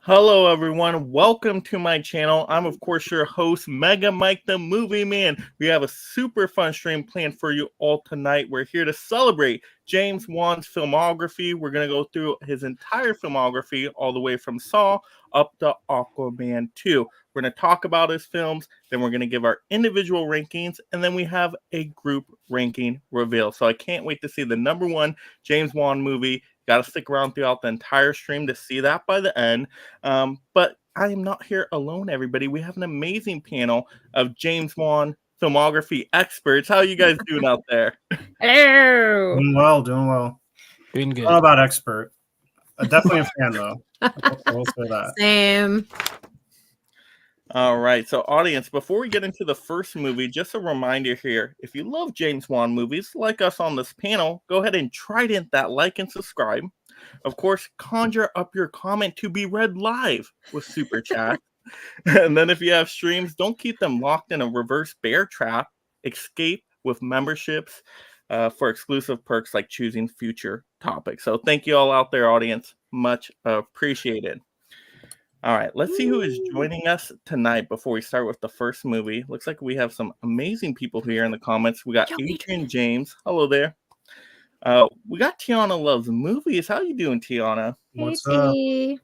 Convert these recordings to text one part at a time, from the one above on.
Hello, everyone. Welcome to my channel. I'm, of course, your host, Mega Mike the Movie Man. We have a super fun stream planned for you all tonight. We're here to celebrate James Wan's filmography. We're going to go through his entire filmography, all the way from Saw up to Aquaman 2. We're going to talk about his films, then we're going to give our individual rankings, and then we have a group ranking reveal. So I can't wait to see the number one James Wan movie. Got to stick around throughout the entire stream to see that by the end. But I am not here alone, everybody. We have an amazing panel of James Wan filmography experts. How are you guys doing out there? Hello. Doing well. Doing good. I don't know about expert. Definitely a fan, though. We'll say that. Same. All right, so audience, before we get into the first movie, just a reminder here, if you love James Wan movies, like us on this panel, go ahead and trident that like and subscribe. Of course, conjure up your comment to be read live with Super Chat. And then if you have streams, don't keep them locked in a reverse bear trap. Escape with memberships for exclusive perks like choosing future topics. So thank you all out there, audience. Much appreciated. All right, let's see who is joining us tonight before we start with the first movie. Looks like we have some amazing people here in the comments. We got Adrian James. Hello there. We got Tiana Loves Movies. How you doing, Tiana? What's up? And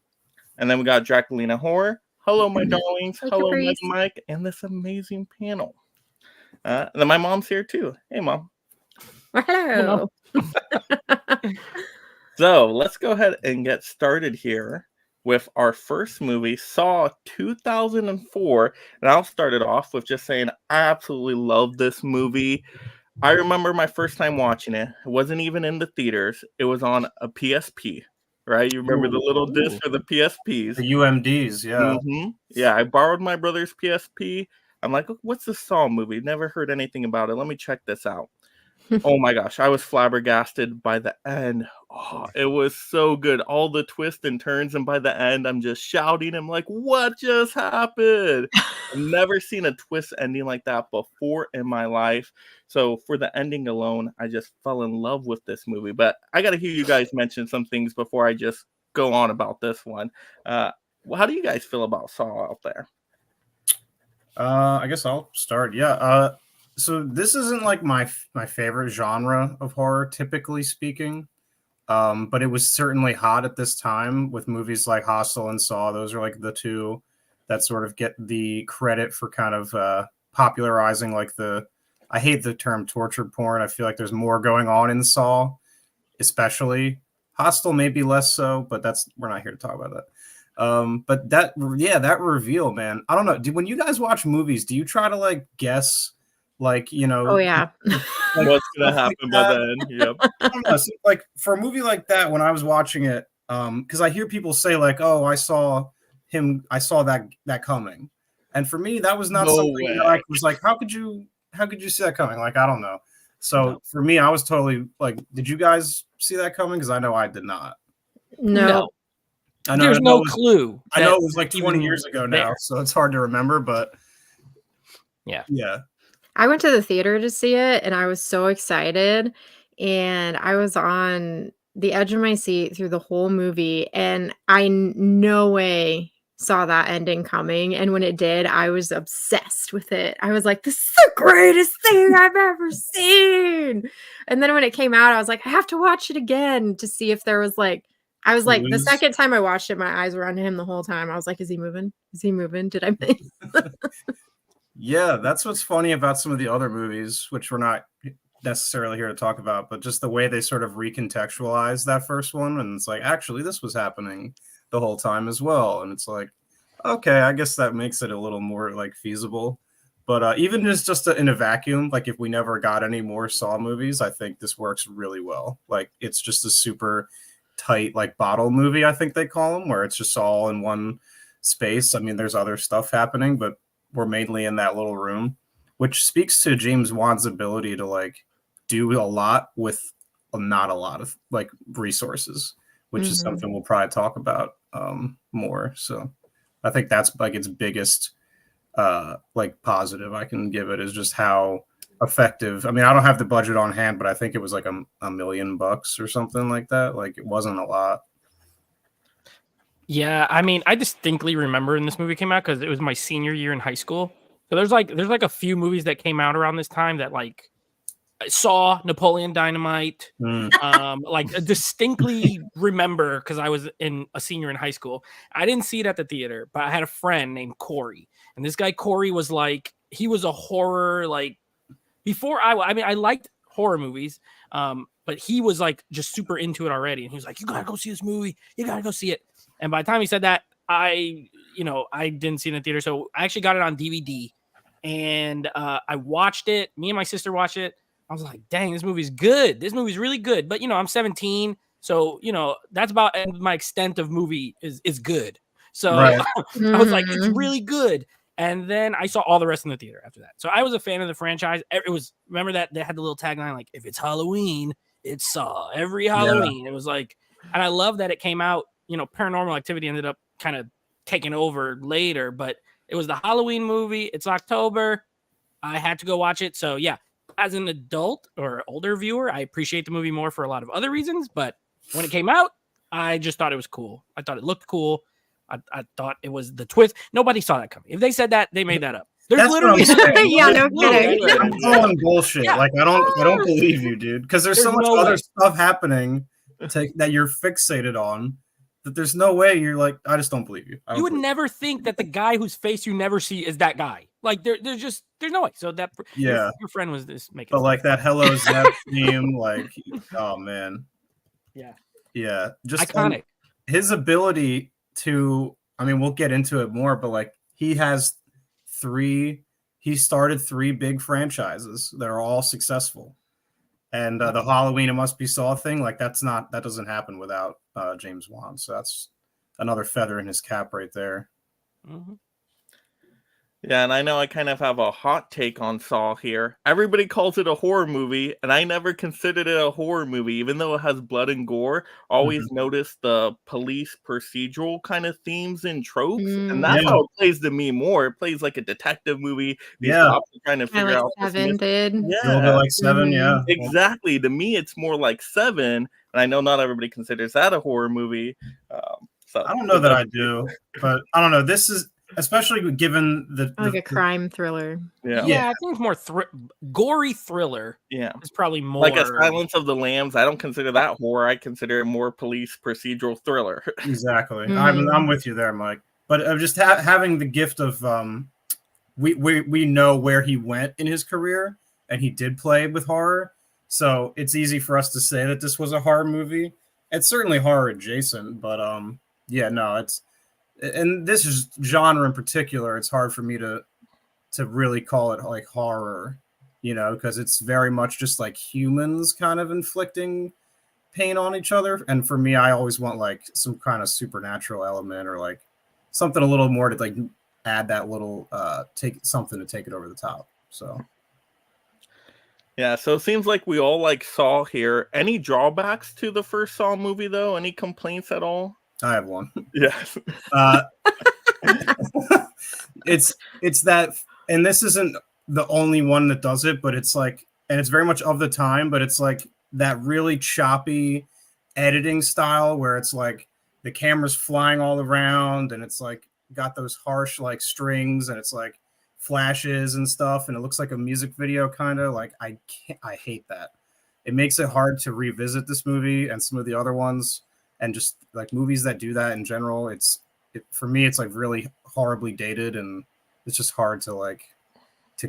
then we got Draculina Horror. Hello, my darlings. Hey, Hello, Caprice. Mike, and this amazing panel. And then my mom's here too. Hey, Mom. Hello. So let's go ahead and get started here with our first movie, Saw 2004. And I'll start it off with just saying I absolutely love this movie. I remember my first time watching it. It wasn't even in the theaters. It was on a PSP, right? You remember the little disc for the PSPs. The UMDs, yeah. Mm-hmm. Yeah, I borrowed my brother's PSP. I'm like, what's the Saw movie? Never heard anything about it. Let me check this out. Oh my gosh, I was flabbergasted by the end. Oh, it was so good. All the twists and turns, and by the end, I'm just shouting. I'm like, what just happened? I've never seen a twist ending like that before in my life. So for the ending alone, I just fell in love with this movie. But I got to hear you guys mention some things before I just go on about this one. How do you guys feel about Saw out there? I guess I'll start. Yeah. So this isn't like my favorite genre of horror, typically speaking. But it was certainly hot at this time with movies like Hostel and Saw. Those are like the two that sort of get the credit for kind of popularizing like I hate the term torture porn. I feel like there's more going on in Saw, especially. Hostel maybe less so, but we're not here to talk about that. But that reveal, man. I don't know. When you guys watch movies, do you try to like guess, like, you know? Oh yeah. Like, what's gonna happen by then? Yep. I don't know. So, like for a movie like that, when I was watching it, because I hear people say like, "Oh, I saw that coming," and for me, that was not something that I was like, "How could you see that coming?" Like, I don't know. So for me, I was totally like, "Did you guys see that coming?" Because I know I did not. No. There's no clue. I know it was like 20 years ago now, so it's hard to remember, but yeah. I went to the theater to see it, and I was so excited, and I was on the edge of my seat through the whole movie, and I no way saw that ending coming. And when it did, I was obsessed with it. I was like, this is the greatest thing I've ever seen. And then when it came out, I was like, I have to watch it again to see if there was like, I was like, the second time I watched it, my eyes were on him the whole time. I was like, is he moving? Is he moving? Did I miss? Yeah, that's what's funny about some of the other movies, which we're not necessarily here to talk about, but just the way they sort of recontextualize that first one. And it's like, actually, this was happening the whole time as well. And it's like, okay, I guess that makes it a little more like feasible. But even just in a vacuum, like if we never got any more Saw movies, I think this works really well. Like it's just a super tight like bottle movie, I think they call them, where it's just all in one space. I mean, there's other stuff happening, but we're mainly in that little room, which speaks to James Wan's ability to like do a lot with not a lot of like resources, which is something we'll probably talk about more. So I think that's like its biggest like positive I can give it is just how effective. I mean, I don't have the budget on hand, but I think it was like $1 million or something like that. Like it wasn't a lot. Yeah, I mean, I distinctly remember when this movie came out because it was my senior year in high school. So there's like a few movies that came out around this time that like I saw Napoleon Dynamite. Like distinctly remember because I was in a senior in high school. I didn't see it at the theater, but I had a friend named Corey, and this guy Corey was like he was a horror like before I mean I liked horror movies, but he was like just super into it already, and he was like, "You gotta go see this movie. You gotta go see it." And by the time he said that, I didn't see it in the theater, so I actually got it on DVD, and I watched it. Me and my sister watched it. I was like, "Dang, this movie's good. This movie's really good." But I'm 17, so that's about my extent of movie is good. So Right. I was like, "It's Mhm. really good." And then I saw all the rest in the theater after that. So I was a fan of the franchise. It was remember that they had the little tagline like, "If it's Halloween, it's Saw." Every Halloween, it was like, and I love that it came out. Paranormal Activity ended up kind of taking over later, but it was the Halloween movie. It's October. I had to go watch it. So yeah, as an adult or older viewer, I appreciate the movie more for a lot of other reasons. But when it came out, I just thought it was cool. I thought it looked cool. I thought it was the twist. Nobody saw that coming. If they said that, they made that up. There's That's what literally I'm saying. Yeah, no literally- kidding. I'm calling bullshit. Yeah. Like I don't believe you, dude. Because there's so There's much no other way. stuff happening that you're fixated on that there's no way you're like, I just don't believe you. I You don't would believe never think that the guy whose face you never see is that guy. Like there's no way. So that Yeah. your friend was this making. But like that Hello Zep theme, like, oh man. Yeah. Yeah. Just iconic. his ability to, I mean, we'll get into it more, but like he started 3 big franchises that are all successful. And the Halloween It Must Be Saw thing, like that doesn't happen without James Wan. So that's another feather in his cap right there. Mhm. Yeah, and I know I kind of have a hot take on Saw here. Everybody calls it a horror movie, and I never considered it a horror movie, even though it has blood and gore. Always noticed the police procedural kind of themes and tropes, and that's Yeah. how it plays to me more. It plays like a detective movie. These Yeah. cops are trying to Kinda figure like out this Seven did. A little bit Yeah, like Seven, yeah. exactly. To me, it's more like Seven, and I know not everybody considers that a horror movie. So I don't know that I do, but I don't know. This is especially given Like a crime thriller. Yeah, Yeah, I think it's more gory thriller yeah. is probably more Like a Silence of the Lambs, I don't consider that horror. I consider it more police procedural thriller. Exactly. Mhm. I'm with you there, Mike. But just having the gift of we know where he went in his career, and he did play with horror, so it's easy for us to say that this was a horror movie. It's certainly horror adjacent, but yeah, no, it's, and this is genre in particular. It's hard for me to really call it like horror, because it's very much just like humans kind of inflicting pain on each other. And for me, I always want like some kind of supernatural element or like something a little more to like add that little take something to take it over the top. So Yeah, so it seems like we all like Saw here. Any drawbacks to the first Saw movie though? Any complaints at all? I have one. Yes. It's that, and this isn't the only one that does it, but it's like, and it's very much of the time, but it's like that really choppy editing style where it's like the camera's flying all around and it's like got those harsh like strings and it's like flashes and stuff, and it looks like a music video kind of like. I hate that. It makes it hard to revisit this movie and some of the other ones, and just like movies that do that in general. For me, it's like really horribly dated, and it's just hard to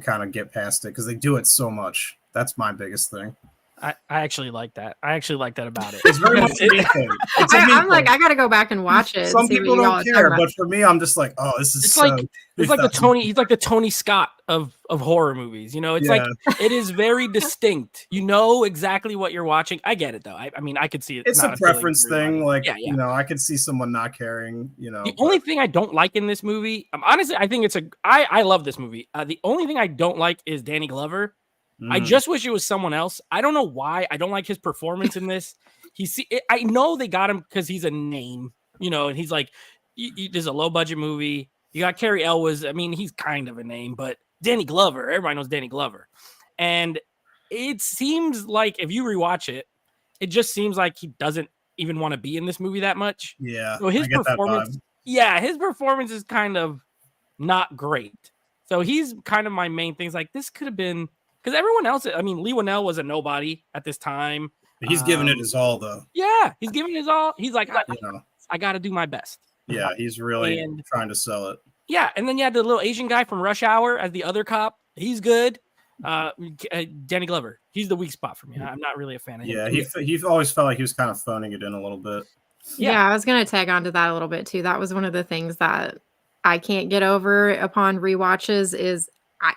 kind of get past it because they do it so much. That's my biggest thing. I actually like that. I actually like that about it. It's very much a me thing. It's a me I'm like, thing. I gotta go back and watch it. Some and see people what y'all don't are care, talking but for me, I'm just like, oh, this is It's so. like he's like the Tony Scott of horror movies. It's like it is very distinct. You know exactly what you're watching. I get it though. I mean, I could see it. It's not a appealing preference to everybody. thing. Like, yeah. I could see someone not caring. The only thing I don't like in this movie, honestly, I think I love this movie. The only thing I don't like is Danny Glover. I just wish it was someone else. I don't know why. I don't like his performance in this. I know they got him because he's a name, and he's like, there's a low budget movie. You got Cary Elwes. I mean, he's kind of a name, but Danny Glover, everybody knows Danny Glover. And it seems like if you rewatch it, it just seems like he doesn't even want to be in this movie that much. Yeah, So his I get that performance, vibe. his performance is kind of not great. So he's kind of my main things. Like this could have been because everyone else. I mean, Lee Winnell was a nobody at this time. He's giving it his all, though. Yeah, he's giving his all. He's like, You know, I got to do my best. yeah, he's really And- trying to sell it. Yeah, and then you had the little Asian guy from Rush Hour as the other cop. He's good. Danny Glover. He's the weak spot for me. I'm not really a fan of him. Yeah, he always felt like he was kind of phoning it in a little bit. Yeah, I was gonna tag onto that a little bit too. That was one of the things that I can't get over upon rewatches is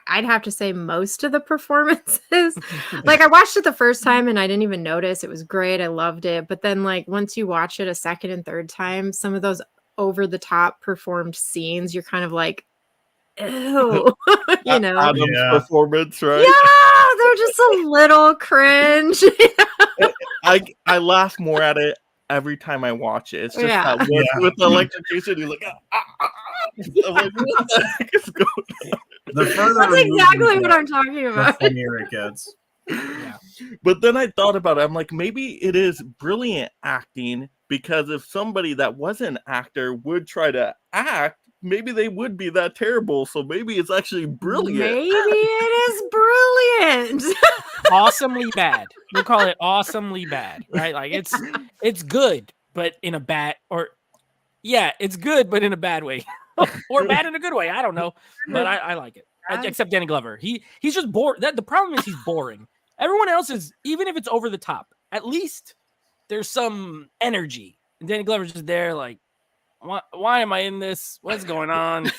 I'd have to say most of the performances. Like I watched it the first time and I didn't even notice. It was great. I loved it. But then like once you watch it a second and third time, some of those over the top performed scenes, you're kind of like, ew. You know. Adam's Yeah. performance, right? Yeah, they're just a little cringe. I laugh more at it every time I watch it. It's just Yeah. that with the electrocution, you're like, I'm like, what the heck is going on? The further That's removed exactly you what get, I'm talking the about. funnier it gets. But then I thought about it. I'm like, maybe it is brilliant acting because if somebody that was an actor would try to act, maybe they would be that terrible. So maybe it's actually brilliant. Maybe it is brilliant. Awesomely bad. We'll call it awesomely bad, right? Like it's good, but in a bad it's good, but in a bad way. Or bad in a good way. I don't know. But I like it. Except Danny Glover. He's just bored. The problem is he's boring. Everyone else is, even if it's over the top, at least there's some energy. And Danny Glover's just there, like, why am I in this? What's going on?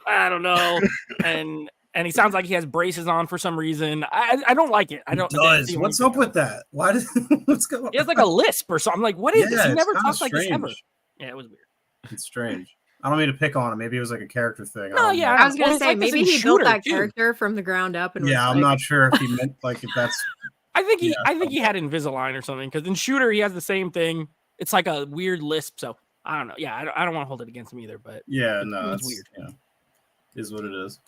I don't know. And he sounds like he has braces on for some reason. I don't like it. I don't. Does. What's up with that? Why does what's going on? He has like a lisp or something. I'm like, what is this? He it's never kinda talks like this ever. strange. Yeah, it was weird. It's strange. I don't mean to pick on him. Maybe it was like a character thing. No, yeah, I was gonna Well, it's say like this maybe in he built Shooter, that too. character from the ground up and Yeah, was I'm like, not sure if he meant like if that's I think he Yeah. I think he had Invisalign or something because in Shooter he has the same thing. It's like a weird lisp. So I don't know. Yeah, I don't want to hold it against him either. But yeah, It no, was it's weird. Yeah, is what it is.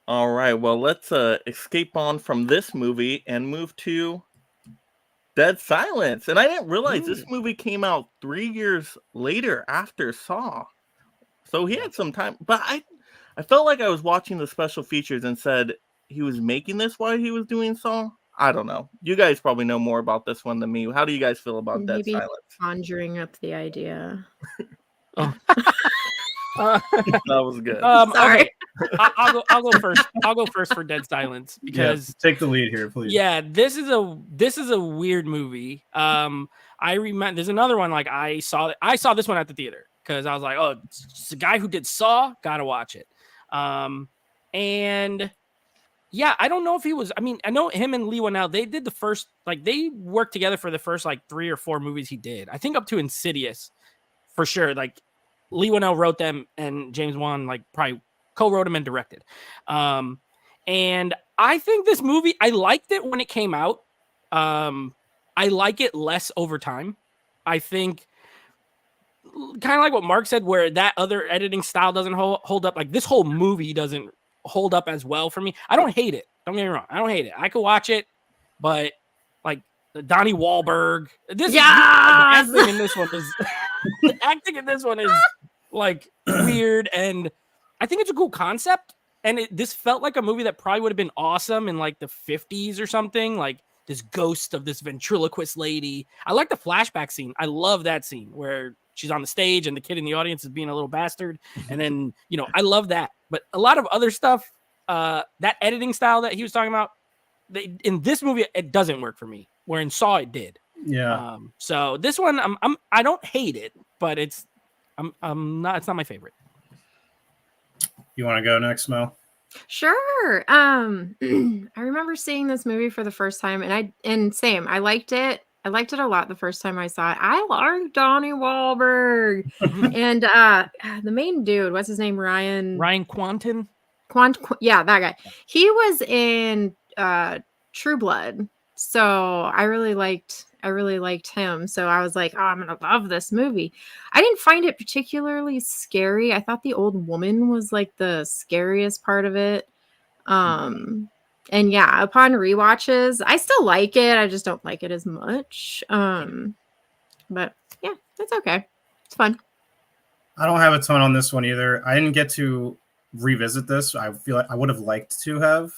All right. Well, let's escape on from this movie and move to Dead Silence. And I didn't realize this movie came out 3 years later after Saw. So he had some time. But I felt like I was watching the special features and said he was making this while he was doing Saw. I don't know. You guys probably know more about this one than me. How do you guys feel about Dead Maybe- Silence? conjuring up the idea. That was good. Sorry. okay. I'll go first. I'll go first for Dead Silence because Yeah, take the lead here, please. yeah, this is a weird movie. I remember there's another one like I saw this one at the theater because I was like, oh, it's the guy who did Saw, gotta watch it. And yeah, I don't know if he was. I mean, I know him and Lee Winnell. They did the first they worked together for the first like 3 or 4 movies he did. I think up to Insidious, for sure. Like Lee Winnell wrote them, and James Wan like probably co-wrote them and directed. And I think this movie, I liked it when it came out. I like it less over time. I think kind of like what Mark said, where that other editing style doesn't hold up. Like this whole movie doesn't hold up as well for me. I don't hate it. Don't get me wrong. I don't hate it. I could watch it, but like Donnie Wahlberg, the acting in this one is the acting in this one is like weird, and I think it's a cool concept. And this felt like a movie that probably would have been awesome in like the 50s or something, like this ghost of this ventriloquist lady. I like the flashback scene. I love that scene where she's on the stage and the kid in the audience is being a little bastard. And then, I love that. But a lot of other stuff, that editing style that he was talking about, in this movie, it doesn't work for me. Where in Saw, it did. Yeah. So this one, I don't hate it, but it's not my favorite. You want to go next, Mel? Sure. I remember seeing this movie for the first time, and same. I liked it. I liked it a lot the first time I saw it. I like Donnie Wahlberg and the main dude. What's his name? Ryan Quanten. Yeah, that guy. He was in True Blood, so I really liked him. So I was like, oh, I'm gonna love this movie. I didn't find it particularly scary. I thought the old woman was like the scariest part of it. And yeah, upon rewatches, I still like it. I just don't like it as much. but yeah, it's okay. It's fun. I don't have a ton on this one either. I didn't get to revisit this. I feel like I would have liked to have,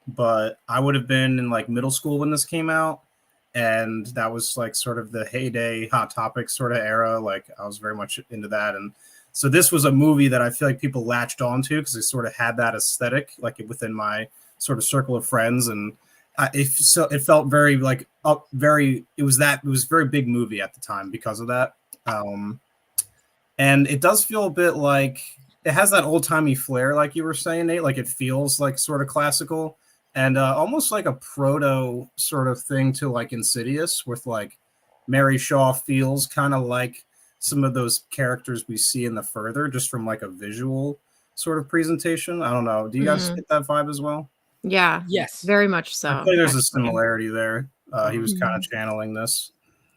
but I would have been in like middle school when this came out, and that was like sort of the heyday Hot Topic sort of era. Like I was very much into that, and so this was a movie that I feel like people latched onto because it sort of had that aesthetic, like within my sort of circle of friends, and it felt very like it was very big movie at the time because of that. And it does feel a bit like it has that old timey flair, like you were saying, Nate. Like it feels like sort of classical and almost like a proto sort of thing to like Insidious, with like Mary Shaw feels kind of like some of those characters we see in The Further, just from like a visual sort of presentation. I don't know. Do you guys get that vibe as well? Yeah. Yes. Very much so. I feel like there's a similarity there. He was kind of channeling this,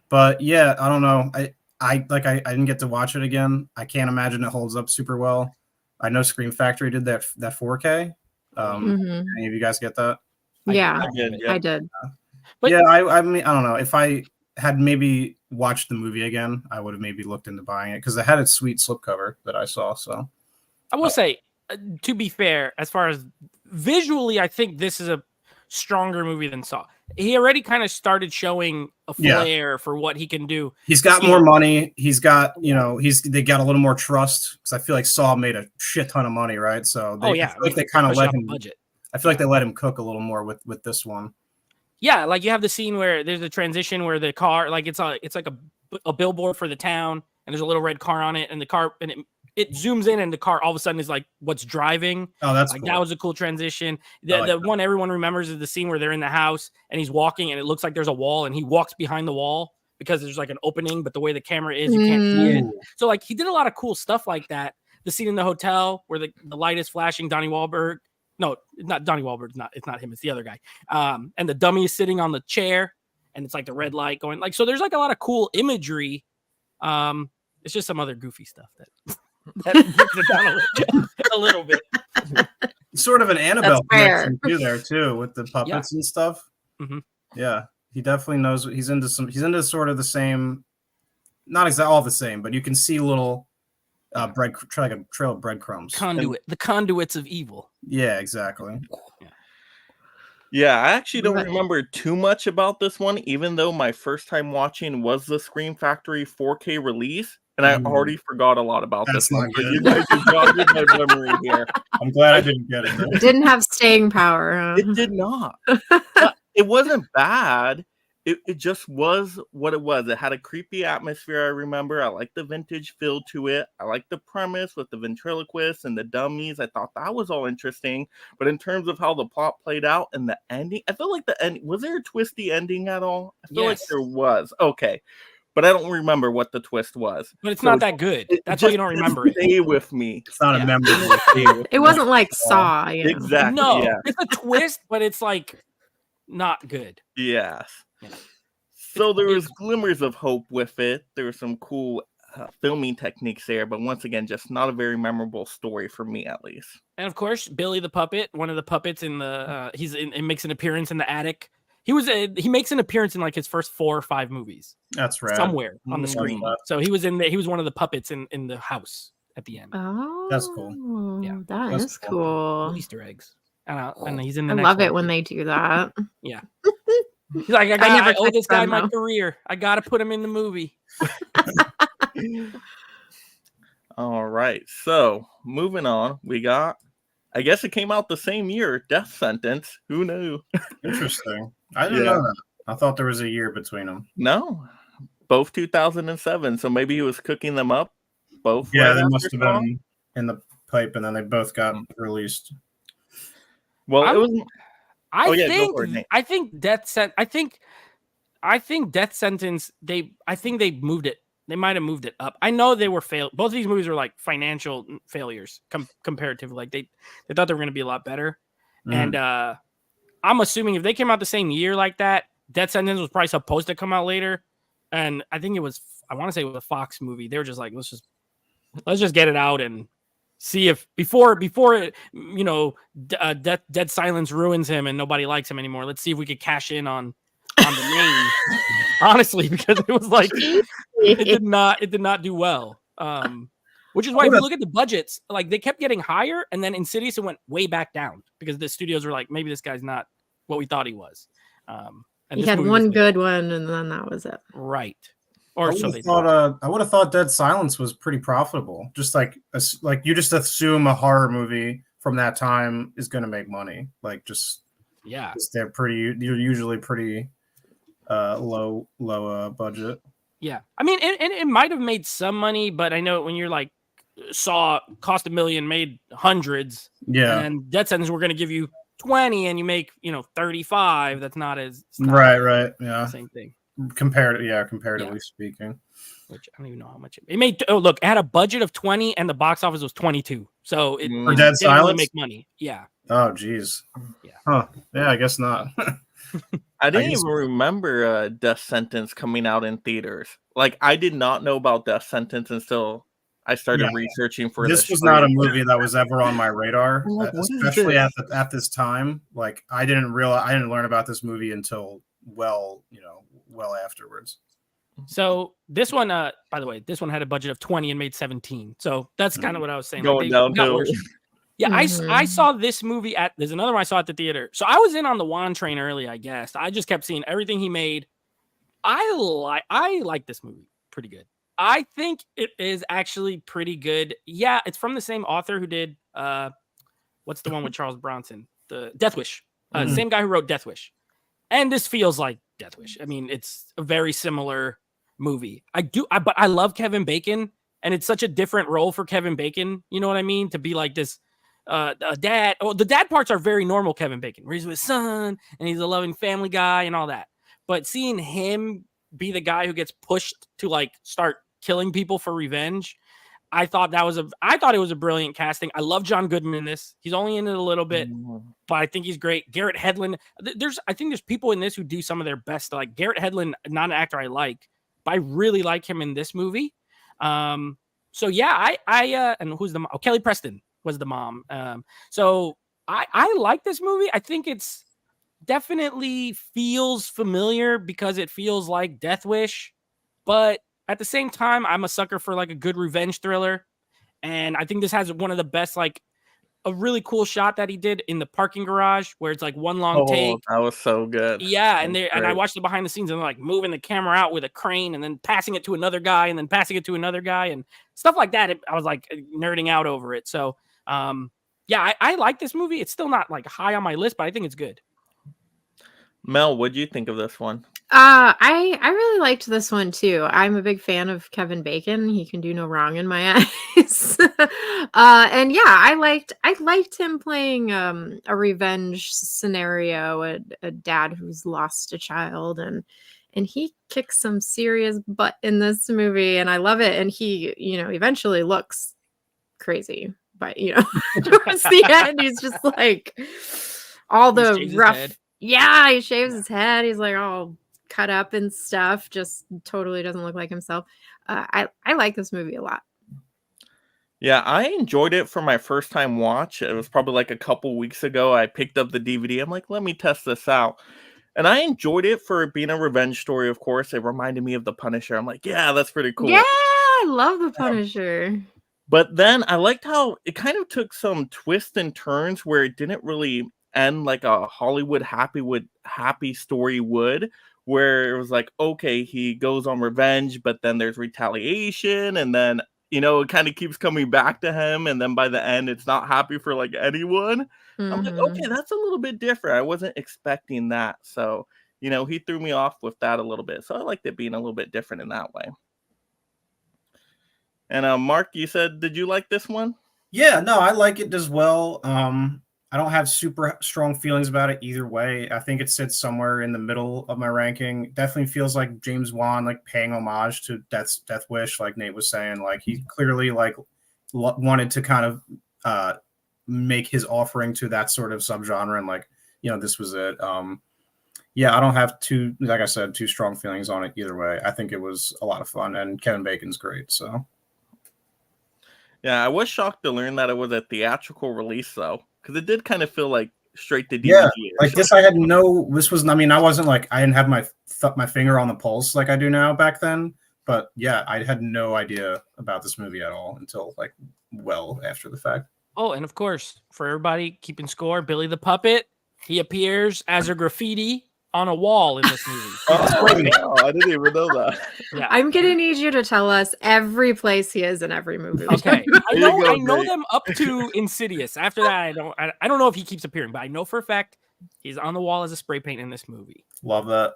but yeah, I don't know. I didn't get to watch it again. I can't imagine it holds up super well. I know Scream Factory did that 4K. Any of you guys get that? Yeah, I I did. But- yeah, I mean, I don't know. If I had maybe watched the movie again, I would have maybe looked into buying it because it had its sweet slipcover that I saw. So I will say, to be fair, as far as visually, I think this is a stronger movie than Saw. He already kind of started showing a flair for what he can do. he's got more money. He's got, they got a little more trust because I feel like Saw made a shit ton of money, right? So I feel like they kind of let him. Budget. I feel like they let him cook a little more with this one. Yeah, like you have the scene where there's a transition where the car, like it's like a billboard for the town, and there's a little red car on it, and the car and it zooms in, and the car all of a sudden is like what's driving. Oh, that's like cool. That was a cool transition. The one everyone remembers is the scene where they're in the house and he's walking, and it looks like there's a wall, and he walks behind the wall because there's like an opening, but the way the camera is, you can't see it. So like he did a lot of cool stuff like that. The scene in the hotel where the light is flashing, Donnie Wahlberg. No, not Donnie Wahlberg. It's not him. It's the other guy. And the dummy is sitting on the chair, and it's like the red light going. Like, so there's like a lot of cool imagery. It's just some other goofy stuff that brings it down a little bit. Sort of an Annabelle fair. connection too there too with the puppets and stuff. Mm-hmm. Yeah, he definitely knows what he's into. He's into sort of the same, not exactly all the same, but you can see little like a trail of breadcrumbs. The conduits of evil. Yeah, exactly. Yeah, I actually don't remember too much about this one, even though my first time watching was the Scream Factory 4K release, and I already forgot a lot about this one. But you guys have jogged my memory here. I'm glad I didn't get it. It didn't have staying power. Huh? It did not. But it wasn't bad. It just was what it was. It had a creepy atmosphere, I remember. I liked the vintage feel to it. I liked the premise with the ventriloquist and the dummies. I thought that was all interesting. But in terms of how the plot played out and the ending, I feel like the end, was there a twisty ending at all? I feel like there was. Okay. But I don't remember what the twist was. But it's not that good. That's why you don't remember it. Stay with me. It's not a memorable thing. It wasn't like Saw. You know? Exactly. No, Yeah. it's a twist, but it's like not good. Yes. Yeah. So there was glimmers of hope with it. There were some cool filming techniques there, but once again, just not a very memorable story for me, at least. And of course, Billy the puppet, one of the puppets in the he makes an appearance in the attic. He makes an appearance in like his first 4 or 5 movies. That's right. Somewhere on the screen. So he was he was one of the puppets in the house at the end. Oh, That's cool. Yeah, that's cool. Easter eggs. And he's in the I next love it one. when they do that. Yeah. He's like, I never owe this touched guy them, my though. career. I got to put him in the movie. All right. So moving on, we got, I guess it came out the same year, Death Sentence. Who knew? Interesting. I didn't know that. I thought there was a year between them. No, both 2007. So maybe he was cooking them up. Both. Yeah, right they after must have Saw? been in the pipe, and then they both got released. Well, it was. I think Death Sentence. I think Death Sentence. I think they moved it. They might have moved it up. I know they were failed. Both of these movies were like financial failures comparatively. Like they thought they were going to be a lot better. And I'm assuming if they came out the same year like that, Death Sentence was probably supposed to come out later. And I think it was. I want to say it was a Fox movie. They were just like, let's just get it out and see if before it, Dead Silence ruins him and nobody likes him anymore. Let's see if we could cash in on on the name, honestly, because it was like it did not do well. Which is why if you look at the budgets, like they kept getting higher, and then Insidious it went way back down because the studios were like, maybe this guy's not what we thought he was. And He this had movie one was good one, and then that was it. right. I Or would so have they thought. I would have thought Dead Silence was pretty profitable. Just like you just assume a horror movie from that time is going to make money. Like just yeah. they're usually pretty low budget. Yeah. I mean, it might have made some money, but I know when you're like Saw cost $1 million, made hundreds. Yeah. And Death Sentence, we're going to give you 20 and you make, 35. That's not as right. Yeah. Same thing. Comparatively speaking. Which I don't even know how much it made. Oh, look, it had a budget of 20 and the box office was 22. So it For Dead didn't Silence really make money. Yeah. Oh, geez. Yeah. Huh. Yeah, I guess not. I didn't even remember Death Sentence coming out in theaters. Like, I did not know about Death Sentence until I started researching for this. Was not a movie that was ever on my radar, especially at this time. Like, I didn't learn about this movie until well afterwards. So this one, by the way, this one had a budget of 20 and made 17. So that's kind of what I was saying. Going downhill. Yeah, I saw this movie there's another one I saw at the theater. So I was in on the Juan train early, I guess. I just kept seeing everything he made. I like this movie pretty good. I think it is actually pretty good. Yeah, it's from the same author who did what's the one with Charles Bronson? The Death Wish. Same guy who wrote Death Wish. And this feels like Death Wish. I mean, it's a very similar movie. But I love Kevin Bacon, and it's such a different role for Kevin Bacon. You know what I mean? To be like this a dad. Oh, the dad parts are very normal Kevin Bacon, where he's with his son and he's a loving family guy and all that. But seeing him be the guy who gets pushed to like start killing people for revenge, I thought it was a brilliant casting. I love John Goodman in this. He's only in it a little bit, but I think he's great. Garrett Hedlund. I think there's people in this who do some of their best. Like Garrett Hedlund, not an actor I like, but I really like him in this movie. So yeah, and who's the mom? Oh, Kelly Preston was the mom. So I like this movie. I think it's definitely feels familiar because it feels like Death Wish, but at the same time, I'm a sucker for like a good revenge thriller. And I think this has one of the best, like a really cool shot that he did in the parking garage where it's like one long take. That was so good. Yeah. And I watched the behind the scenes and they're like moving the camera out with a crane and then passing it to another guy and then passing it to another guy and stuff like that. I was like nerding out over it. So, yeah, I like this movie. It's still not like high on my list, but I think it's good. Mel, what do you think of this one? I really liked this one too. I'm a big fan of Kevin Bacon. He can do no wrong in my eyes. And yeah, I liked him playing a revenge scenario, a dad who's lost a child, and he kicks some serious butt in this movie, and I love it. And he, eventually looks crazy, but towards the end, he's just like all the rough. Yeah, he shaves his head. He's like all cut up and stuff. Just totally doesn't look like himself. I like this movie a lot. Yeah, I enjoyed it for my first time watch. It was probably like a couple weeks ago. I picked up the DVD. I'm like, let me test this out. And I enjoyed it for being a revenge story, of course. It reminded me of The Punisher. I'm like, yeah, that's pretty cool. Yeah, I love The Punisher. But then I liked how it kind of took some twists and turns where it didn't really end like a Hollywood happy story would, where it was like, okay, he goes on revenge, but then there's retaliation, and then it kind of keeps coming back to him, and then by the end it's not happy for like anyone. I'm like, okay, that's a little bit different. I wasn't expecting that. So he threw me off with that a little bit, so I liked it being a little bit different in that way. And Mark, you said, did you like this one? Yeah, no, I like it as well. I don't have super strong feelings about it either way. I think it sits somewhere in the middle of my ranking. Definitely feels like James Wan, like paying homage to Death Wish, like Nate was saying. Like he clearly like wanted to kind of make his offering to that sort of subgenre, and like this was it. Yeah, I don't have too strong feelings on it either way. I think it was a lot of fun, and Kevin Bacon's great. So yeah, I was shocked to learn that it was a theatrical release though. Because it did kind of feel like straight to DVD. Yeah, or like this, something. I had no. This was. I mean, I wasn't like I didn't have my finger on the pulse like I do now back then. But yeah, I had no idea about this movie at all until like well after the fact. Oh, and of course, for everybody keeping score, Billy the Puppet, he appears as a graffiti on a wall in this movie. Oh, no, I didn't even know that. Yeah. I'm gonna need you to tell us every place he is in every movie. Okay, I There you know, go, I know Nate. them up to Insidious. After that, I don't know if he keeps appearing, but I know for a fact he's on the wall as a spray paint in this movie. Love that.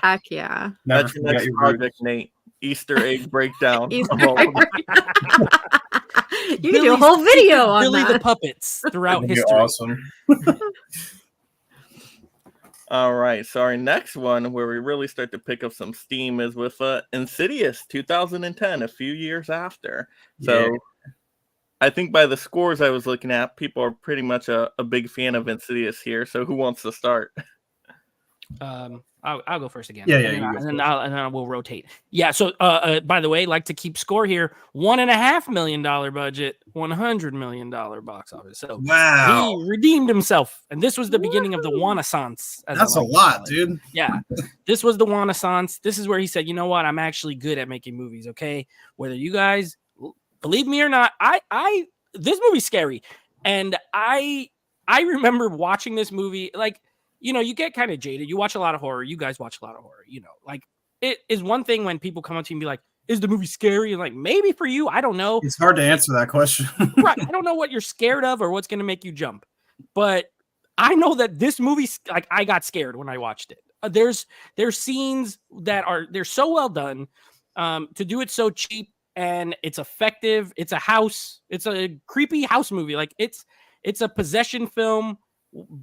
Heck yeah. Never That's your forget next your project, roots. Nate. Easter egg breakdown. Easter of all of them. You can do a whole video on Billy the that. Puppets throughout That'd be history. awesome. All right, so our next one where we really start to pick up some steam is with Insidious 2010, a few years after. So Yeah. I think by the scores I was looking at, people are pretty much a big fan of Insidious here. So who wants to start? I'll go first again. Yeah, and you then, go and then we'll rotate. Yeah. So, by the way, like to keep score here. $1.5 million budget, $100 million box office. So Wow, he redeemed himself, and this was the beginning of the Renaissance. that's a lot, dude. Yeah, this was the Renaissance. This is where he said, "You know what? I'm actually good at making movies. Okay, whether you guys believe me or not, I this movie's scary, and I remember watching this movie like." You know, you get kind of jaded. You watch a lot of horror. You guys watch a lot of horror. You know, like it is one thing when people come up to you and be like, "Is the movie scary?" And like, maybe for you, I don't know. It's hard to answer that question. Right? I don't know what you're scared of or what's going to make you jump. But I know that this movie, like, I got scared when I watched it. There's scenes that they're so well done, to do it so cheap, and it's effective. It's a house. It's a creepy house movie. Like it's a possession film,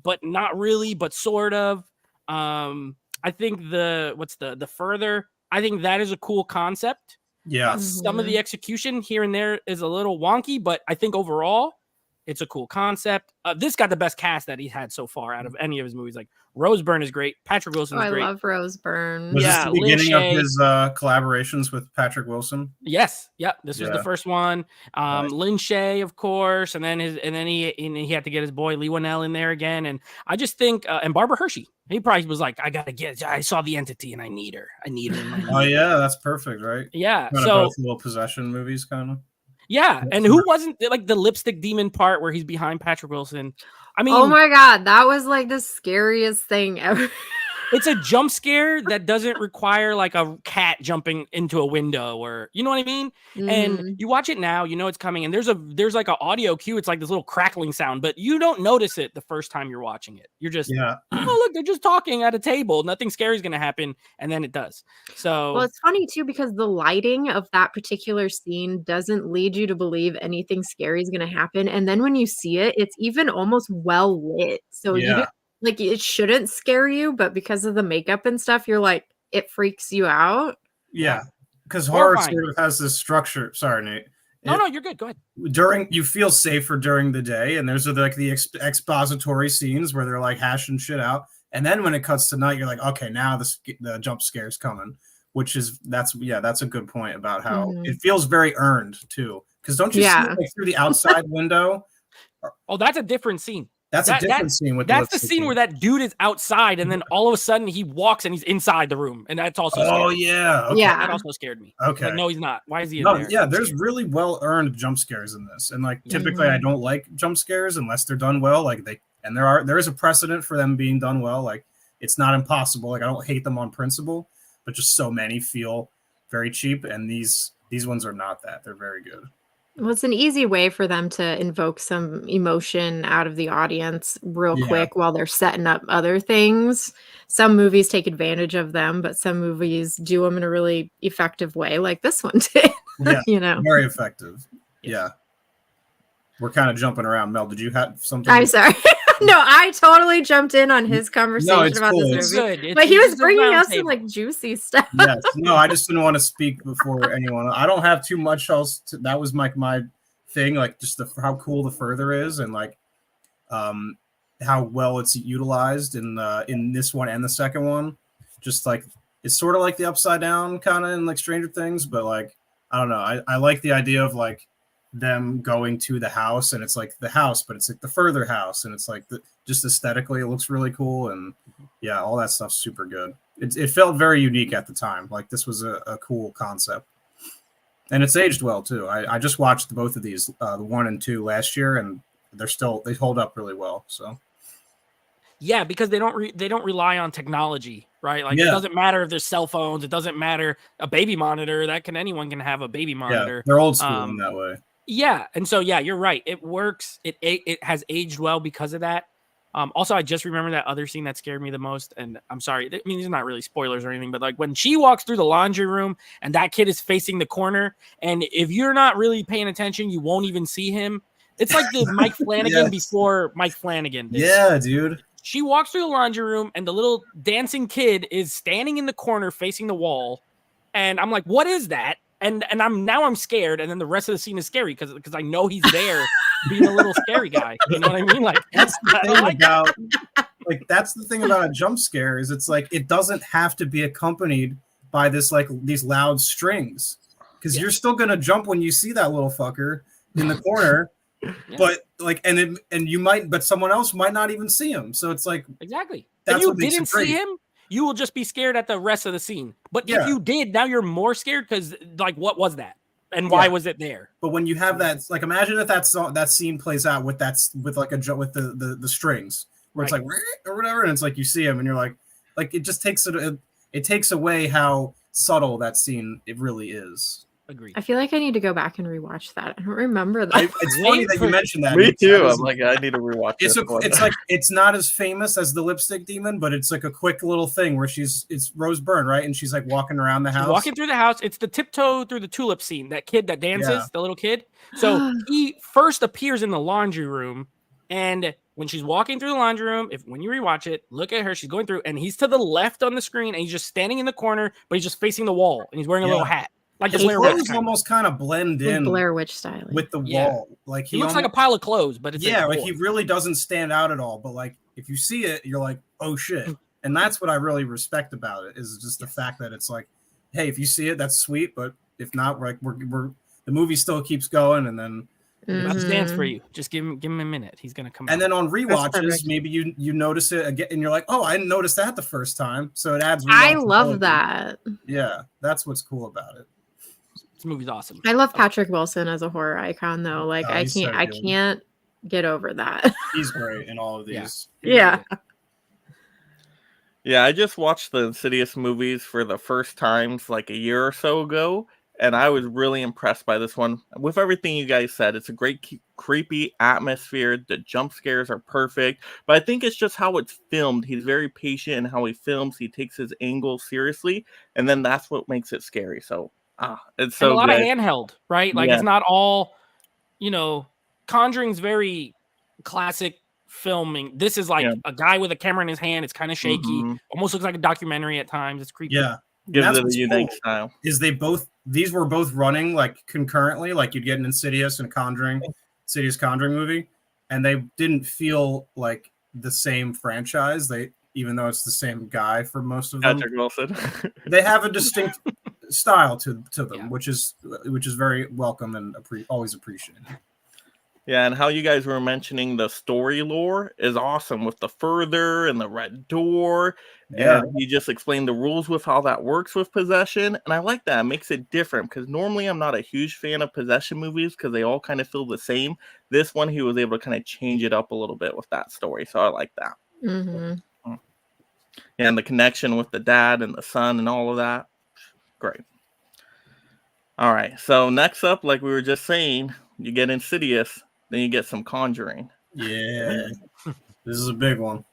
but not really, but sort of. I think the further, I think that is a cool concept. Yeah, Some of the execution here and there is a little wonky, but I think overall it's a cool concept. This got the best cast that he's had so far out of any of his movies. Like Rose Byrne is great. Patrick Wilson is I great. love Rose Byrne. was Yeah, this the beginning Lin Shaye. of his collaborations with Patrick Wilson? Yes, yep. This was the Yeah. first one. Nice. Lin Shaye, of course, and then he had to get his boy Lee Winnell in there again. And I just think, and Barbara Hershey, he probably was like, I saw The Entity, and I need her in my Oh movie. yeah, that's perfect, right? Yeah. Kind of So both little possession movies, kind of. yeah, and who wasn't like the lipstick demon part where he's behind Patrick Wilson? I mean, Oh my god, that was like the scariest thing ever. it's a jump scare that doesn't require like a cat jumping into a window, or you know what I mean. Mhm. And you watch it now, you know it's coming, and there's like an audio cue. It's like this little crackling sound, but you don't notice it the first time you're watching it. You're just, Yeah, oh look, they're just talking at a table. Nothing scary is gonna happen, and then it does. So Well, it's funny too because the lighting of that particular scene doesn't lead you to believe anything scary is going to happen. And then when you see it, it's even almost well lit. So you Yeah. don't, like it shouldn't scare you, but because of the makeup and stuff, you're like, it freaks you out. yeah. Because horror Horrifying. sort of has this structure. Sorry, Nate. no, you're good. Go ahead. You feel safer during the day, and there's like the expository scenes where they're like hashing shit out, and then when it cuts to night, you're like, okay, now the jump scare is coming, that's a good point about how Mhm. it feels very earned too. Because don't you see Yeah. it, like, through the outside window? Oh, that's a different scene. That's That- a different scene with That's the lipstick scene scene. where that dude is outside, and then all of a sudden he walks and he's inside the room, and that's also Oh scary. yeah, okay. Yeah. That also scared me. Okay. Like, no, he's not. Why is he in No, there? yeah, I'm there's scared. really well earned jump scares in this, and like typically I don't like jump scares unless they're done well. Like there is a precedent for them being done well. Like it's not impossible. Like I don't hate them on principle, but just so many feel very cheap, and these ones are not that. They're very good. Well, it's an easy way for them to invoke some emotion out of the audience real Yeah. quick while they're setting up other things. Some movies take advantage of them, but some movies do them in a really effective way, like this one did. Yeah, You know, very effective. Yes. Yeah, we're kind of jumping around. Mel, did you have something? I'm sorry. No, I totally jumped in on his conversation it's about cool. this It's movie. good. It's- But he it's was a bringing round us some table. like juicy stuff. Yes. No, I just didn't want to speak before anyone. I don't have too much else. That was my thing, like just how cool the further is, and like how well it's utilized in this one and the second one. Just like it's sort of like the Upside Down kind of in like Stranger Things, but like I don't know. I like the idea of like them going to the house, and it's like the house, but it's like the further house, and it's like just aesthetically it looks really cool, and yeah, all that stuff's super good. It felt very unique at the time. Like this was a cool concept, and it's aged well too. I just watched both of these, the 1 and 2 last year, and they hold up really well. So yeah, because they don't rely on technology, right? Like it doesn't matter if there's cell phones, it doesn't matter a baby monitor. Anyone can have a baby monitor. Yeah, they're old school in that way. Yeah, and so yeah, you're right. It works. It has aged well because of that. Also, I just remember that other scene that scared me the most, and I'm sorry. I mean, these are not really spoilers or anything, but like when she walks through the laundry room and that kid is facing the corner, and if you're not really paying attention, you won't even see him. It's like the Mike Flanagan before Mike Flanagan did. Yeah, dude. She walks through the laundry room, and the little dancing kid is standing in the corner facing the wall, and I'm like, "What is that?" And I'm scared, and then the rest of the scene is scary because I know he's there being a little scary guy. You know what I mean? Like that's the thing about that's the thing about a jump scare is it's like it doesn't have to be accompanied by these loud strings because you're still gonna jump when you see that little fucker in the corner. But but someone else might not even see him. So it's like exactly. That's if you what makes didn't it great. see him, you will just be scared at the rest of the scene. But if you did, now you're more scared because like what was that? And why was it there? But when you have that, like imagine if that scene plays out with the strings where it's like or whatever, and it's like you see him and you're like it just takes it takes away how subtle that scene it really is. Agreed. I feel like I need to go back and rewatch that. I don't remember that. It's funny that you mentioned that. Me too. I'm like, I need to rewatch this one. It's like it's not as famous as the Lipstick Demon, but it's like a quick little thing where it's Rose Byrne, right? And she's like walking around the house. Walking through the house. It's the tiptoe through the tulip scene. That kid that dances, the little kid. So he first appears in the laundry room, and when she's walking through the laundry room, when you rewatch it, look at her. She's going through, and he's to the left on the screen, and he's just standing in the corner, but he's just facing the wall, and he's wearing a little hat. Like his clothes almost kind of blend in Blair Witch style with the wall. Like he looks like a pile of clothes, but it's like he really doesn't stand out at all. But like if you see it, you're like, oh shit. And that's what I really respect about it is just the fact that it's like, hey, if you see it, that's sweet. But if not, we're the movie still keeps going, and then he stands for you. Just give him a minute. He's gonna come. And then on rewatches, maybe you notice it again, and you're like, oh, I didn't notice that the first time. So it adds. I love that. Yeah, that's what's cool about it. This movie's awesome. I love Patrick Wilson as a horror icon, though. Like I can't get over that. He's great in all of these. Yeah. Yeah, I just watched the Insidious movies for the first times like a year or so ago, and I was really impressed by this one. With everything you guys said, it's a great creepy atmosphere. The jump scares are perfect, but I think it's just how it's filmed. He's very patient in how he films. He takes his angles seriously, and then that's what makes it scary. So it's so and a lot good. of handheld, right? Like it's not all, Conjuring's very classic filming. This is like a guy with a camera in his hand. It's kind of shaky. Almost looks like a documentary at times. It's creepy. Yeah. Gives it a unique style. Is these were both running like concurrently, like you'd get an Insidious and Insidious Conjuring movie, and they didn't feel like the same franchise. Even though it's the same guy for most of them. Patrick Wilson. They have a distinct style to them, which is very welcome and always appreciated. Yeah, and how you guys were mentioning the story lore is awesome with the further and the red door. Yeah. And you just explained the rules with how that works with possession. And I like that. It makes it different because normally I'm not a huge fan of possession movies because they all kind of feel the same. This one, he was able to kind of change it up a little bit with that story. So I like that. Mm-hmm. Yeah, and the connection with the dad and the son and all of that. Great. All right. So next up, like we were just saying, you get Insidious. Then you get some Conjuring. Yeah. This is a big one.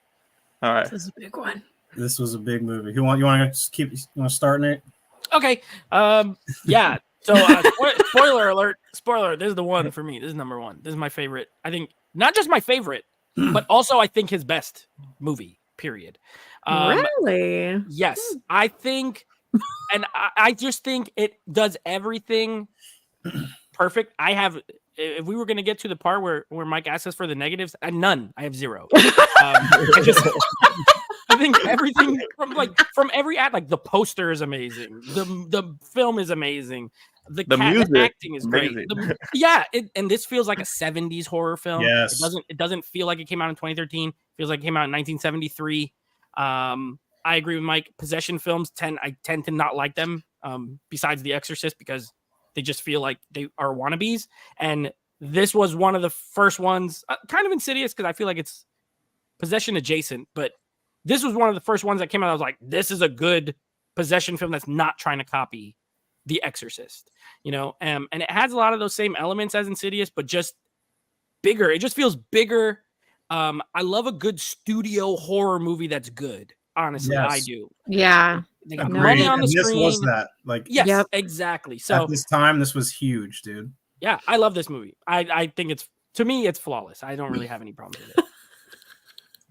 All right. This is a big one. This was a big movie. You want to start, Nate? Okay. Yeah. So spoiler alert. Spoiler. This is the one for me. This is number one. This is my favorite. I think not just my favorite, but also I think his best movie, period. Really? Yes. I think, and I just think it does everything perfect. If we were going to get to the part where Mike asks us for the negatives, none. I have zero. I think everything from every ad, like the poster is amazing. The film is amazing. The the music, acting is great. amazing. And this feels like a 70s horror film. Yes. It doesn't feel like it came out in 2013. It feels like it came out in 1973. I agree with Mike. Possession films I tend to not like them. Besides The Exorcist, because they just feel like they are wannabes. And this was one of the first ones, kind of Insidious, because I feel like it's possession adjacent, but this was one of the first ones that came out. I was like, this is a good possession film that's not trying to copy The Exorcist, and it has a lot of those same elements as Insidious, but just bigger. It just feels bigger. I love a good studio horror movie that's good. Honestly, Yes. I do. Yeah. They got Agreed. money on the And this screen. was that. Like, Yes, Yep. exactly. So at this time, this was huge, dude. yeah, I love this movie. I think to me, it's flawless. I don't really have any problems with it.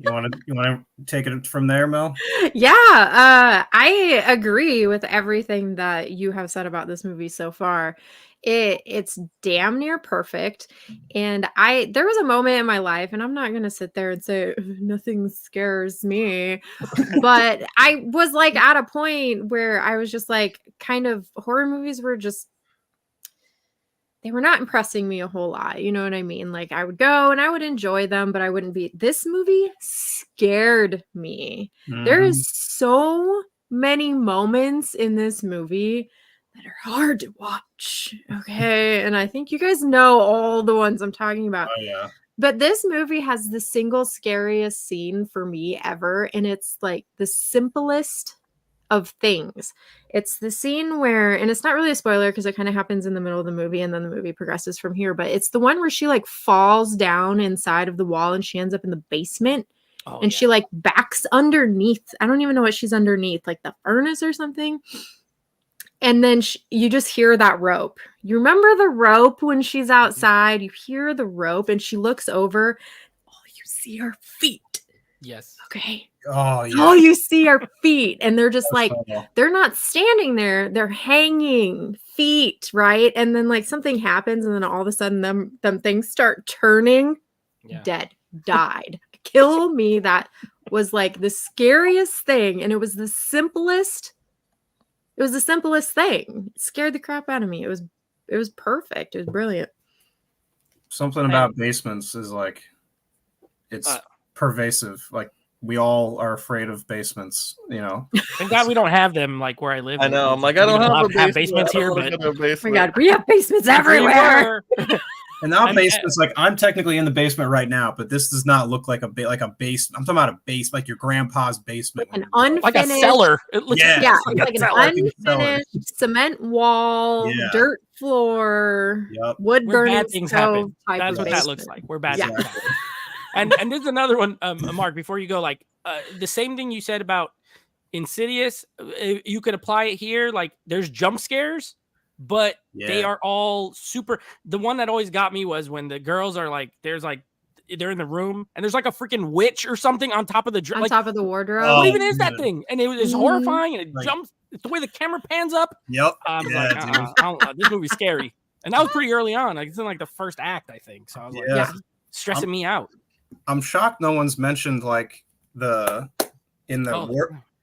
You want to take it from there, Mel? Yeah, I agree with everything that you have said about this movie so far. It's damn near perfect. And there was a moment in my life, and I'm not gonna sit there and say nothing scares me, but I was like at a point where I was just like, kind of horror movies were just, they were not impressing me a whole lot. You know what I mean? Like, I would go and I would enjoy them, but I wouldn't be. This movie scared me. There Mhm. is so many moments in this movie that are hard to watch. Okay. And I think you guys know all the ones I'm talking about. Oh yeah. But this movie has the single scariest scene for me ever. And it's like the simplest of things. It's the scene where, and it's not really a spoiler because it kind of happens in the middle of the movie and then the movie progresses from here, but it's the one where she like falls down inside of the wall and she ends up in the basement. Oh, And yeah. she like backs underneath. I don't even know what she's underneath, like the furnace or something. And then you just hear that rope. You remember the rope when she's outside? You hear the rope and she looks over. Oh, you see her feet. Yes. Okay. Oh yeah. Oh, you see her feet. And they're just like, Oh, they're not standing there. They're hanging feet, right? And then like something happens and then all of a sudden them things start turning. Yeah. Dead. Died. Kill me. That was like the scariest thing. And it was the simplest thing. It scared the crap out of me. It was perfect. It was brilliant. something about basements is like, it's pervasive. Like, we all are afraid of basements, Thank God we don't have them like where I live. I know. I'm like, I don't have basements here, I but don't wanna go to a Oh my basement. God, we have basements everywhere. And now And- basements, like, I'm technically in the basement right now, but this does not look like a basement. I'm talking about a base, like your grandpa's basement. An unfinished, like a cellar. It looks Yeah. yeah, Like a like an cellar. Like a cellar. unfinished cement wall, Yeah. dirt floor, Yep. wood where burning bad things stove happen. type That's of what that basement. looks like. Where bad Yeah. things happen. And there's another one, Mark. Before you go, like the same thing you said about Insidious, you could apply it here. Like, there's jump scares, but they Yeah. are all super. The one that always got me was when the girls are like, they're in the room and there's like a freaking witch or something on top of the On like. top of the wardrobe. Oh, What even is that yeah. thing? And it was Mhm. horrifying, and it Like- jumps. It's the way the camera pans up. Yep. I was Yeah, like, dude. I don't know. This movie's scary, and that was pretty early on. Like, it's in like the first act, I think. So I was like, Yeah. this is stressing me out. I'm shocked no one's mentioned like in the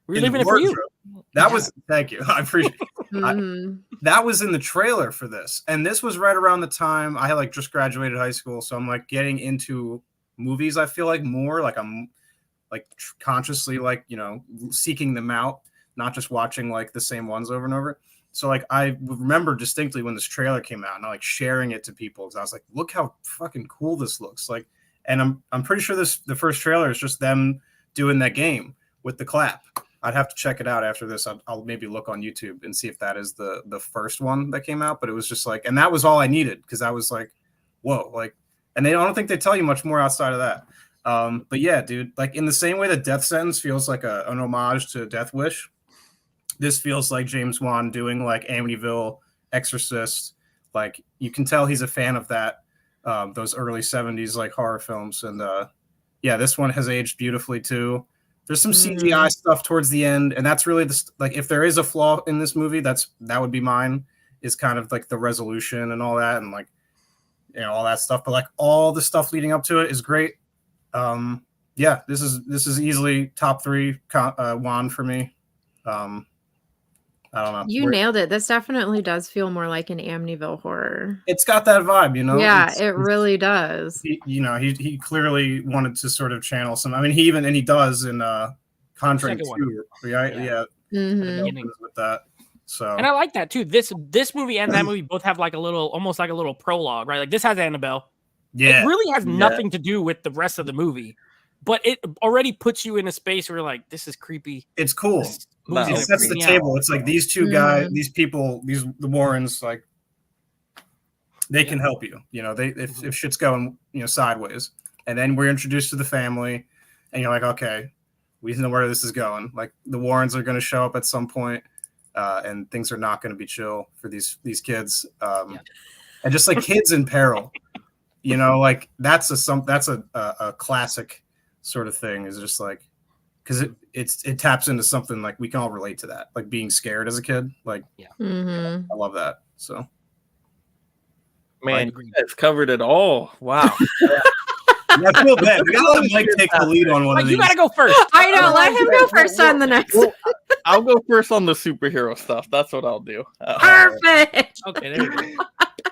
We're in leaving the it for you. wardrobe. That was thank you. I appreciate Mhm. that was in the trailer for this. And this was right around the time I had like just graduated high school. So I'm like getting into movies, I feel like more like I'm like consciously like, seeking them out, not just watching like the same ones over and over. So like I remember distinctly when this trailer came out and I like sharing it to people because I was like, look how fucking cool this looks. Like, and I'm pretty sure the first trailer is just them doing that game with the clap. I'd have to check it out after this. I'll maybe look on YouTube and see if that is the first one that came out. But it was just like, and that was all I needed because I was like, whoa, like, and I don't think they tell you much more outside of that. But yeah, dude, like in the same way that Death Sentence feels like an homage to Death Wish, this feels like James Wan doing like Amityville, Exorcist. Like you can tell he's a fan of that, those early 70s like horror films. And yeah, this one has aged beautifully too. There's some CGI stuff towards the end, and that's really like if there is a flaw in this movie, that would be mine. Is kind of like the resolution and all that, and like all that stuff. But like all the stuff leading up to it is great. Yeah, this is easily top 3 Wan for me. I don't know. You nailed it. This definitely does feel more like an Amityville horror. It's got that vibe, you know. Yeah, It's- it really does. he clearly wanted to sort of channel some. I mean, he does in Conjuring Second one. 2, right? Yeah. Yeah, Mhm. it opens with that. So And I like that too. This movie and that movie both have like almost like a little prologue, right? Like this has Annabelle. yeah, It really has Yeah. nothing to do with the rest of the movie, but it already puts you in a space where you're like, this is creepy. it's cool. This No. movie's It gonna sets creep the me out. table. It's like these two guys, Mhm. these people, the Warrens, like they can help you. You know, Mm-hmm. if shit's going sideways, and then we're introduced to the family, and you're like, okay, we know where this is going. Like the Warrens are going to show up at some point, and things are not going to be chill for these kids, and just like kids in peril. Like that's a classic sort of thing. Is just like because it taps into something like we can all relate to that, like being scared as a kid. Like Mhm. I love that. So Man, Agreed. it's covered it all. Wow. I feel bad. We gotta let Mike take the lead on one Like, of you these. gotta go first. I know. Let him go first on the next. Well, I'll go first on the superhero stuff. That's what I'll do. Perfect. Okay, there you go.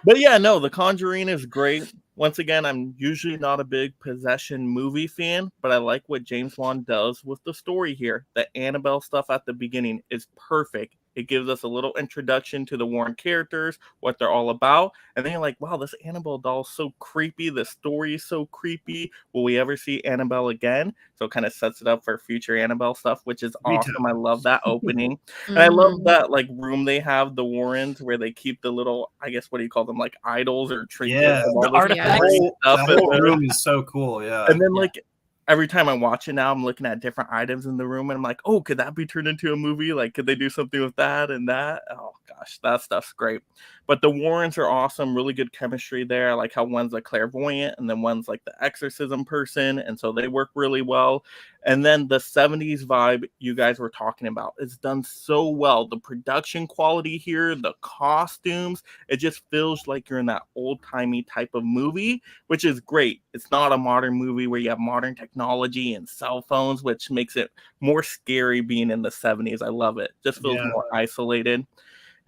But yeah, no, The Conjuring is great. Once again, I'm usually not a big possession movie fan, but I like what James Wan does with the story here. The Annabelle stuff at the beginning is perfect. It gives us a little introduction to the Warren characters, what they're all about. And then you're like, wow, this Annabelle doll's so creepy. The story is so creepy. Will we ever see Annabelle again? So it kind of sets it up for future Annabelle stuff, which is Me too. awesome. I love that opening. And I love Mhm. that like room they have, the Warrens, where they keep the little, I guess, what do you call them, like idols or trinkets? Yeah, of all the this artifacts. crazy That stuff in whole there. room is so cool. Yeah. And then Yeah. like every time I watch it now, I'm looking at different items in the room, and I'm like, oh, could that be turned into a movie? Like, could they do something with that and that? Oh gosh, that stuff's great. But the Warrens are awesome, really good chemistry there. I like how one's a clairvoyant and then one's like the exorcism person, and so they work really well. And then the 70s vibe you guys were talking about is done so well. The production quality here, the costumes, it just feels like you're in that old-timey type of movie, which is great. It's not a modern movie where you have modern technology and cell phones, which makes it more scary being in the 70s. I love it. Just feels Yeah. more isolated.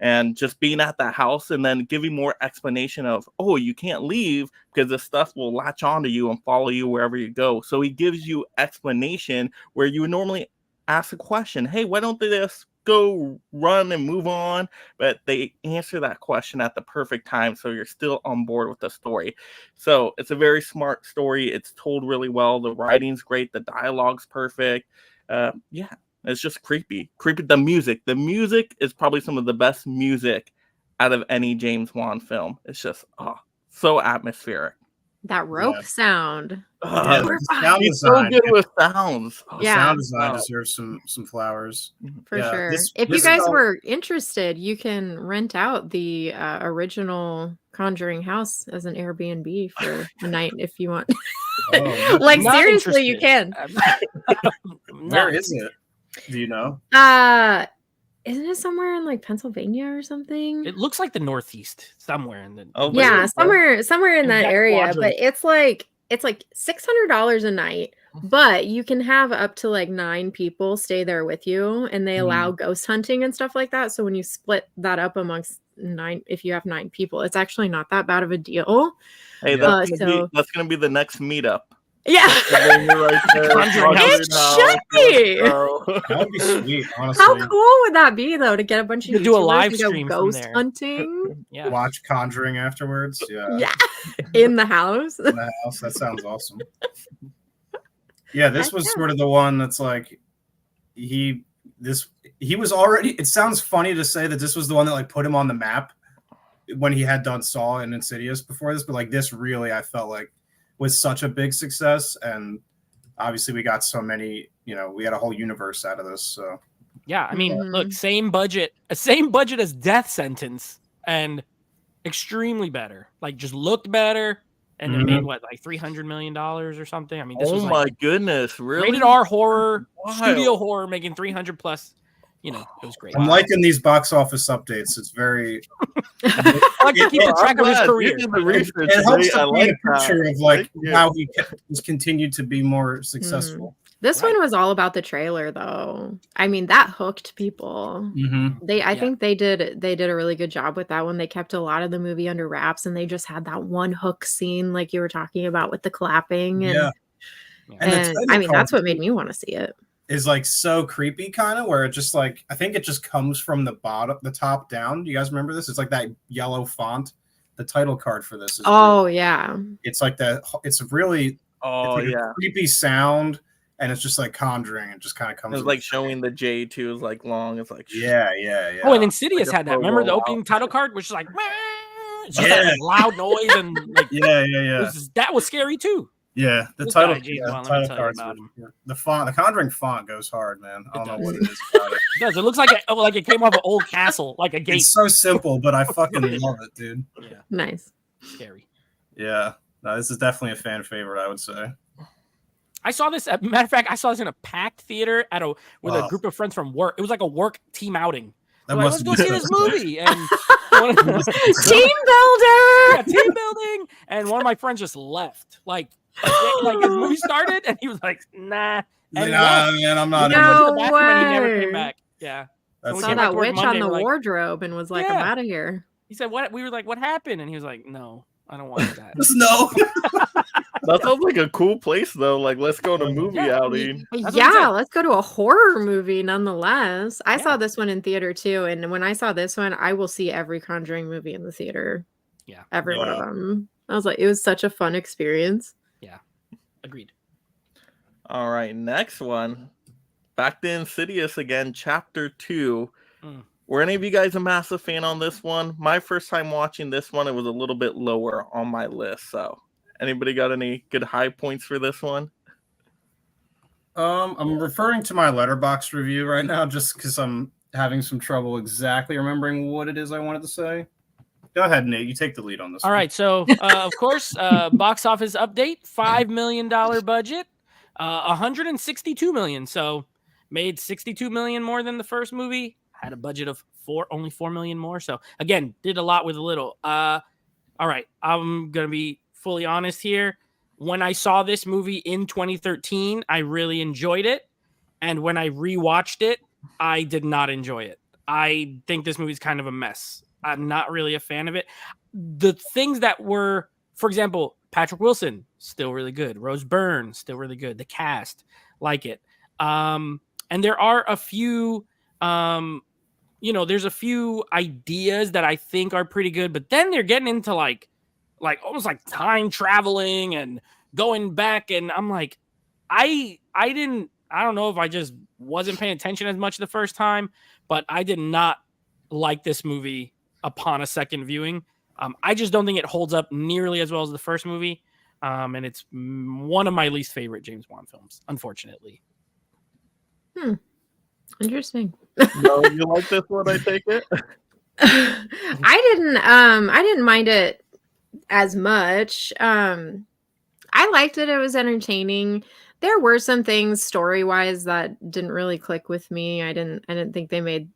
And just being at the house and then giving more explanation of, oh, you can't leave because this stuff will latch onto you and follow you wherever you go. So he gives you explanation where you would normally ask a question, hey, why don't they just go run and move on? But they answer that question at the perfect time, so you're still on board with the story. So it's a very smart story. It's told really well. The writing's great. The dialogue's perfect. Yeah. It's just creepy. The music is probably some of the best music out of any James Wan film. It's just so atmospheric. That rope Yeah. sound. Yeah, We're the fine. sound He's so design. good with sounds. The Yeah. sound design Wow. deserves some flowers. For Yeah, sure. this- If you this guys felt- were interested, you can rent out the original Conjuring house as an Airbnb for a night if you want. Oh, Like Not seriously, you interested. can. where is it? Do you know? Isn't it somewhere in like Pennsylvania or something? It looks like the Northeast somewhere in the. Oh, Yeah, really? somewhere in In that that area, quadrant. but it's like $600 a night, but you can have up to like 9 people stay there with you, and they allow ghost hunting and stuff like that. So when you split that up amongst 9, if you have 9 people, it's actually not that bad of a deal. Hey, Yeah. that's gonna be the next meetup. Yeah. And then you're right there, Conjuring house. It should be. That would be sweet, honestly. How cool would that be though to get a bunch of You could do a YouTubers live to go stream from ghost there. hunting? Yeah. Watch Conjuring afterwards. Yeah. Yeah. In the house. In the house. That sounds awesome. Yeah, this Heck was yeah. sort of the one that's like he was already. It sounds funny to say that this was the one that like put him on the map when he had done Saw and Insidious before this, but like this really I felt like was such a big success, and obviously we got so many. We had a whole universe out of this. So Yeah, I mean, Mhm. look, same budget as Death Sentence, and extremely better. Like, just looked better, and it made what, like $300 million or something. I mean, this Oh was my like goodness, really? rated R horror, Wild. studio horror, making 300 plus. It was great. I'm liking these box office updates. It's very. I like to keep Well, track I'm of his glad you career. It did the research helps today. I to paint like a picture that. of like Thank you. how he has continued to be more successful. This Right. one was all about the trailer, though. I mean, that hooked people. Mm-hmm. I Yeah. think they did a really good job with that one. They kept a lot of the movie under wraps, and they just had that one hook scene, like you were talking about with the clapping, Yeah. and the I title mean, that's card what made me want to see it. is like so creepy, kind of, where it just like I think it just comes from the top down. Do you guys remember this? It's like that yellow font. The title card for this is Oh yeah, it's like that. It's really Oh it's like yeah. a creepy sound, and it's just like Conjuring. It just kind of comes. It's with like the showing the J too is like long. It's like yeah. Oh, and Insidious Like a had that. Remember the slow-mo opening out. title card, which is like, it's just that like, loud noise and like yeah. that was scary too. Yeah, the This title, guy, James yeah, Wan, let me title tell you cards. about him. The font, the Conjuring font goes hard, man. I It don't know does. what it is about it. It does. It looks like it came off an old castle, like a gate. It's so simple, but I fucking love it, dude. Yeah, nice. scary. Yeah, no, this is definitely a fan favorite, I would say. I saw this. Matter of fact, I saw this in a packed theater with a group of friends from work. It was like a work team outing. That Like, must let's go be see so this sick. movie and one of- Team builder. yeah, team building. And one of my friends just left. Like the movie started, and he was like, "Nah." And Nah, man, I'm not. he in went it. to the bathroom and he never way. came back. Yeah. That's we Saw came back that to work witch Monday, on the we're like- wardrobe and was like, "I'm Yeah. out of here." He said, "What?" We were like, "What happened?" And he was like, "No, I don't want that." Just no. that sounds like a cool place though. Like let's go to movie Yeah. outing. That's what he Yeah, said. let's go to a horror movie nonetheless. I Yeah. saw this one in theater too, and when I saw this one, I will see every Conjuring movie in the theater. Yeah. Every one of Yeah. them. I was like, it was such a fun experience. Agreed. All right, next one. Back to Insidious again, Chapter 2. Mm. Were any of you guys a massive fan on this one? My first time watching this one, it was a little bit lower on my list. So, anybody got any good high points for this one? I'm referring to my Letterboxd review right now, just because I'm having some trouble exactly remembering what it is I wanted to say. Go ahead, Nate. You take the lead on this. All one. right. So, of course, box office update: $5 million budget, 162 million. So, made 62 million more than the first movie. Had a budget of only 4 million more. So, again, did a lot with a little. All right. I'm gonna be fully honest here. When I saw this movie in 2013, I really enjoyed it, and when I rewatched it, I did not enjoy it. I think this movie's kind of a mess. I'm not really a fan of it. The things that were, for example, Patrick Wilson, still really good. Rose Byrne, still really good. The cast, like it. And there are a few, there's a few ideas that I think are pretty good, but then they're getting into like almost like time traveling and going back. And I'm like, I don't know if I just wasn't paying attention as much the first time, but I did not like this movie upon a second viewing. I just don't think it holds up nearly as well as the first movie. And it's one of my least favorite James Wan films, unfortunately. Interesting. No, you like this one, I take it? I didn't mind it as much. I liked it. It was entertaining. There were some things story-wise that didn't really click with me. I didn't think they made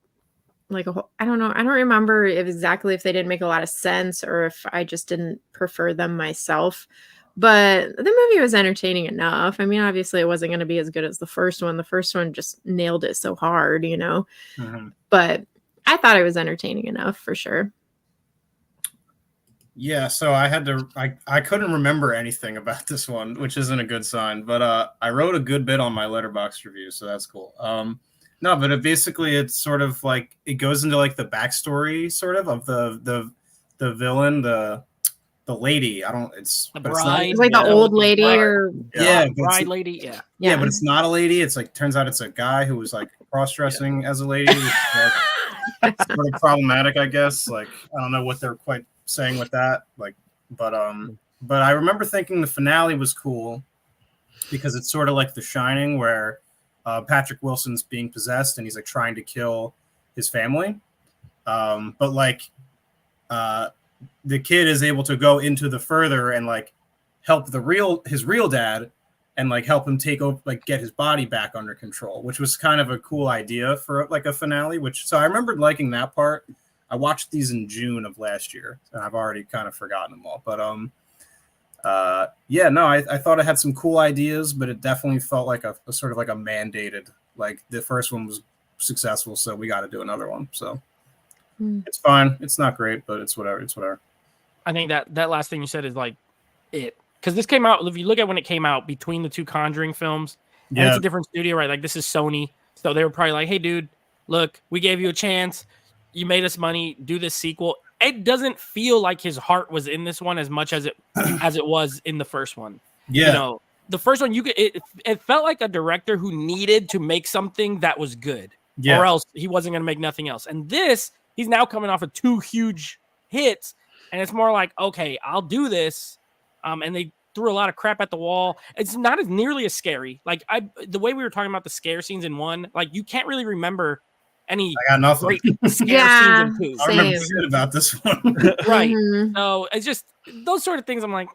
like I don't know. I don't remember exactly if they didn't make a lot of sense or if I just didn't prefer them myself. But the movie was entertaining enough. I mean, obviously it wasn't going to be as good as the first one. The first one just nailed it so hard, Mhm. But I thought it was entertaining enough for sure. Yeah, so I couldn't remember anything about this one, which isn't a good sign, but I wrote a good bit on my Letterboxd review, so that's cool. No, but it's sort of like it goes into like the backstory sort of the villain, the lady. It's The but it's not- bride. It's like the Yeah, old with the lady bride. or yeah, but it's- Bride lady. Yeah. yeah, but it's not a lady. It's like turns out it's a guy who was like cross-dressing as a lady. Which is, like, sort of problematic, I guess. Like I don't know what they're quite saying with that. Like, but I remember thinking the finale was cool because it's sort of like The Shining, where Patrick Wilson's being possessed and he's like trying to kill his family, but like the kid is able to go into the further and like help his real dad and like help him take over, like get his body back under control, which was kind of a cool idea for like a finale. So I remembered liking that part. I watched these in June of last year, and I've already kind of forgotten them all. But Yeah, no, I thought it had some cool ideas, but it definitely felt like a sort of like a mandated. Like the first one was successful, so we got to do another one. So it's fine. It's not great, but it's whatever. It's whatever. I think that last thing you said is like it, because this came out. If you look at when it came out between the two Conjuring films, and it's a different studio, right? Like this is Sony, so they were probably like, "Hey, dude, look, we gave you a chance. You made us money. Do this sequel." It doesn't feel like his heart was in this one as much as it was in the first one. Yeah. You know, the first one it felt like a director who needed to make something that was good, or else he wasn't going to make nothing else. And this, he's now coming off of 2 huge hits, and it's more like, okay, I'll do this. And they threw a lot of crap at the wall. It's not as nearly as scary. Like the way we were talking about the scare scenes in 1, like you can't really remember any I got nothing. great scare scenes in 2. I remember shit about this one. Right. Mhm. So it's just those sort of things. I'm like,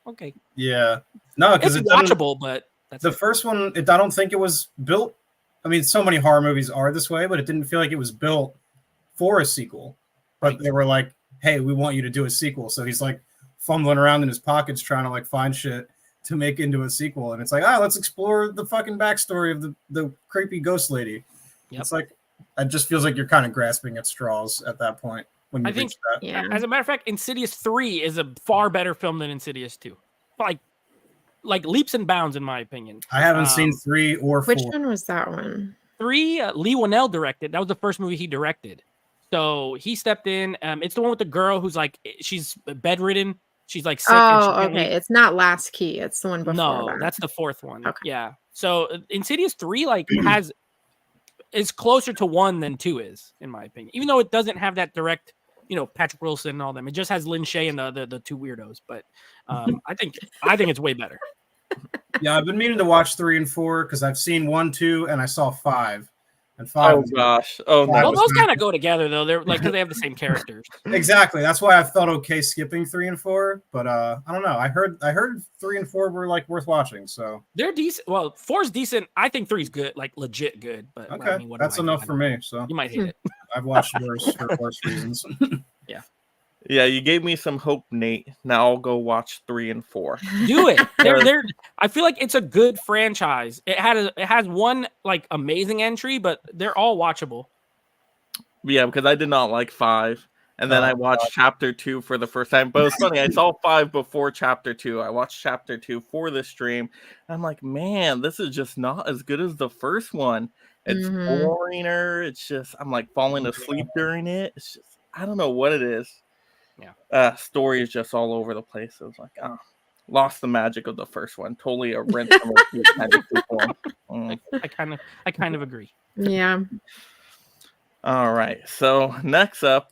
okay. Yeah. No, because It's watchable, but that's the first one, I don't think it was built. I mean, so many horror movies are this way, but it didn't feel like it was built for a sequel. But they were like, hey, we want you to do a sequel. So he's like fumbling around in his pockets trying to like find shit to make into a sequel. And it's like, let's explore the fucking backstory of the creepy ghost lady. Yep. It's like, it just feels like you're kind of grasping at straws at that point when you reach that. Yeah. As a matter of fact, Insidious 3 is a far better film than Insidious 2. Like leaps and bounds, in my opinion. I haven't seen 3 or 4. Which one was that one? 3, Lee Winnell directed. That was the first movie he directed. So he stepped in. It's the one with the girl who's like, she's bedridden. She's like sick. Oh, okay. It's not Last Key. It's the one before. No, that's the 4th one. Okay. Yeah. So Insidious 3 like is closer to 1 than 2 is, in my opinion. Even though it doesn't have that direct, Patrick Wilson and all them. It just has Lin Shaye and the 2 weirdos. But I think it's way better. Yeah, I've been meaning to watch 3 and 4 because I've seen 1, 2, and I saw 5. And 5. Oh gosh! Oh no! Well, those kind of go together though. They're like because they have the same characters. Exactly. That's why I felt okay skipping 3 and 4. But I don't know. I heard 3 and 4 were like worth watching. So they're decent. Well, 4's decent. I think 3's good, like legit good. But okay, I mean, that's enough for me. So you might hate it. I've watched worse for worse reasons. Yeah, you gave me some hope, Nate. Now I'll go watch 3 and 4. Do it. They're I feel like it's a good franchise. It has one like amazing entry, but they're all watchable. Yeah, because I did not like 5. And then I watched Chapter 2 for the first time. But it's funny, I saw 5 before Chapter 2. I watched Chapter 2 for the stream. I'm like, man, this is just not as good as the first one. It's boringer. It's just, I'm like falling asleep during it. It's just, I don't know what it is. Yeah. Story is just all over the place. I was like, lost the magic of the first one. Totally a rinse and repeat kind of sequel. I kind of agree. Yeah. All right. So next up,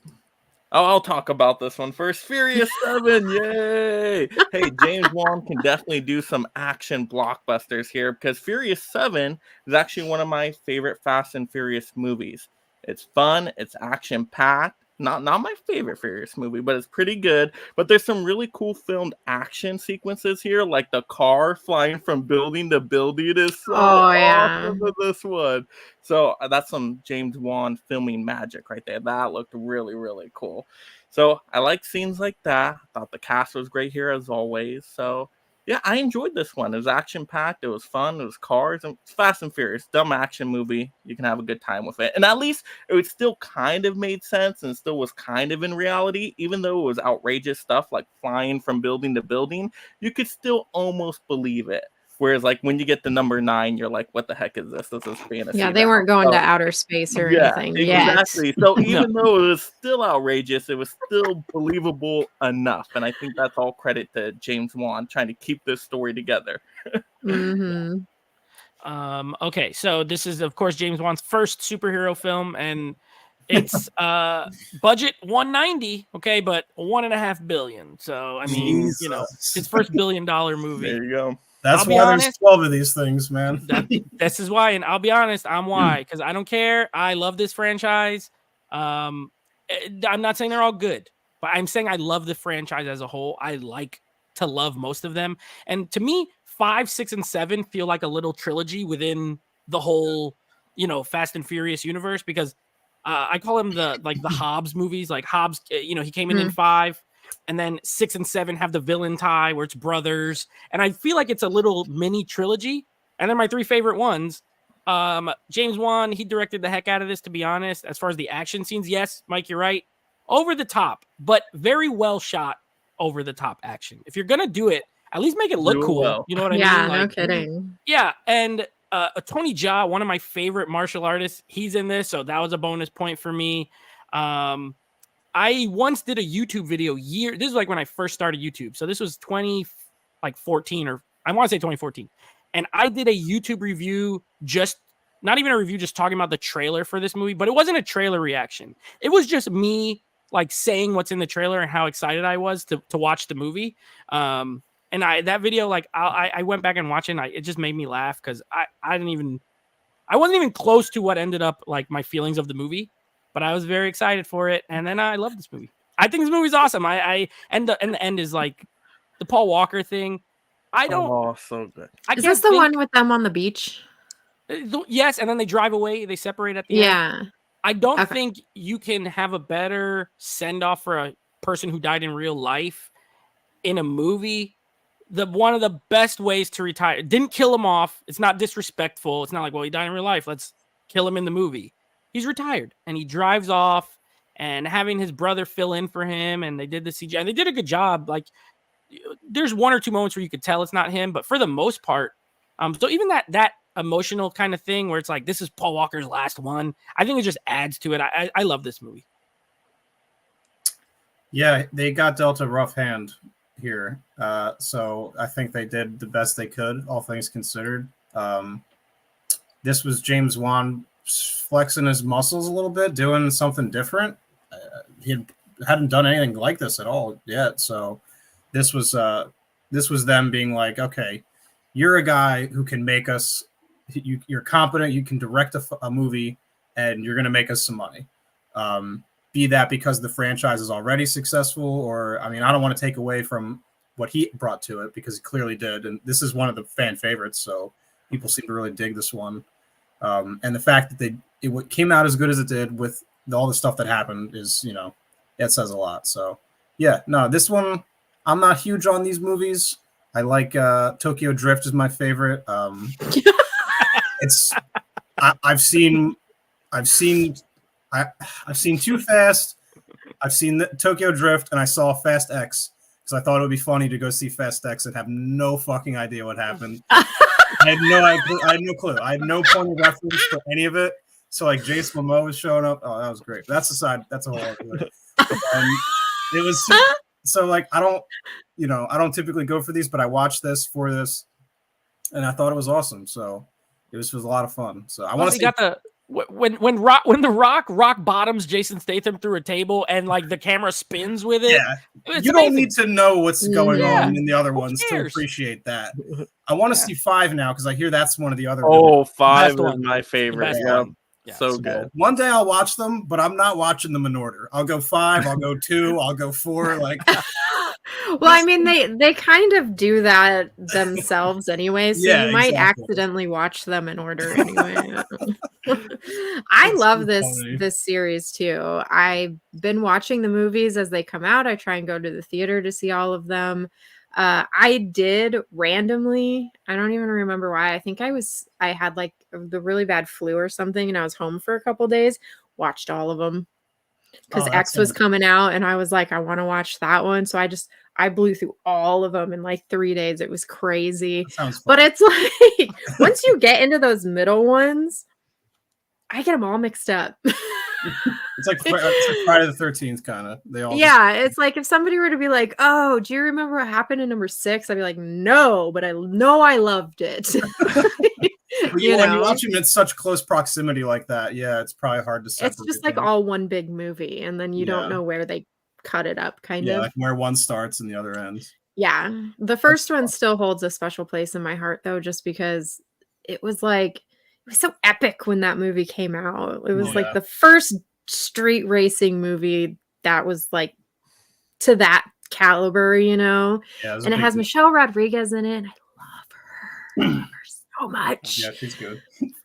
I'll talk about this one first. Furious 7, yay! Hey, James Wan can definitely do some action blockbusters here because Furious 7 is actually one of my favorite Fast and Furious movies. It's fun, it's action-packed. Not my favorite Furious movie, but it's pretty good. But there's some really cool filmed action sequences here, like the car flying from building to building is so awesome in this one. So that's some James Wan filming magic right there. That looked really, really cool. So I like scenes like that. I thought the cast was great here as always. So yeah, I enjoyed this one. It was action-packed. It was fun. It was cars. And it's Fast and Furious. Dumb action movie. You can have a good time with it. And at least it still kind of made sense and still was kind of in reality. Even though it was outrageous stuff like flying from building to building, you could still almost believe it. Whereas like when you get to number 9, you're like, what the heck is this? This is fantasy. Yeah, they weren't going to outer space or anything. Exactly. Yet. So even though it was still outrageous, it was still believable enough. And I think that's all credit to James Wan trying to keep this story together. Okay, so this is of course James Wan's first superhero film, and it's budget 190, okay, but $1.5 billion. So I mean, his first $1 billion movie. There you go. That's why there's 12 of these things, man. This is why, and I'll be honest, I'm why, because I don't care. I love this franchise. I'm not saying they're all good, but I'm saying I love the franchise as a whole. I like to love most of them, and to me, 5, 6, and 7 feel like a little trilogy within the whole, Fast and Furious universe, because I call him the Hobbs movies. Like Hobbs, he came in 5. And then 6 and 7 have the villain tie where it's brothers. And I feel like it's a little mini trilogy. And then my 3 favorite ones. James Wan, he directed the heck out of this, to be honest. As far as the action scenes, yes, Mike, you're right. Over the top, but very well shot over the top action. If you're going to do it, at least make it look cool. Well. You know what I Yeah, mean? no kidding. Yeah. And Tony Jaa, one of my favorite martial artists, he's in this. So that was a bonus point for me. I once did a YouTube video this is like when I first started YouTube. So this was 2014 or I want to say 2014. And I did a YouTube review, just not even a review, just talking about the trailer for this movie, but it wasn't a trailer reaction. It was just me like saying what's in the trailer and how excited I was to watch the movie. And that video, like I went back and watched it and it just made me laugh because I wasn't even close to what ended up like my feelings of the movie. But I was very excited for it, and then I love this movie. I think this movie's awesome. And the end is like the Paul Walker thing. So good. Is this the one with them on the beach? Yes, and then they drive away. They separate at the end. Yeah. I don't think you can have a better send off for a person who died in real life in a movie. One of the best ways to retire. Didn't kill him off. It's not disrespectful. It's not like, well, he died in real life. Let's kill him in the movie. He's retired and he drives off, and having his brother fill in for him. And they did the CGI and they did a good job. Like there's 1 or 2 moments where you could tell it's not him, but for the most part, so even that emotional kind of thing where it's like, this is Paul Walker's last one. I think it just adds to it. I love this movie. Yeah, they got dealt a rough hand here. So I think they did the best they could, all things considered. This was James Wan flexing his muscles a little bit, doing something different. He hadn't done anything like this at all yet. So this was them being like, okay, you're a guy who can make us, you're competent, you can direct a movie, and you're going to make us some money. Be that because the franchise is already successful, or, I mean, I don't want to take away from what he brought to it because he clearly did. And this is one of the fan favorites. So people seem to really dig this one. And the fact that it came out as good as it did with all the stuff that happened is, it says a lot. So, yeah, no, this one, I'm not huge on these movies. I like Tokyo Drift is my favorite. I've seen Too Fast. I've seen Tokyo Drift, and I saw Fast X because I thought it would be funny to go see Fast X and have no fucking idea what happened. I had no clue. I had no point of reference for any of it. So like Jason Momoa was showing up. Oh, that was great. That's a whole other thing. It was so like I don't typically go for these, but I watched this for this, and I thought it was awesome. So it was a lot of fun. So I want to see. Got the when the rock bottoms Jason Statham through a table and like the camera spins with it. Yeah, you don't need to know what's going on in the other ones to cares? Appreciate that. I want to see 5 now because I hear that's one of the other. Oh, 5 is one. my favorite. Yeah, so good. One day I'll watch them, but I'm not watching them in order. I'll go 5, I'll go 2, I'll go 4. Like, well, I mean, they kind of do that themselves anyway, so you might accidentally watch them in order anyway. I love this series too. I've been watching the movies as they come out. I try and go to the theater to see all of them. I did randomly, I don't even remember why. I think I had like the really bad flu or something, and I was home for a couple days, watched all of them because X was coming out, and I was like, I want to watch that one. So I blew through all of them in like 3 days. It was crazy. But it's like once you get into those middle ones, I get them all mixed up. It's like Friday the 13th kind of. They all. Yeah, it's like if somebody were to be like, "Oh, do you remember what happened in number 6?" I'd be like, "No, but I know I loved it." When you watch them in such close proximity like that, yeah, it's probably hard to separate. It's just like all one big movie, and then you don't know where they cut it up, kind of. Like where one starts and the other ends. Yeah, the first one still holds a special place in my heart, though, just because it was so epic when that movie came out. It was like the first street racing movie that was like to that caliber, Yeah, and it has Michelle Rodriguez in it, and I love her so much. Yeah, she's good.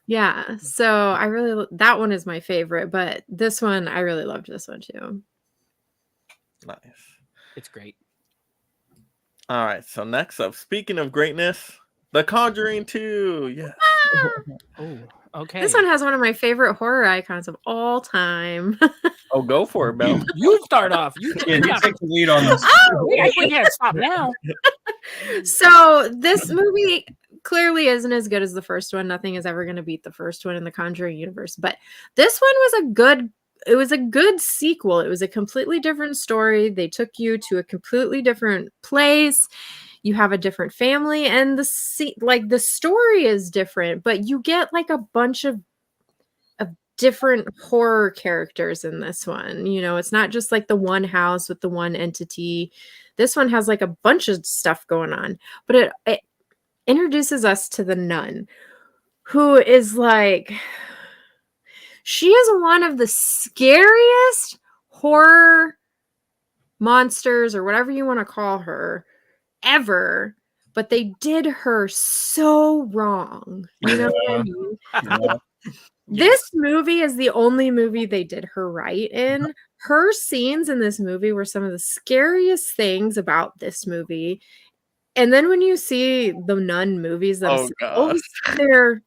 Yeah, so that one is my favorite, but this one I really loved this one too. Nice. It's great. All right. So next up, speaking of greatness, The Conjuring 2. Yes. Oh, okay. This one has one of my favorite horror icons of all time. Oh, go for it, Belle. You start off. You Yeah, you take the lead on this. we can't stop now. So this movie clearly isn't as good as the first one. Nothing is ever going to beat the first one in the Conjuring universe. But this one was a good sequel. It was a completely different story. They took you to a completely different place. You have a different family, and the story is different, but you get like a bunch of different horror characters in this one. You know, it's not just like the one house with the one entity. This one has like a bunch of stuff going on, but it introduces us to the nun, who is like, she is one of the scariest horror monsters or whatever you want to call her ever, but they did her so wrong. You know what I mean? Yeah. This movie is the only movie they did her right in. Her scenes in this movie were some of the scariest things about this movie. And then when you see the Nun movies themselves, they're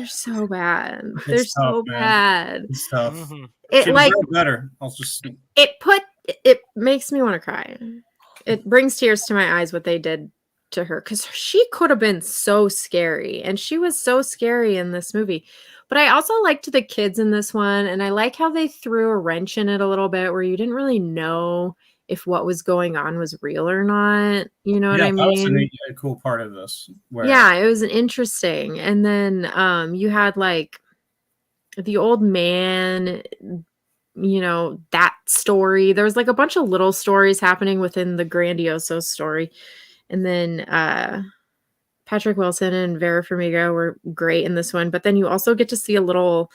so bad. They're It's tough, so man. bad. It's tough. Mhm. It She like deserved better. I'll just it makes me want to cry. It brings tears to my eyes what they did to her, because she could have been so scary, and she was so scary in this movie. But I also liked the kids in this one, and I like how they threw a wrench in it a little bit, where you didn't really know if what was going on was real or not. You know what I that was mean? a cool part of this. Where, Yeah, it was interesting. And then you had like the old man, you know, that story. There was like a bunch of little stories happening within the Grandioso story. And then Patrick Wilson and Vera Farmiga were great in this one. But then you also get to see a little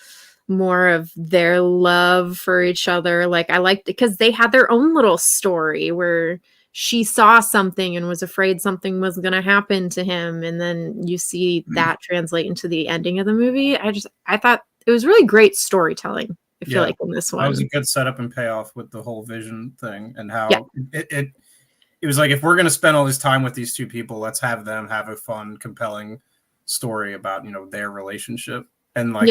more of their love for each other. Like, I liked it because they had their own little story where she saw something and was afraid something was going to happen to him. And then you see that translate into the ending of the movie. I thought it was really great storytelling. I feel like in this one. That was a good setup and payoff with the whole vision thing, and how it was like, if we're going to spend all this time with these two people, let's have them have a fun, compelling story about, you know, their relationship, and like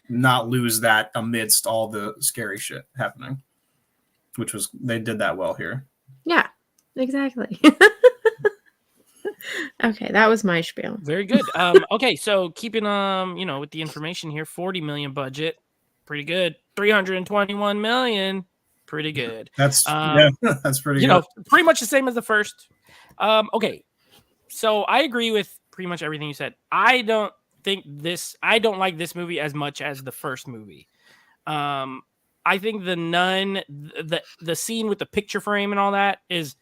not lose that amidst all the scary shit happening, which was, they did that well here. Yeah, exactly. Okay, that was my spiel. Very good. Okay, so keeping you know, with the information here, 40 million budget, pretty good. 321 million, pretty good. That's that's pretty you good. know, pretty much the same as the first. Okay, so I agree with pretty much everything you said. I don't like this movie as much as the first movie. I think the Nun, the scene with the picture frame and all that is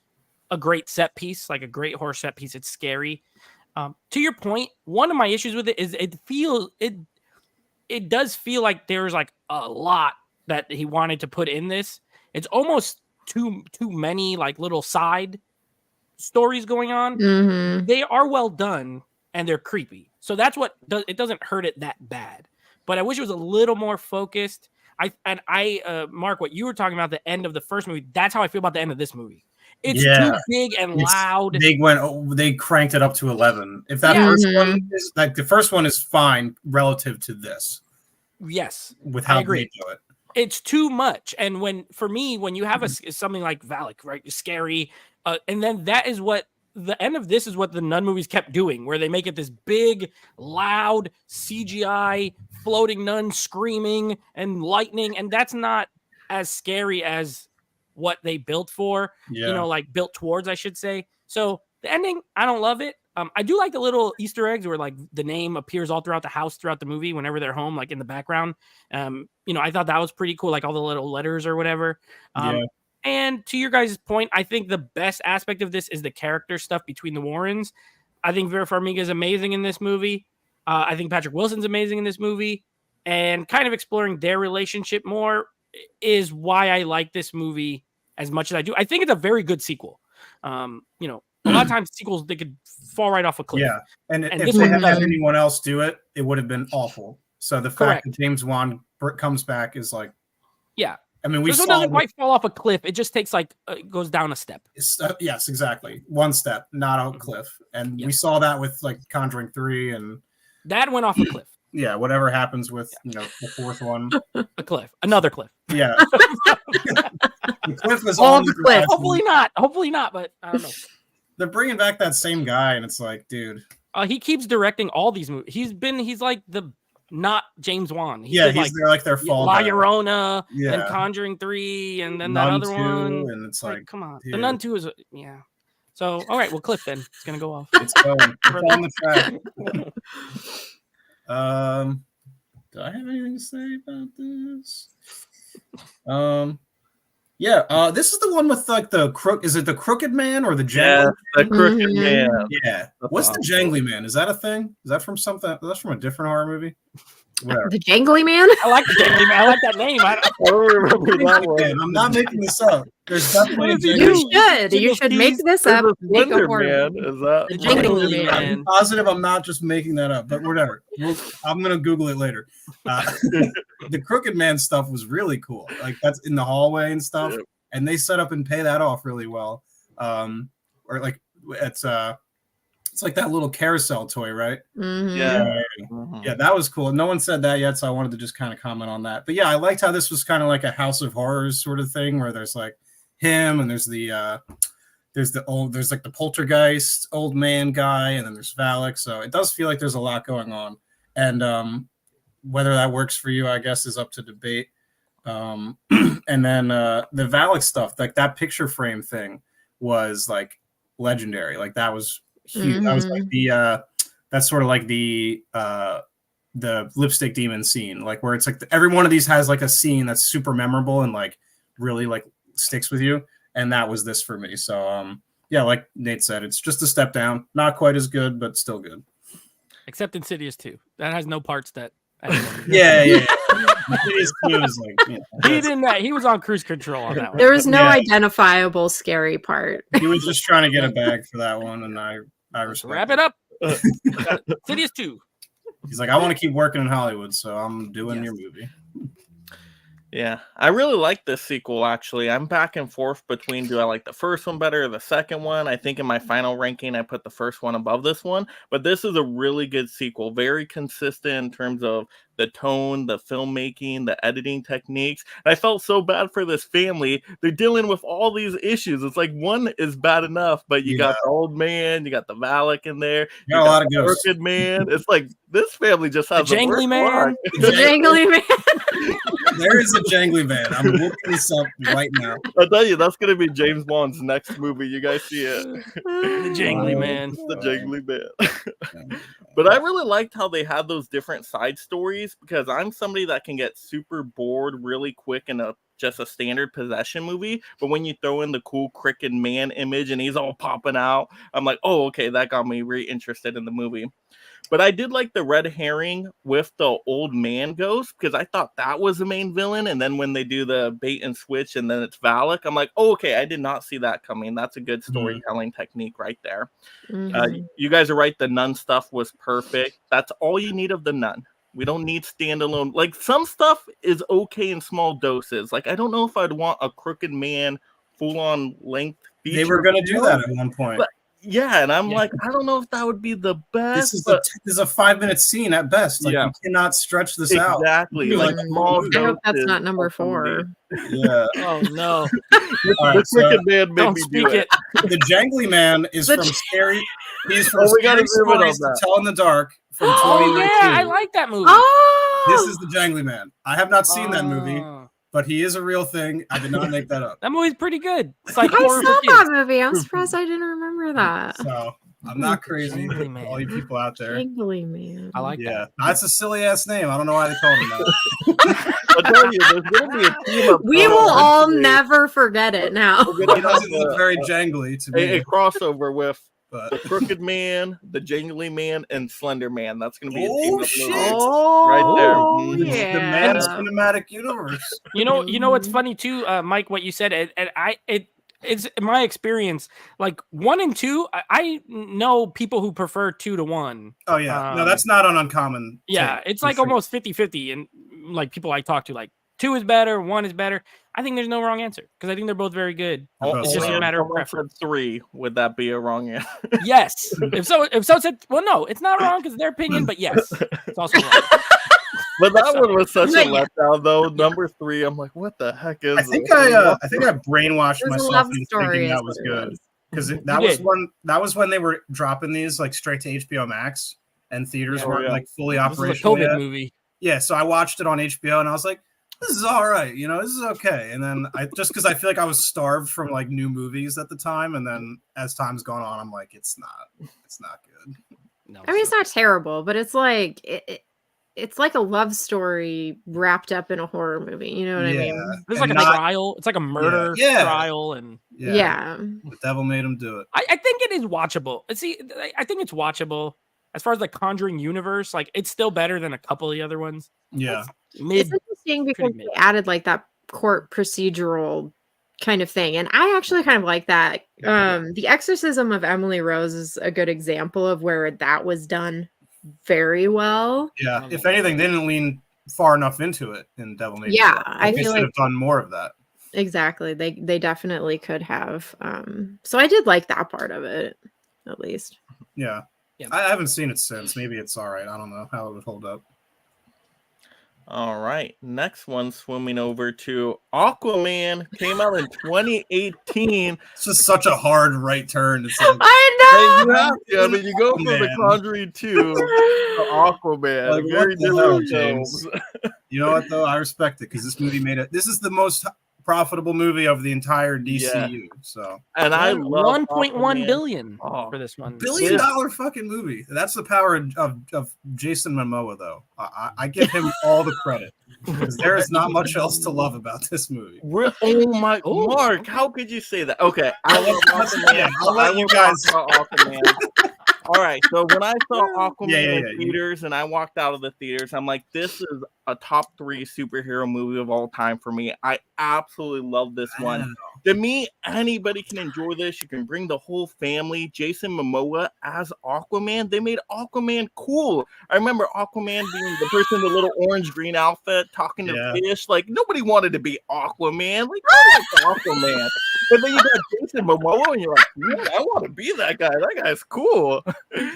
a great set piece, like a great horror set piece. It's scary. To your point, one of my issues with it is it does feel like there's like a lot that he wanted to put in this. It's almost too many like little side stories going on. Mm-hmm. They are well done and they're creepy. So that's what it doesn't hurt it that bad. But I wish it was a little more focused. Mark, what you were talking about, the end of the first movie, that's how I feel about the end of this movie. It's too big and loud. They cranked it up to 11. If that first one is like, the first one is fine relative to this. Yes, with how they do it. It's too much. And when you have something like Valak, right, scary, and then that is what the end of this is what the Nun movies kept doing, where they make it this big, loud CGI floating nun screaming and lightning, and that's not as scary as what they built for, you know, like built towards, I should say. So the ending, I don't love it. I do like the little Easter eggs where like the name appears all throughout the house throughout the movie whenever they're home, like in the background. You know, I thought that was pretty cool, like all the little letters or whatever. And to your guys' point, I think the best aspect of this is the character stuff between the Warrens. I think Vera Farmiga is amazing in this movie. I think Patrick Wilson's amazing in this movie, and kind of exploring their relationship more is why I like this movie as much as I do. I think it's a very good sequel. You know, a lot of times sequels, they could fall right off a cliff. Yeah, and if they had anyone else do it, it would have been awful. So the fact that James Wan comes back is like, yeah, I mean, we This one saw doesn't quite fall off a cliff. It just takes like goes down a step. yes, exactly. One step, not a cliff. And we saw that with like Conjuring 3 and That went off a cliff. yeah, whatever happens with the fourth one. A cliff. Another cliff. Yeah. The cliff was All on the cliff. Hopefully not. Hopefully not, but I don't know. They're bringing back that same guy, and it's like, dude. He keeps directing all these movies. He's like the not James Wan. He Yeah, did, they're like their fall La guy. Llorona, Yeah. and Conjuring 3, and then Nun that other 2, one. and it's like, come on. dude. The Nun 2 is So all right, well, cliff then. It's gonna go off. It's going. It's on the track. Do I have anything to say about this? Yeah, this is the one with like the crook. Is it the Crooked Man or the Yeah, Jangly? the Crooked Mhm. Man. Yeah. What's the Jangly Man? Is that a thing? Is that from something? That's from a different horror movie. Whatever. The Jangly Man? I like the Jangly Man. I like that name. I don't remember that one. Man, I'm not making this up. There's definitely a What is it? Jangly You Man. should. You should make this There's up. a Make a Slender horror Man. movie. Is that The Jangly Jangly Man. I'm positive I'm not just making that up, but whatever. I'm gonna Google it later. The Crooked Man stuff was really cool. Like that's in the hallway and stuff, and they set up and pay that off really well. Or like it's like that little carousel toy, right? Mhm. Yeah. Yeah, that was cool. No one said that yet, so I wanted to just kind of comment on that. But yeah, I liked how this was kind of like a House of Horrors sort of thing, where there's like him and there's like the poltergeist old man guy, and then there's Valak. So it does feel like there's a lot going on, and whether that works for you, I guess, is up to debate. And then the Valak stuff, like that picture frame thing, was like legendary. Like that was huge. That was like that's sort of like the lipstick demon scene, like where it's like every one of these has like a scene that's super memorable and like really like sticks with you. And that was this for me. So yeah, like Nate said, it's just a step down. Not quite as good, but still good. Except Insidious 2. That has no parts that. Yeah. Insidious 2 is like, He didn't. He was on cruise control on that one. There was no Yeah. identifiable scary part. he was just trying to get a bag for that one, and I respect Wrap it up. Insidious 2. He's like, I want to keep working in Hollywood, so I'm doing Yes. your movie. Yeah, I really like this sequel, actually. I'm back and forth between do I like the first one better or the second one. I think in my final ranking, I put the first one above this one, but this is a really good sequel. Very consistent in terms of the tone, the filmmaking, the editing techniques. And I felt so bad for this family. They're dealing with all these issues. It's like one is bad enough, but you got the old man, you got the Valak in there, You got a lot of the ghosts. Crooked Man. It's like this family just has The the worst Jangly Man. luck. The Jangly Man. There is a Jangly Man. I'm looking this up right now. I'll tell you, that's gonna be James Wan's next movie. You guys see it. The Jangly Man. The Jangly Man. But I really liked how they had those different side stories, because I'm somebody that can get super bored really quick in just a standard possession movie. But when you throw in the cool Crooked Man image and he's all popping out, I'm like, oh, okay, that got me really interested in the movie. But I did like the red herring with the old man ghost, because I thought that was the main villain. And then when they do the bait and switch and then it's Valak, I'm like, oh, okay, I did not see that coming. That's a good storytelling technique right there. You guys are right. The Nun stuff was perfect. That's all you need of the Nun. We don't need standalone. Like some stuff is okay in small doses. Like I don't know if I'd want a Crooked Man full-on length feature. They were going to do that at one point. But, yeah, and I'm like, I don't know if that would be the best. This is a 5-minute scene at best. Like you cannot stretch this out. Exactly. Like small I hope that's doses not number are 4. Yeah. Oh no! The Crooked Man made Don't me speak do it. The Jangly Man is from Scary. He's from we gotta Scary zoom in on Stories to that. Tell in the Dark from Oh 2019. yeah, I like that movie. Oh, This is the Jangly Man. I have not seen that movie, Oh. but he is a real thing. I did not make that up. That movie's pretty good. It's like I horror saw for kids. that movie. I'm surprised I didn't remember that. So I'm not crazy. Jangly Man. All you people out there. Jangly Man. I like Yeah, that's a silly ass name. I don't know why they called him that. I'll tell you, there's gonna be a team of We will all never forget it now. We're gonna He doesn't have look very jangly to a me. crossover with But the Crooked Man, the Jangly Man, and Slender Man. That's gonna be a Oh, team of shit. movies. Oh, Right there. yeah. the Man Cinematic Universe. You know what's funny too, Mike? What you said, it's in my experience, like 1 and 2. I know people who prefer 2 to 1. Oh yeah, no, that's not an uncommon. Yeah, take, it's for like sure. almost 50-50, and like people I talk to, like 2 is better, 1 is better. I think there's no wrong answer because I think they're both very good. It's just a matter of preference. 3, would that be a wrong answer? Yes. If so said, well, no, it's not wrong because their opinion, but yes, it's also wrong. But that one was such a letdown, though. Number 3, I'm like, what the heck is? I think this? I brainwashed myself love into story thinking is that was what it good was. because You that was when they were dropping these like straight to HBO Max and theaters weren't like fully This is a operational COVID yet. movie. Yeah, so I watched it on HBO and I was like, this is all right, this is okay. And then just because I feel like I was starved from like new movies at the time, and then as time's gone on, I'm like, it's not good. No, I mean, it's not terrible, but it's like it's like a love story wrapped up in a horror movie. You know what I mean? There's like a trial. It's like a murder trial, and Yeah. The devil made him do it. I think it is watchable. See, I think it's watchable as far as the Conjuring universe. Like, it's still better than a couple of the other ones. Yeah, It's interesting because they added like that court procedural kind of thing, and I actually kind of like that. The Exorcism of Emily Rose is a good example of where that was done very well. Yeah, if anything, they didn't lean far enough into it in Devil May Cry. Yeah, I they feel should like have done more of that. Exactly. They definitely could have. So I did like that part of it, at least. Yeah. I haven't seen it since. Maybe it's all right. I don't know how it would hold up. All right. Next one, swimming over to Aquaman. Came out in 2018. It's just such a hard right turn. It's like, I know. You have to. I mean, you go from The Conjuring 2 to Aquaman. Like, Very what the hell, different James? films. You know what though? I respect it because this movie made it. This is the most profitable movie of the entire DCU. So, and I love 1.1 billion for this one. $1 billion fucking movie. That's the power of Jason Momoa, though. I give him all the credit because there is not much else to love about this movie. Oh my, Mark! How could you say that? Okay, I love Aquaman. I'll let you guys. Aquaman. All right, so when I saw Aquaman in theaters and I walked out of the theaters, I'm like, this is a top 3 superhero movie of all time for me. I absolutely love this one. To me, anybody can enjoy this. You can bring the whole family. Jason Momoa as Aquaman. They made Aquaman cool. I remember Aquaman being the person in the little orange-green outfit talking to fish. Like, nobody wanted to be Aquaman. Like, I like Aquaman. But then you got Jason Momoa, and you're like, man, I want to be that guy. That guy's cool.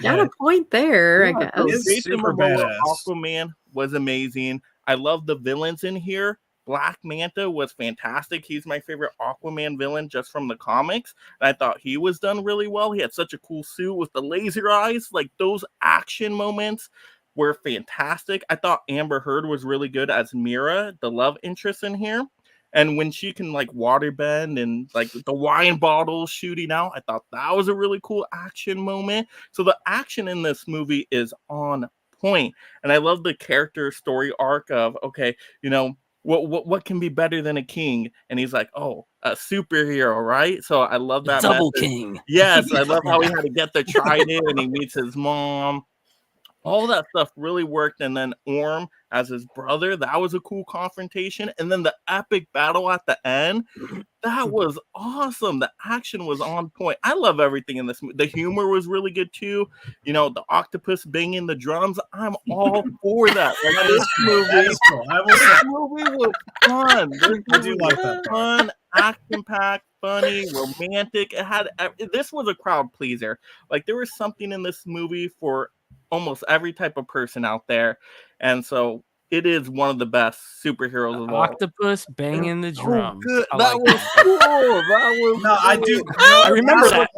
Got a point there, I guess. Jason Momoa Aquaman was amazing. I love the villains in here. Black Manta was fantastic. He's my favorite Aquaman villain just from the comics. And I thought he was done really well. He had such a cool suit with the laser eyes. Like, those action moments were fantastic. I thought Amber Heard was really good as Mira, the love interest in here. And when she can like waterbend and like the wine bottle shooting out, I thought that was a really cool action moment. So the action in this movie is on point. And I love the character story arc of, okay, what can be better than a king? And he's like, oh, a superhero, right? So I love that. Double king. Yes, I love how he had to get the trident and he meets his mom. All that stuff really worked. And then Orm as his brother, that was a cool confrontation. And then the epic battle at the end, that was awesome. The action was on point. I love everything in this movie. The humor was really good too. The octopus banging the drums. I'm all for that. Like, this movie was fun. I do like that. Fun, action-packed, funny, romantic. This was a crowd pleaser. Like, there was something in this movie for almost every type of person out there, and so it is one of the best superheroes of all. Octopus banging the drums. That was cool. That was no, I do. I remember that.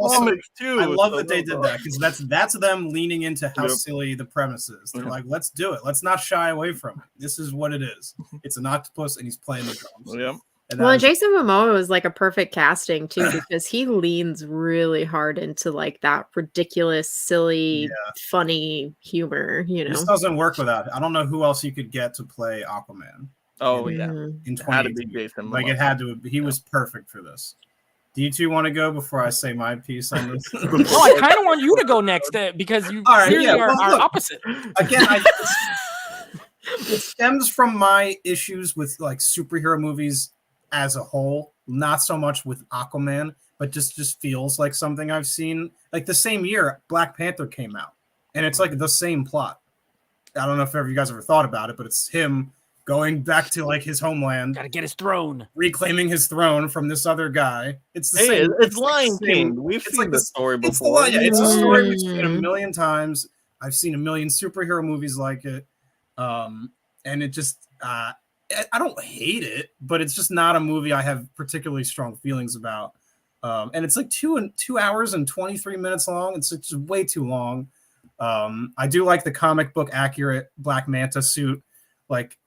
Too. I love that they did that because that's them leaning into how silly the premise is. They're like, let's do it. Let's not shy away from it. This is what it is. It's an octopus and he's playing the drums. Yep. Well, Jason Momoa was like a perfect casting too because he leans really hard into like that ridiculous, silly, funny humor. This doesn't work without it. I don't know who else you could get to play Aquaman. Oh yeah, in 2018. Like it had to. He was perfect for this. Do you two want to go before I say my piece on this? No, I kind of want you to go next because you clearly are opposite. Again, it stems from my issues with like superhero movies as a whole, not so much with Aquaman, but just feels like something I've seen. Like the same year, Black Panther came out, and it's like the same plot. I don't know if you guys ever thought about it, but it's him going back to like his homeland, Gotta get his throne. reclaiming his throne from this other guy. It's the Hey, same. it's like Lion the same- King. We've it's seen like this story It's, the before. Lion- yeah, it's a story we've seen a Mm. million times. I've seen a million superhero movies like it, and it just I don't hate it, but it's just not a movie I have particularly strong feelings about. And it's like 2 hours and 23 minutes long. It's just way too long. I do like the comic book accurate Black Manta suit, like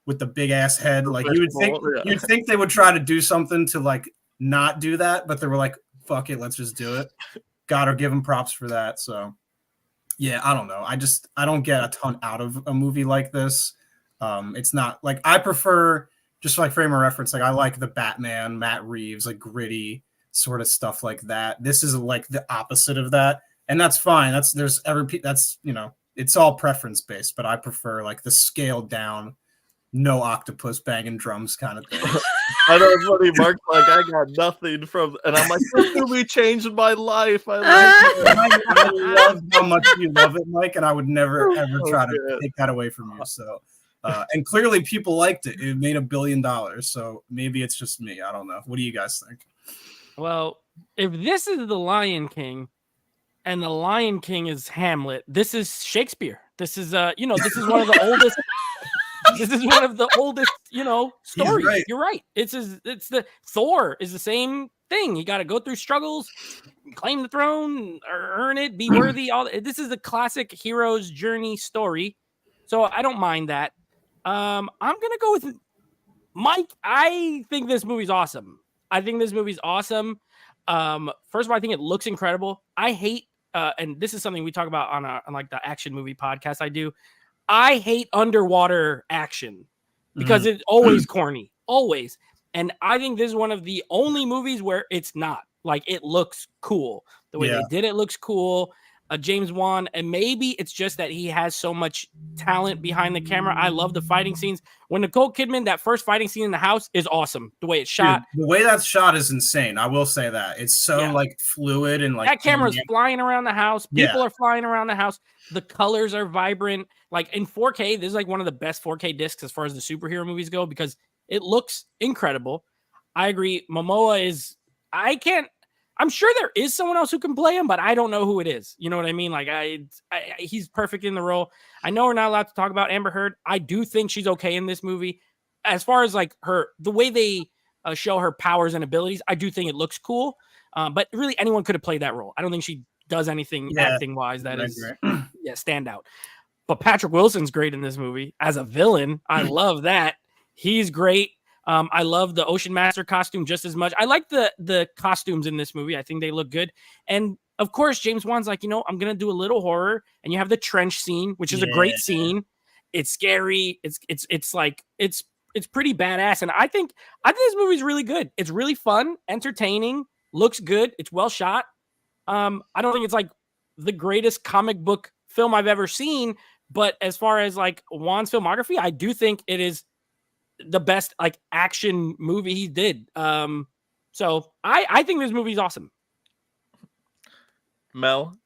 with the big ass head. Like you'd think they would try to do something to like not do that, but they were like, "Fuck it, let's just do it." Gotta give them props for that. So yeah, I don't know. I don't get a ton out of a movie like this. It's not like I prefer, just like frame of reference, like I like the Batman, Matt Reeves, like gritty sort of stuff like that. This is like the opposite of that, and that's fine. That's it's all preference based, but I prefer like the scaled down, no octopus banging drums kind of thing. I know it's funny. Mark's like, I got nothing from, and I'm like, this movie changed my life. I like it. I love how much you love it, Mike, and I would never ever try to Okay. take that away from you. So, and clearly people liked it. It made $1 billion. So maybe it's just me. I don't know. What do you guys think? Well, if this is the Lion King, and the Lion King is Hamlet, this is Shakespeare. This is this is one of the oldest. This is one of the oldest, stories. Right. You're right. It's the Thor is the same thing. You got to go through struggles, claim the throne, earn it, be worthy. This is a classic hero's journey story. So I don't mind that. I'm gonna go with Mike. I think this movie's awesome. First of all, I think it looks incredible. I hate, and this is something we talk about on like the action movie podcast I do. I hate underwater action because it's always corny, always. And I think this is one of the only movies where it's not. Like, it looks cool. The way they did it looks cool. James Wan, and maybe it's just that he has so much talent behind the camera. I love the fighting scenes. When Nicole Kidman, that first fighting scene in the house is awesome. The way it's shot. Dude, the way that's shot is insane. I will say that. It's so like fluid and like that camera's flying around the house. People are flying around the house. The colors are vibrant. Like in 4K, this is like one of the best 4K discs as far as the superhero movies go because it looks incredible. I agree. Momoa is, I'm sure there is someone else who can play him, but I don't know who it is. You know what I mean? Like he's perfect in the role. I know we're not allowed to talk about Amber Heard. I do think she's okay in this movie. As far as like the way they show her powers and abilities, I do think it looks cool. But really anyone could have played that role. I don't think she does anything acting wise that is stand out. But Patrick Wilson's great in this movie as a villain. I love that. He's great. I love the Ocean Master costume just as much. I like the costumes in this movie. I think they look good. And of course, James Wan's like, I'm going to do a little horror. And you have the trench scene, which is a great scene. It's scary. It's pretty badass. And I think this movie's really good. It's really fun, entertaining, looks good. It's well shot. I don't think it's like the greatest comic book film I've ever seen. But as far as like Wan's filmography, I do think it is the best like action movie he did. So I think this movie's awesome. Mel,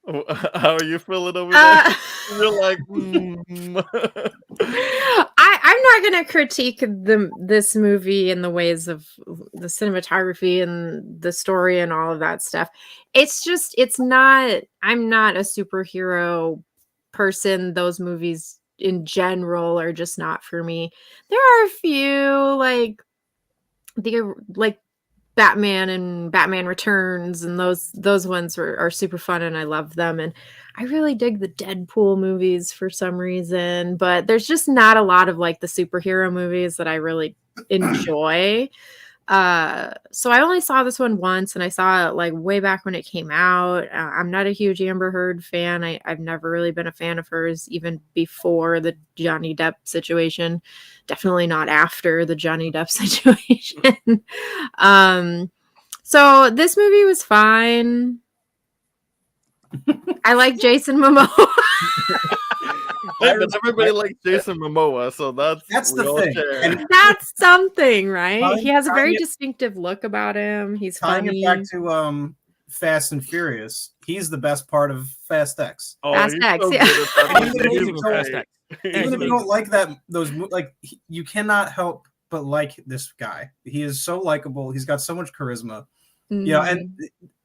how are you feeling over there? You're like, I'm not going to critique this movie in the ways of the cinematography and the story and all of that stuff. I'm not a superhero person. Those movies in general are just not for me. There are a few like Batman and Batman Returns, and those ones are super fun and I love them. And I really dig the Deadpool movies for some reason, but there's just not a lot of like the superhero movies that I really enjoy. So I only saw this one once, and I saw it like way back when it came out. I'm not a huge Amber Heard fan. I've never really been a fan of hers, even before the Johnny Depp situation. Definitely not after the Johnny Depp situation. So this movie was fine. I like Jason Momoa. Hey, but everybody likes Jason Momoa, so that's the thing. And that's something, right? Tying- He has a very tying it- distinctive look about him. He's tying funny. it back to Fast and Furious, he's the best part of Fast X. Oh, Fast he's X, so yeah. good at that. He's He's amazing in so- Fast X. Even if you don't like you cannot help but like this guy. He is so likable. He's got so much charisma. Yeah, and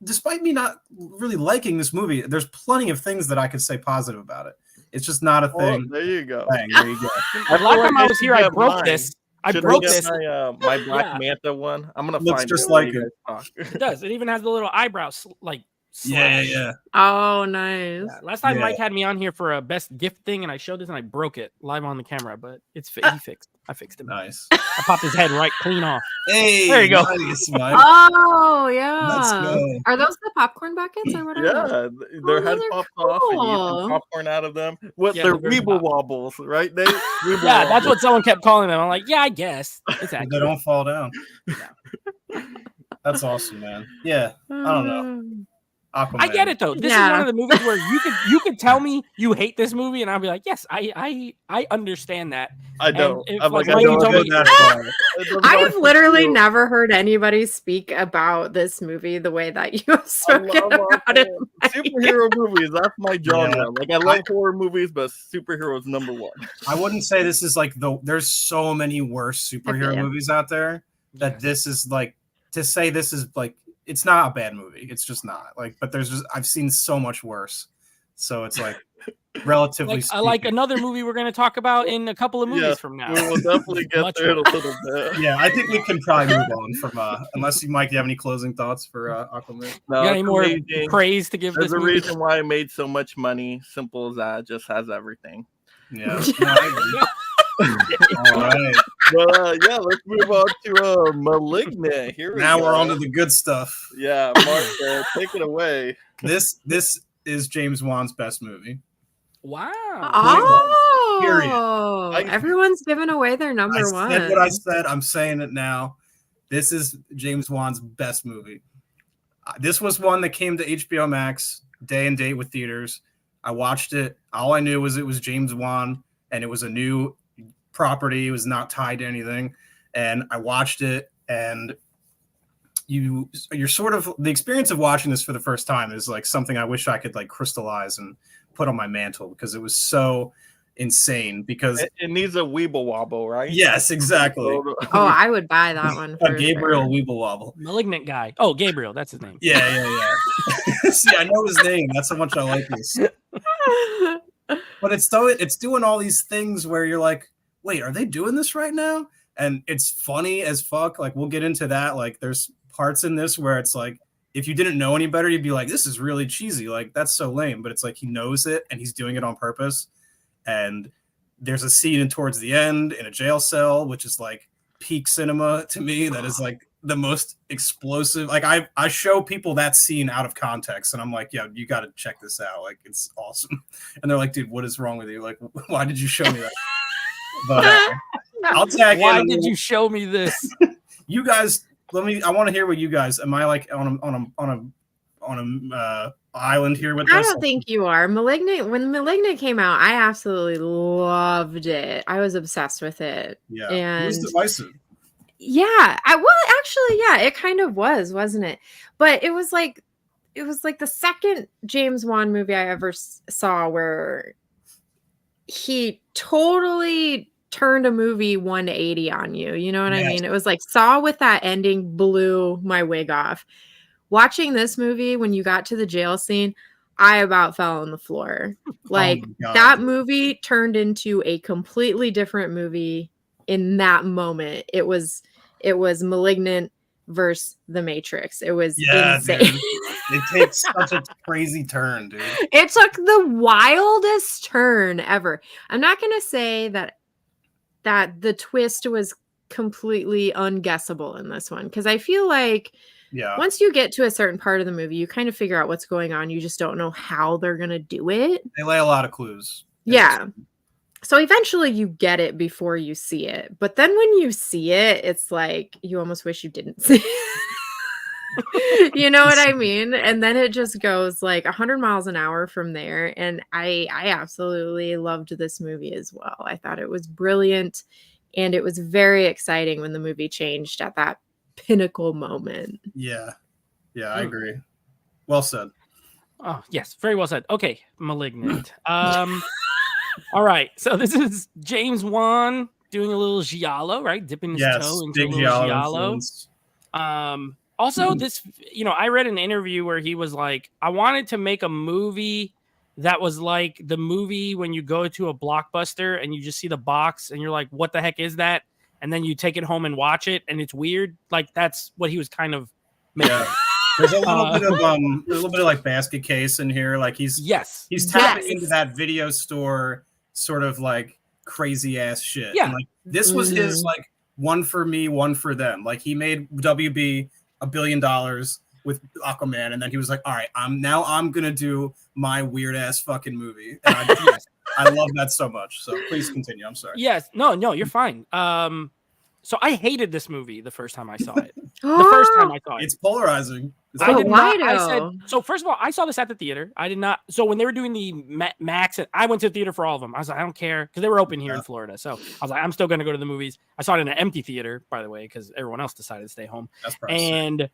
despite me not really liking this movie, there's plenty of things that I could say positive about it. It's just not a Oh, thing. there you go. Bang, there you go. I The last feel time like I was should here, I get broke mine. this. I Should broke get this. my Black Yeah. Manta one. I'm gonna Looks find just it while like you it. guys talk. It does. It even has the little eyebrows Yeah, slash. yeah. Oh, nice. Yeah, last time Yeah. Mike had me on here for a best gift thing, and I showed this and I broke it live on the camera, but it's he fixed. I fixed him. Nice. I popped his head right clean off. Hey, There you go. Nice, Mike. Oh, yeah. Let's go. Are those the popcorn buckets or what are those? Yeah, their those head are pops off and you eat cool. some popcorn out of them. What Yeah, they're they're very Weeble hot. wobbles, right? They Weeble Yeah, that's wobbles. what someone kept calling them. I'm like, yeah, I guess it's They accurate. don't fall down. That's awesome, man. Yeah, I don't know. Aquaman. I get it though. This is Yeah. one of the movies where you could tell me you hate this movie, and I'll be like, yes, I understand that. I don't. if, I'm like, like, I Mike, you don't told get me- that far. It doesn't I've work literally for you. never heard anybody speak about this movie the way that you have spoken I'm about it. superhero movies. That's my genre. Yeah. Like I love horror movies, but superheroes number one. I wouldn't say this is like there's so many worse superhero ya. movies out there that this is like to say this is like it's not a bad movie. It's just not like, but there's just I've seen so much worse. So it's like relatively. Like, I like speaking. another movie we're going to talk about in a couple of movies Yeah, from now. We will definitely get Much there in a worse. little bit. Yeah, I think we can probably move on from unless you, Mike, you have any closing thoughts for Aquaman? No, You got any it's more amazing. praise to give There's this a movie? reason why it made so much money. Simple as that. It just has everything. Yeah. No, I agree. All right. But yeah, let's move on to Malignant. Here we Now go. we're on to the good stuff. Yeah, Mark, take it away. This is James Wan's best movie. Wow. Oh, Period. everyone's giving away their number I one. said what I said. I'm saying it now. This is James Wan's best movie. This was one that came to HBO Max day and date with theaters. I watched it. All I knew was it was James Wan and it was a new property. It was not tied to anything. And I watched it, and you're sort of the experience of watching this for the first time is like something I wish I could like crystallize and put on my mantle because it was so insane. Because It needs a weeble wobble, right? yes, exactly. Oh, I would buy that one. A For Gabriel sure. Weeble Wobble. Malignant guy. Oh, Gabriel. That's his name. Yeah. See, I know his name. That's how much I like this. But it's doing all these things where you're like, wait, are they doing this right now? And it's funny as fuck. Like we'll get into that. Like there's parts in this where it's like, if you didn't know any better, you'd be like, this is really cheesy. Like that's so lame. But it's like he knows it and he's doing it on purpose. And there's a scene towards the end in a jail cell, which is like peak cinema to me. That is like the most explosive. Like I show people that scene out of context and I'm like, yeah, you got to check this out. Like it's awesome. And they're like, dude, what is wrong with you? Like, why did you show me that? But I'll tag Why in. did you show me this? You guys, I want to hear what you guys. Am I like on a island here with I this? don't think you are. Malignant. When Malignant came out, I absolutely loved it. I was obsessed with it. Yeah, And it was divisive. yeah, actually, yeah, it kind of was, wasn't it? But it was like the second James Wan movie I ever saw where he totally turned a movie 180 on you. You know what I Yes. mean? It was like Saw with that ending blew my wig off. Watching this movie when you got to the jail scene, I about fell on the floor. Like Oh my God. that movie turned into a completely different movie in that moment. It was Malignant versus The Matrix. It was Yeah, insane. dude. It takes such a crazy turn, dude. It took the wildest turn ever. I'm not going to say that the twist was completely unguessable in this one because I feel like Yeah. once you get to a certain part of the movie, you kind of figure out what's going on. You just don't know how they're going to do it. They lay a lot of clues. Yeah. So eventually you get it before you see it. But then when you see it, it's like you almost wish you didn't see it. You know what I mean? And then it just goes like 100 miles an hour from there. And I absolutely loved this movie as well. I thought it was brilliant. And it was very exciting when the movie changed at that pinnacle moment. Yeah. Yeah, I agree. Well said. Oh, yes, very well said. Okay, Malignant. All right, so this is James Wan doing a little giallo, right? Dipping his toe into Big a little Giallo giallo. influence. Also, this, I read an interview where he was like, I wanted to make a movie that was like the movie when you go to a Blockbuster and you just see the box and you're like, what the heck is that? And then you take it home and watch it and it's weird. Like, that's what he was kind of making. Yeah. There's a little bit of like Basket Case in here. Like he's tapping into that video store sort of like crazy ass shit. Yeah. And like this was his like one for me, one for them. Like he made WB $1 billion with Aquaman, and then he was like, all right, I'm gonna do my weird ass fucking movie. And I love that so much. So please continue. I'm sorry. Yes. No, you're fine. So I hated this movie the first time I saw it. The first time I saw it. It's polarizing. So first of all, I saw this at the theater. I did not. So when they were doing the Max, I went to the theater for all of them. I was like, I don't care, because they were open here in Florida. So I was like, I'm still going to go to the movies. I saw it in an empty theater, by the way, because everyone else decided to stay home. That's probably and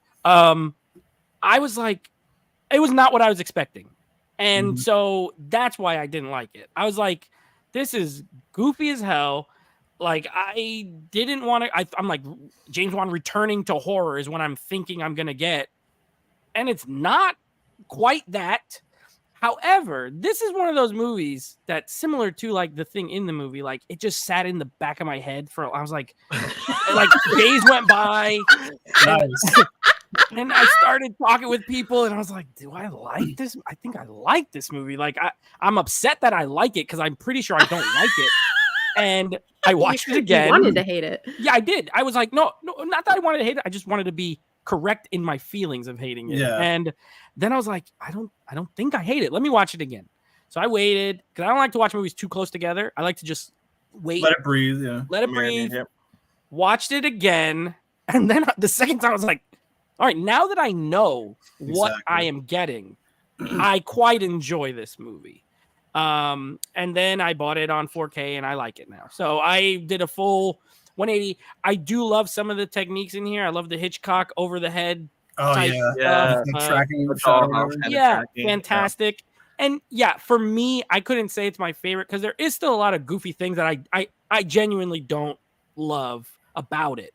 I was like, it was not what I was expecting. And so that's why I didn't like it. I was like, this is goofy as hell. Like, I didn't want to. I'm like, James Wan returning to horror is what I'm thinking I'm going to get. And it's not quite that. However, this is one of those movies that, similar to like the thing in the movie, like it just sat in the back of my head for, I was like, like days went by. And I started talking with people and I was like, do I like this? I think I like this movie. Like, I'm upset that I like it because I'm pretty sure I don't like it. And I watched it again. You wanted to hate it. Yeah, I did. I was like, no, not that I wanted to hate it. I just wanted to be correct in my feelings of hating it. Yeah. And then I was like, I don't think I hate it. Let me watch it again. So I waited, because I don't like to watch movies too close together. I like to just wait. Let it breathe. Yeah. Let it breathe. Watched it again. And then the second time I was like, all right, now that I know what I am getting, I quite enjoy this movie. And then I bought it on 4K and I like it now. So I did a full 180. I do love some of the techniques in here. I love the Hitchcock over the head. Oh yeah. Tracking fantastic. And yeah, for me, I couldn't say it's my favorite because there is still a lot of goofy things that I genuinely don't love about it.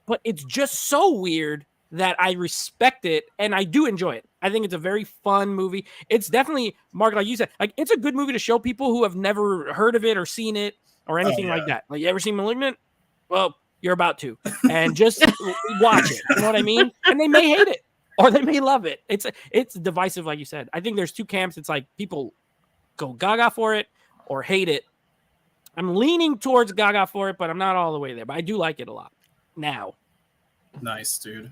But it's just so weird that I respect it and I do enjoy it. I think it's a very fun movie. It's definitely, Mark, like you said, like it's a good movie to show people who have never heard of it or seen it or anything like that. Like, you ever seen Malignant? Well, you're about to. And just watch it. You know what I mean? And they may hate it or they may love it. It's divisive, like you said. I think there's two camps. It's like people go gaga for it or hate it. I'm leaning towards gaga for it, but I'm not all the way there. But I do like it a lot now. Nice, dude.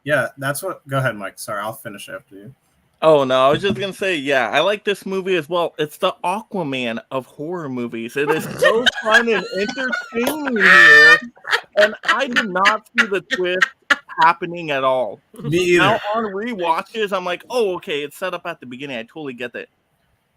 Yeah, that's what. Go ahead, Mike. Sorry, I'll finish after you. Oh no, I was just gonna say, yeah, I like this movie as well. It's the Aquaman of horror movies. It is so fun and entertaining here, and I did not see the twist happening at all. Me either. Now on rewatches, I'm like, oh, okay, it's set up at the beginning. I totally get that.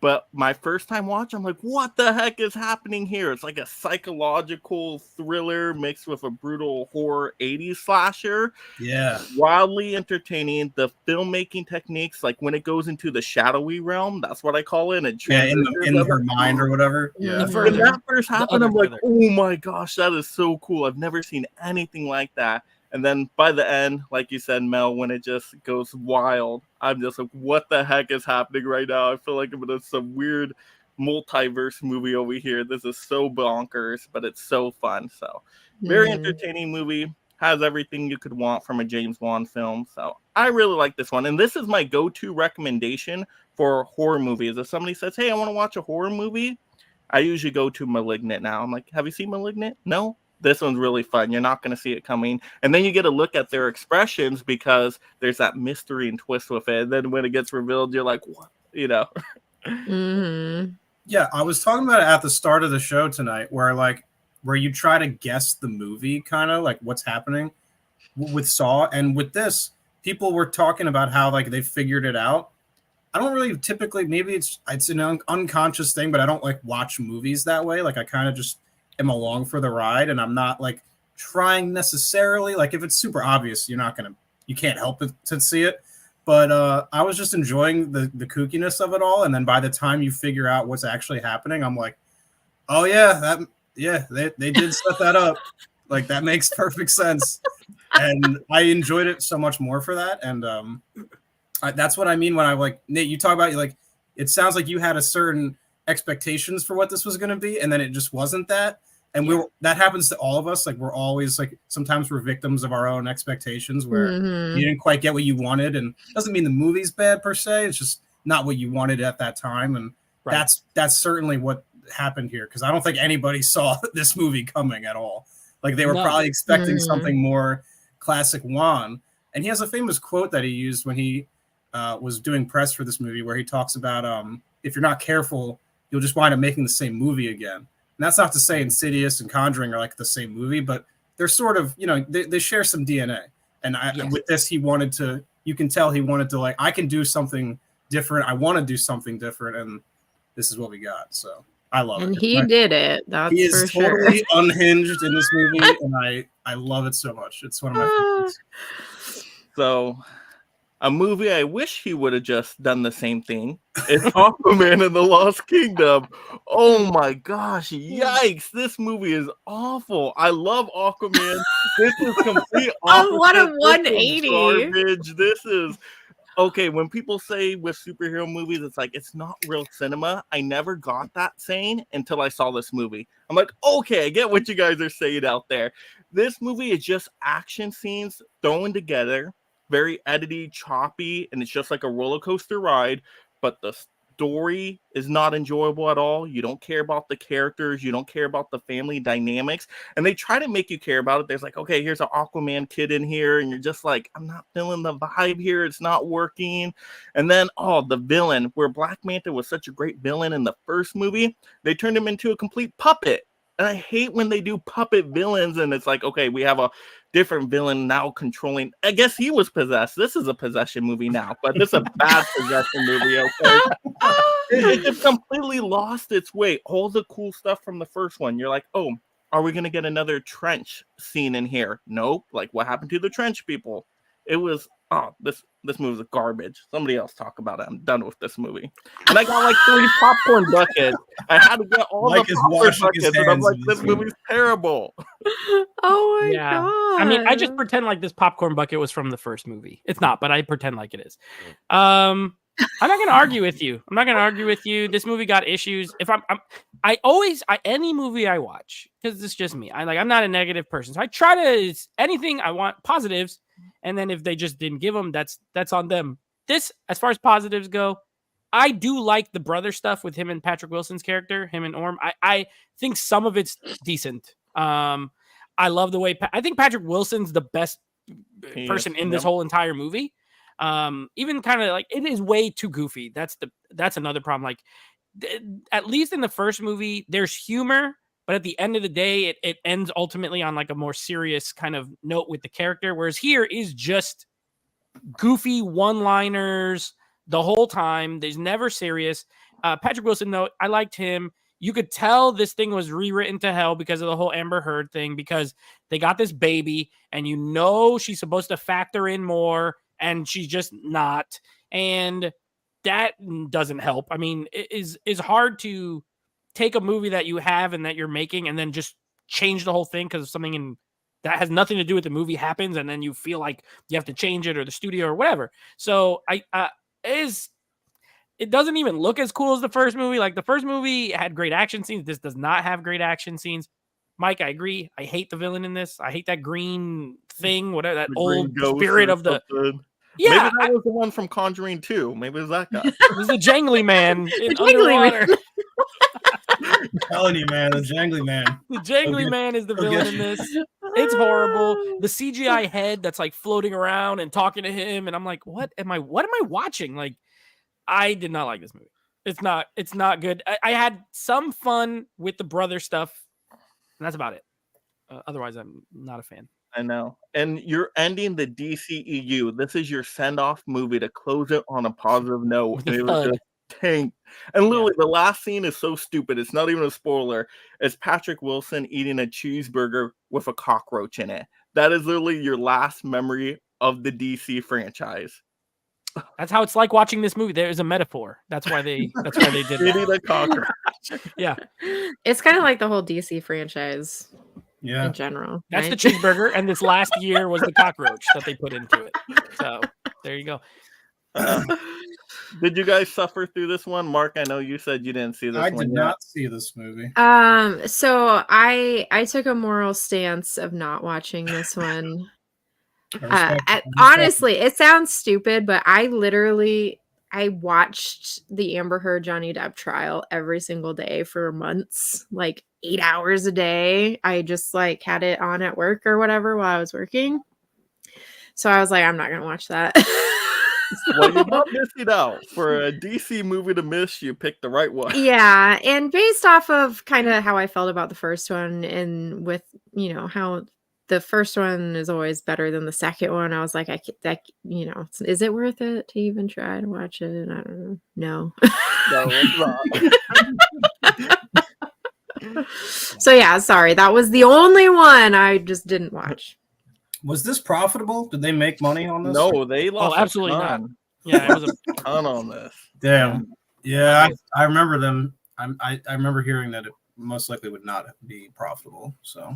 But my first time watch, I'm like, what the heck is happening here? It's like a psychological thriller mixed with a brutal horror 80s slasher. Yeah. Wildly entertaining. The filmmaking techniques, like when it goes into the shadowy realm, that's what I call it. And in her mind or whatever. Yeah. When that first happened, I'm like, oh my gosh, that is so cool. I've never seen anything like that. And then by the end, like you said, Mel, when it just goes wild, I'm just like, what the heck is happening right now? I feel like I'm in some weird multiverse movie over here. This is so bonkers, but it's so fun. So very entertaining movie. Has everything you could want from a James Wan film. So I really like this one. And this is my go-to recommendation for horror movies. If somebody says, hey, I want to watch a horror movie, I usually go to Malignant now. I'm like, have you seen Malignant? No? This one's really fun. You're not going to see it coming. And then you get a look at their expressions because there's that mystery and twist with it. And then when it gets revealed, you're like, what? You know? Yeah, I was talking about it at the start of the show tonight where you try to guess the movie, kind of like what's happening with Saw. And with this, people were talking about how like they figured it out. I don't really typically, maybe it's an unconscious thing, but I don't like watch movies that way. Like I kind of just am along for the ride, and I'm not like trying necessarily. Like if it's super obvious, you can't help it to see it. But I was just enjoying the kookiness of it all, and then by the time you figure out what's actually happening, I'm like, oh yeah, they did set that up. Like that makes perfect sense, and I enjoyed it so much more for that. And that's what I mean when I like Nate. You talk about like it sounds like you had a certain expectations for what this was going to be, and then it just wasn't that. And that happens to all of us. Like we're always like sometimes we're victims of our own expectations where you didn't quite get what you wanted, and it doesn't mean the movie's bad per se. It's just not what you wanted at that time, and that's certainly what happened here because I don't think anybody saw this movie coming at all. Like they were probably expecting something more classic Wan. And he has a famous quote that he used when he was doing press for this movie where he talks about if you're not careful, you'll just wind up making the same movie again. And that's not to say Insidious and Conjuring are like the same movie, but they're sort of, they share some DNA. And with this, you can tell he wanted to like, I can do something different. I want to do something different. And this is what we got. So I love it. And he did it. That's he is for sure. totally unhinged in this movie. And I love it so much. It's one of my favorites. So a movie I wish he would have just done the same thing is Aquaman and the Lost Kingdom. Oh my gosh, yikes. This movie is awful. I love Aquaman. This is complete Oh, what a opposite. This is 180. garbage. This is okay. When people say with superhero movies, it's like it's not real cinema. I never got that saying until I saw this movie. I'm like, okay, I get what you guys are saying out there. This movie is just action scenes thrown together. Very edity, choppy, and it's just like a roller coaster ride. But the story is not enjoyable at all. You don't care about the characters. You don't care about the family dynamics. And they try to make you care about it. There's like, okay, here's an Aquaman kid in here. And you're just like, I'm not feeling the vibe here. It's not working. And then, the villain, where Black Manta was such a great villain in the first movie, they turned him into a complete puppet. And I hate when they do puppet villains and it's like, okay, we have a different villain now controlling. I guess he was possessed. This is a possession movie now, but this is a bad possession movie, okay? It just completely lost its way. All the cool stuff from the first one. You're like, oh, are we going to get another trench scene in here? Nope. Like, what happened to the trench people? It was, this movie's garbage. Somebody else talk about it. I'm done with this movie. And I got like 3 popcorn buckets. I had to get all the popcorn buckets. And I'm like, this movie's terrible. Oh my god. I mean, I just pretend like this popcorn bucket was from the first movie. It's not, but I pretend like it is. I'm not going to argue with you. This movie got issues. If any movie I watch, because it's just me. I'm not a negative person. So I try to, anything I want positives. And then if they just didn't give them, that's on them. This, as far as positives go, I do like the brother stuff with him and Patrick Wilson's character, him and Orm. I think some of it's decent. I love the way I think Patrick Wilson's the best person in this whole entire movie. Even kind of like it is way too goofy. That's another problem. Like at least in the first movie, there's humor. But at the end of the day, it ends ultimately on like a more serious kind of note with the character. Whereas here is just goofy one-liners the whole time. There's never serious. Patrick Wilson, though, I liked him. You could tell this thing was rewritten to hell because of the whole Amber Heard thing, because they got this baby and she's supposed to factor in more and she's just not. And that doesn't help. I mean, it is hard to take a movie that you have and that you're making and then just change the whole thing because of something that has nothing to do with the movie happens, and then you feel like you have to change it or the studio or whatever. So it doesn't even look as cool as the first movie. Like the first movie had great action scenes. This does not have great action scenes. Mike, I agree. I hate the villain in this. I hate that green thing, whatever, that old spirit of the... Something. Yeah. Maybe that was the one from Conjuring 2. Maybe it was that guy. It was the jangly man in jangly underwater. man. I'm telling you, man, the jangly man. The jangly man is the villain in this. It's horrible. The CGI head that's like floating around and talking to him, and I'm like, what am I watching? Like, I did not like this movie. It's not good. I had some fun with the brother stuff, and that's about it. Otherwise, I'm not a fan. I know. And you're ending the DCEU. This is your send-off movie to close it on a positive note. And it was just tank. And literally, the last scene is so stupid. It's not even a spoiler. It's Patrick Wilson eating a cheeseburger with a cockroach in it. That is literally your last memory of the DC franchise. That's how it's like watching this movie. There is a metaphor. That's why they did Speedy that. the Cockroach. Yeah, It's kind of like the whole DC franchise Yeah. in general. that's right? the cheeseburger, and this last year was the cockroach that they put into it. So there you go. Did you guys suffer through this one? Mark, I know you said you didn't see this I one did yet. not see this movie. So I took a moral stance of not watching this one. Honestly, it sounds stupid, but I watched the Amber Heard Johnny Depp trial every single day for months, like 8 hours a day. I just like had it on at work or whatever while I was working. So I was like, I'm not gonna watch that. Well, you're not missing out. For a DC movie to miss, you picked the right one. Yeah, and based off of kind of how I felt about the first one, and with how the first one is always better than the second one, I was like, is it worth it to even try to watch it? I don't know. No, it's not. So yeah, sorry, that was the only one I just didn't watch. Was this profitable? Did they make money on this? No, they lost. absolutely a not. ton. Yeah, it was a Ton on this. Damn. Yeah, I remember them. I remember hearing that it most likely would not be profitable. So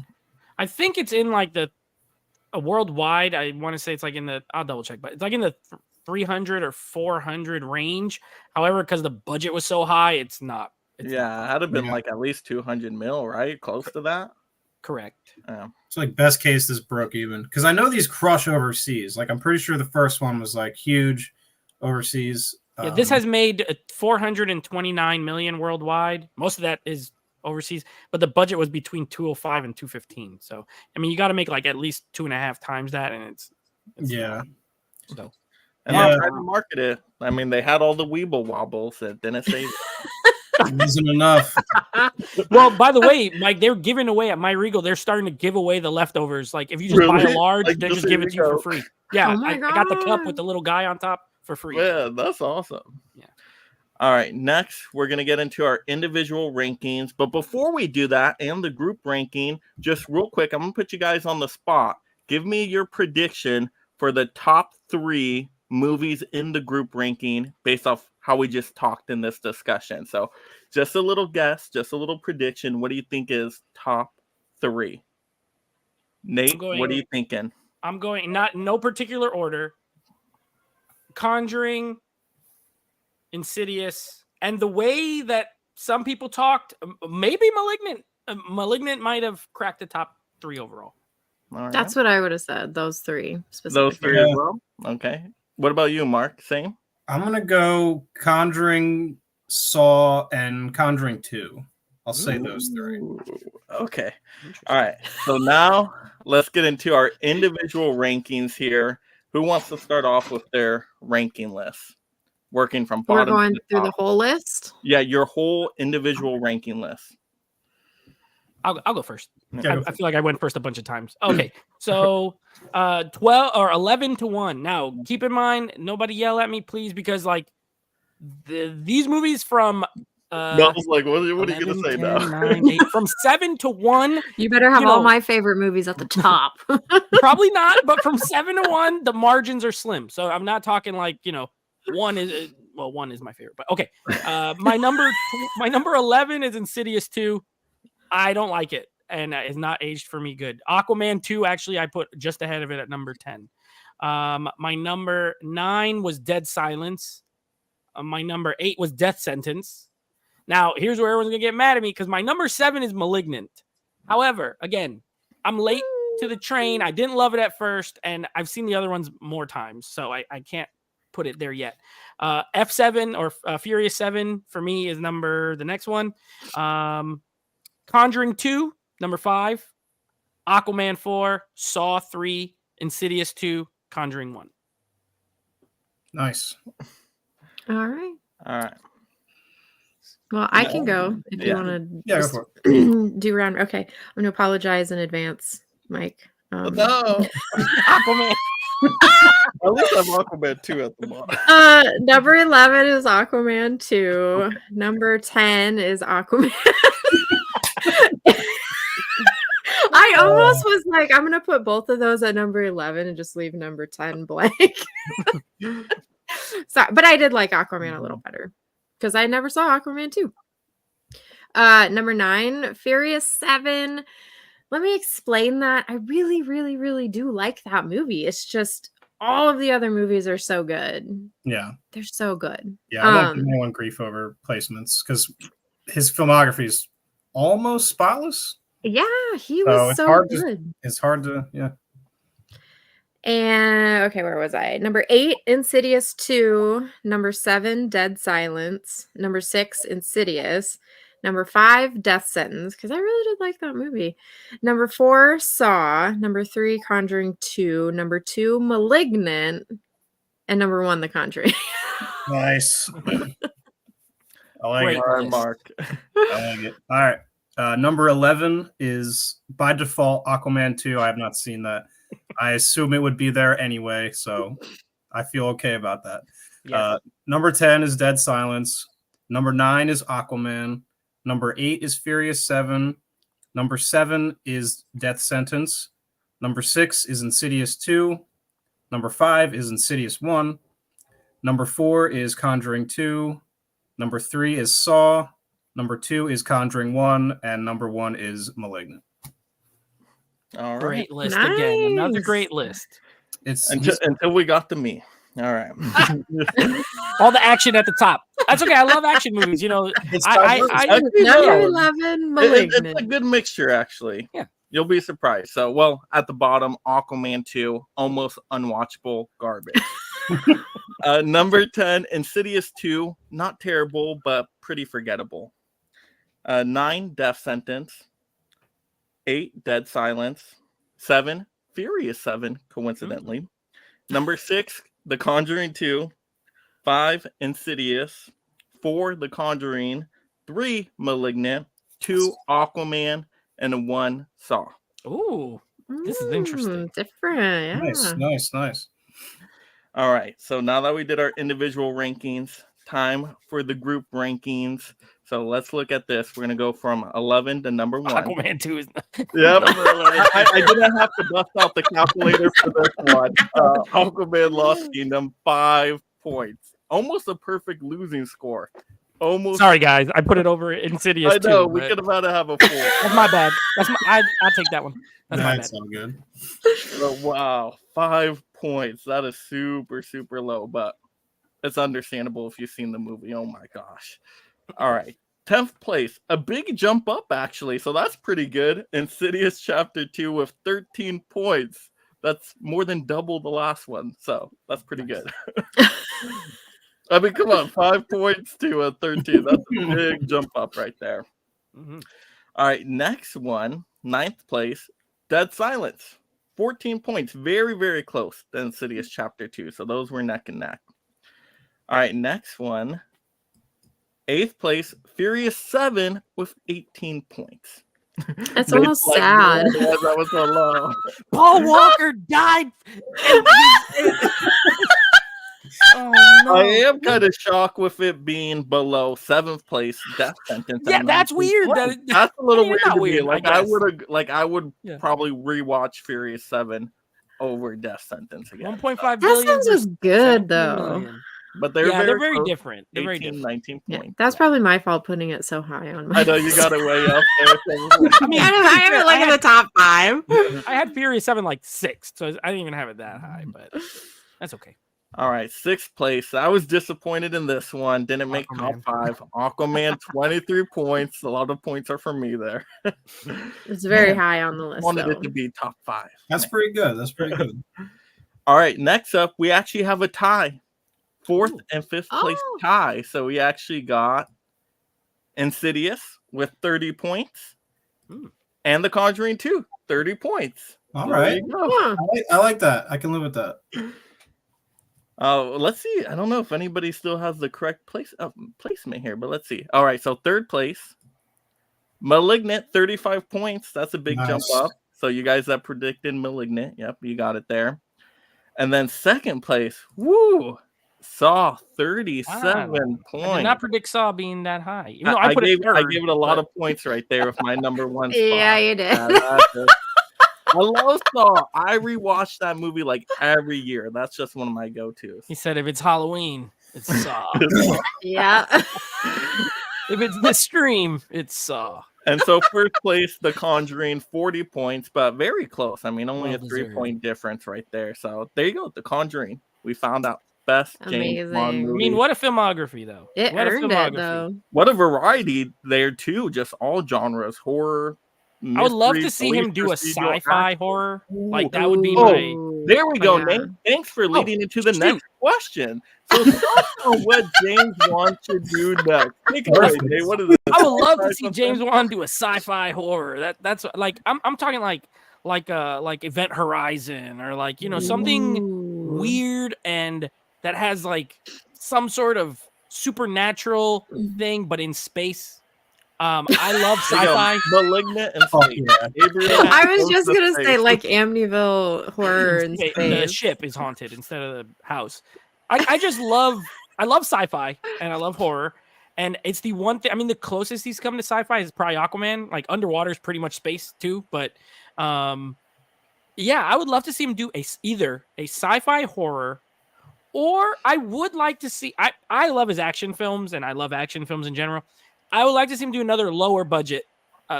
I think it's in like a worldwide. I want to say it's like in the. I'll double check, but it's like in the 300 or 400 range. However, because the budget was so high, it's not. It's Yeah, not it had to been Yeah. like at least 200 mil, right? Close to that. correct. Yeah. it's like best case this broke even because I know these crush overseas. Like I'm pretty sure the first one was like huge overseas. Yeah, this has made 429 million worldwide. Most of that is overseas, but the budget was between 205 and 215. So I mean, you got to make like at least 2.5 times that, and it's Yeah. So And Yeah. they tried to market it. I mean, they had all the Weeble wobbles that didn't save it. It wasn't enough. well, by the way, Mike, they're giving away at My Regal. They're starting to give away the leftovers. Like if you just buy Really? a large, Like, they just just give here it to you you for go. free. Yeah, Oh my I got the cup God. with the little guy on top for free. Yeah, that's awesome. Yeah. All right, next we're going to get into our individual rankings. But before we do that and the group ranking, just real quick, I'm going to put you guys on the spot. Give me your prediction for the top 3 movies in the group ranking based off how we just talked in this discussion. So just a little guess, just a little prediction. What do you think is top 3? Nate, what are you thinking? I'm going not in no particular order. Conjuring, Insidious, and the way that some people talked, maybe Malignant. Malignant might have cracked the top 3 overall. All right. That's what I would have said. Those 3 specifically. Those 3 as well? Okay. What about you, Mark? Same? I'm gonna go Conjuring, Saw, and Conjuring 2. I'll say those 3. Ooh, okay. All right. So now let's get into our individual rankings here. Who wants to start off with their ranking list? Working from We're bottom going to through the top. whole list. Yeah, your whole individual ranking list. I'll go first. Yeah, I feel like I went first a bunch of times. Okay, so 12 or 11 to 1. Now, keep in mind, nobody yell at me, please, because like these movies from I was like, what are you going to 11, say 10, now? 9, 8, from 7 to 1, You better have You all know- my favorite movies at the top. probably not, but from 7 to 1, the margins are slim. So I'm not talking like, 1 is well, 1 is my favorite, but okay. My number 11 is Insidious 2. I don't like it, and it's not aged for me good. Aquaman 2, actually, I put just ahead of it at number 10. My number 9 was Dead Silence. My number 8 was Death Sentence. Now, here's where everyone's going to get mad at me because my number 7 is Malignant. However, again, I'm late to the train. I didn't love it at first, and I've seen the other ones more times, so I can't put it there yet. F7 or Furious 7 for me is the next one. Conjuring 2, number 5. Aquaman 4, Saw 3, Insidious 2, Conjuring 1. Nice. All right. All right. Well, I can go if you Yeah. want to Yeah, go for it. do round. Okay. I'm going to apologize in advance, Mike. No. Aquaman. At least I'm Aquaman 2 at the bottom. Number 11 is Aquaman 2. Number 10 is Aquaman. I almost was like, I'm gonna put both of those at number 11 and just leave number 10 blank. Sorry, but I did like Aquaman a little better because I never saw Aquaman 2. Number 9, Furious 7. Let me explain that. I really, really, really do like that movie. It's just all of the other movies are so good. Yeah. They're so good. Yeah, I won't give anyone grief over placements because his filmography is almost spotless. Yeah, he So was it's so hard to- good. It's hard to, yeah. And okay, where was I? Number 8, Insidious 2. Number 7, Dead Silence. Number 6, Insidious. Number 5, Death Sentence, because I really did like that movie. Number 4, Saw. Number 3, Conjuring 2. Number 2, Malignant. And number 1, The Conjuring. Nice. I like Great. it. All right, Mark. I like it. All right. Number 11 is by default Aquaman 2. I have not seen that. I assume it would be there anyway, so I feel okay about that. Yes. Number 10 is Dead Silence. Number 9 is Aquaman. Number 8 is Furious 7. Number 7 is Death Sentence. Number 6 is Insidious 2. Number 5 is Insidious 1. Number 4 is Conjuring 2. Number 3 is Saw. Number 2 is Conjuring 1. And number 1 is Malignant. All right. Great list again. Another Nice. great list. It's Until we got to me. All right. All the action at the top. That's okay. I love action movies. You know, it's I- diverse. I- Actually, Number no. 11, It's a Malignant. good mixture, actually. Yeah. You'll be surprised. So, well, at the bottom, Aquaman 2, almost unwatchable garbage. Number 10, Insidious 2, not terrible, but pretty forgettable. 9, Death Sentence. 8, Dead Silence. 7, Furious 7, coincidentally. Number 6, The Conjuring 2. 5, Insidious. 4, The Conjuring. 3, Malignant. 2, Aquaman. And 1, Saw. Ooh, this is interesting. Different. Yeah. Nice. All right. So now that we did our individual rankings, time for the group rankings. So let's look at this. We're going to go from 11 to number 1. Aquaman 2 is Yep. number 11. I didn't have to bust out the calculator for this one. Aquaman Lost Kingdom, 5 points. Almost a perfect losing score. Almost. Sorry, guys. I put it over Insidious I know. too. We but could have had to have a 4. That's my bad. I'll take that one. That's my bad. That's so good. But wow, 5 points. That is super, super low, but it's understandable if you've seen the movie. Oh my gosh. All right. 10th place, a big jump up, actually. So that's pretty good. Insidious Chapter 2 with 13 points. That's more than double the last one. So that's pretty good. I mean, come on, 5 points to 13. That's a big jump up right there. Mhm. All right, next one, 9th place, Dead Silence. 14 points, very, very close to Insidious Chapter 2. So those were neck and neck. All right, next one, 8th place, Furious 7 with 18 points. That's They almost like, sad. "Yeah, that was so low." Paul Walker died. Oh no! I am kind of shocked with it being below 7th place, Death Sentence. Yeah, at that's 19 weird. points. That's a little Yeah, weird not to me. weird, Like I I guess. would Yeah. probably rewatch Furious 7 over Death Sentence again. 1.5 That billion. sounds versus just good 17 though. million. But they're Yeah, they're very close, different. They're very 18, different. 19 Yeah, points. that's probably my fault putting it so high on my I know you got it way up there. I mean, I have it like in the top 5. I had Furious 7 like 6, so I didn't even have it that high, but that's okay. All right, 6th place. I was disappointed in this one. Didn't make top 5. Aquaman, 23 points. A lot of points are for me there. It's very Man, high on the list. Wanted Though. it to be top 5. That's pretty good. All right, next up, we actually have a tie. 4th Ooh. and 5th place Oh. tie. So we actually got Insidious with 30 points. Hmm. And The Conjuring 2, 30 points. All There right. you go. Huh. I like that. I can live with that. Let's see. I don't know if anybody still has the correct placement here, but let's see. All right, so 3rd place, Malignant, 35 points. That's a big jump Nice. up. So you guys that predicted Malignant, yep, you got it there. And then 2nd place, woo, Saw, 37 I did points. not predict Saw being that high. Even though I put gave, it third, I gave it a lot but- of points right there with my number 1 spot. Yeah, you did. I love Saw. I rewatch that movie like every year. That's just one of my go-tos. He said if it's Halloween, It's Saw. Yeah. If it's the stream, it's Saw. And so first place, The Conjuring, 40 points, but very close. I mean, only Well a deserved. 3-point difference right there. So there you go, The Conjuring. We found out best James Bond Amazing. movie. I mean, what a filmography, though. It What a earned it though. What a variety there too, just all genres, horror. I would love mystery, to see him do a police, procedural, sci-fi action. horror. Ooh. Like that would be Oh, my. Ooh. There we go, Yeah. Nate. Thanks for leading into the shoot. next question. So thoughts on what James Wan should do next. Take it away, Perfect. Nate. What is this? I would love to Sci-fi see something? James Wan do a sci-fi horror. That's like I'm talking like Event Horizon or like something Ooh. weird and that has like some sort of supernatural thing, but in space. I love There you go. sci-fi. Malignant and Fuck Space. yeah. Gabriel I was goes just to gonna say space. like Amityville horror in The space. ship is haunted instead of the house. I just love sci-fi and I love horror. And it's the one thing. I mean, the closest he's come to sci-fi is probably Aquaman. Like underwater is pretty much space too. But yeah, I would love to see him do either a sci-fi horror, or I would like to see. I love his action films, and I love action films in general. I would like to see him do another lower budget,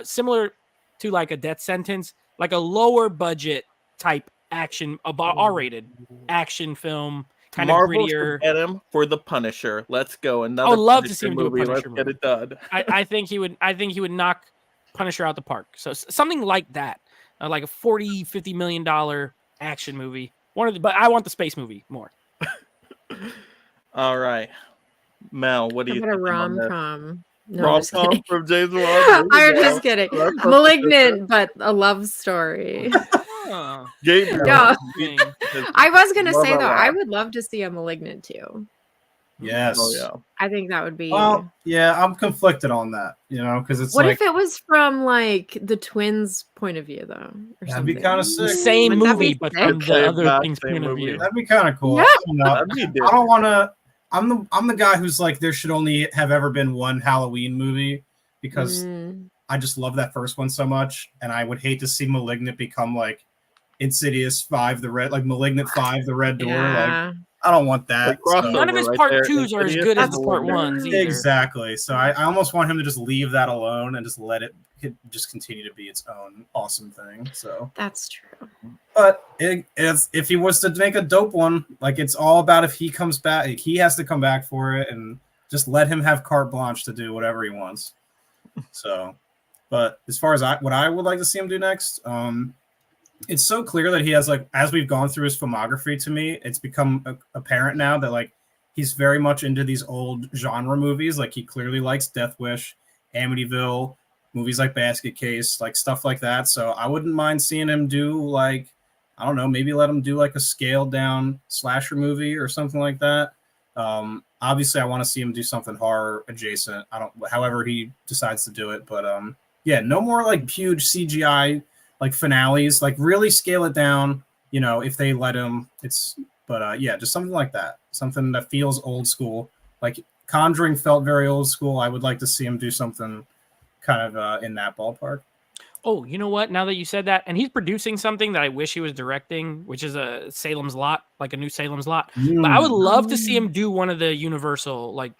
similar to like a Death Sentence, like a lower budget type action, about R-rated action film, kind of Marvel should grittier. get him for The Punisher. Let's go. Another I would love to Punisher see him do a movie. Punisher Let's get movie. it done. I think he would. I think he would knock Punisher out the park. So something like that, like a $40-50 million action movie. But I want the space movie more. All right. Mel, what do How you about a think on this? rom-com? No, I'm just Rom-com kidding. from James Wan? There you I'm go. just kidding. That's what Malignant, but a love story. Huh. Gabriel. No. Dang. I was gonna Love say a though, lot. I would love to see a Malignant too. Yes. Oh, yeah. I think that would be. Well, yeah, I'm conflicted on that, because it's what like if it was from like the twins' point of view though? Or That'd be something? kinda The sick. same Wouldn't that be movie, but sick? from the Same other back, thing's same point of movie. view. that'd be kind of cool. Yeah. I don't know. That'd be I different. don't want to. I'm the guy who's like there should only have ever been one Halloween movie because Mm. I just love that first one so much, and I would hate to see Malignant become like Insidious 5, Malignant 5, the Red Door. Like Yeah. I don't want that. Like crossover None of his right part there. twos are as Insidious good as and the part Malignant. ones either. Exactly. So I almost want him to just leave that alone and just let it just continue to be its own awesome thing. So, That's true. but if he was to make a dope one, like it's all about if he comes back, he has to come back for it, and just let him have carte blanche to do whatever he wants. So, but as far as what I would like to see him do next, it's so clear that he has like, as we've gone through his filmography, to me, it's become apparent now that like he's very much into these old genre movies. Like he clearly likes Death Wish, Amityville, movies like Basket Case, like stuff like that. So I wouldn't mind seeing him do like, I don't know, maybe let him do like a scaled down slasher movie or something like that. Obviously I want to see him do something horror adjacent. However he decides to do it, but yeah, no more like huge CGI like finales, like really scale it down, if they let him. Yeah, just something like that. Something that feels old school. Like Conjuring felt very old school. I would like to see him do something kind of in that ballpark. Oh, you know what? Now that you said that, and he's producing something that I wish he was directing, which is a Salem's Lot, like a new Salem's Lot. But I would love to see him do one of the Universal, like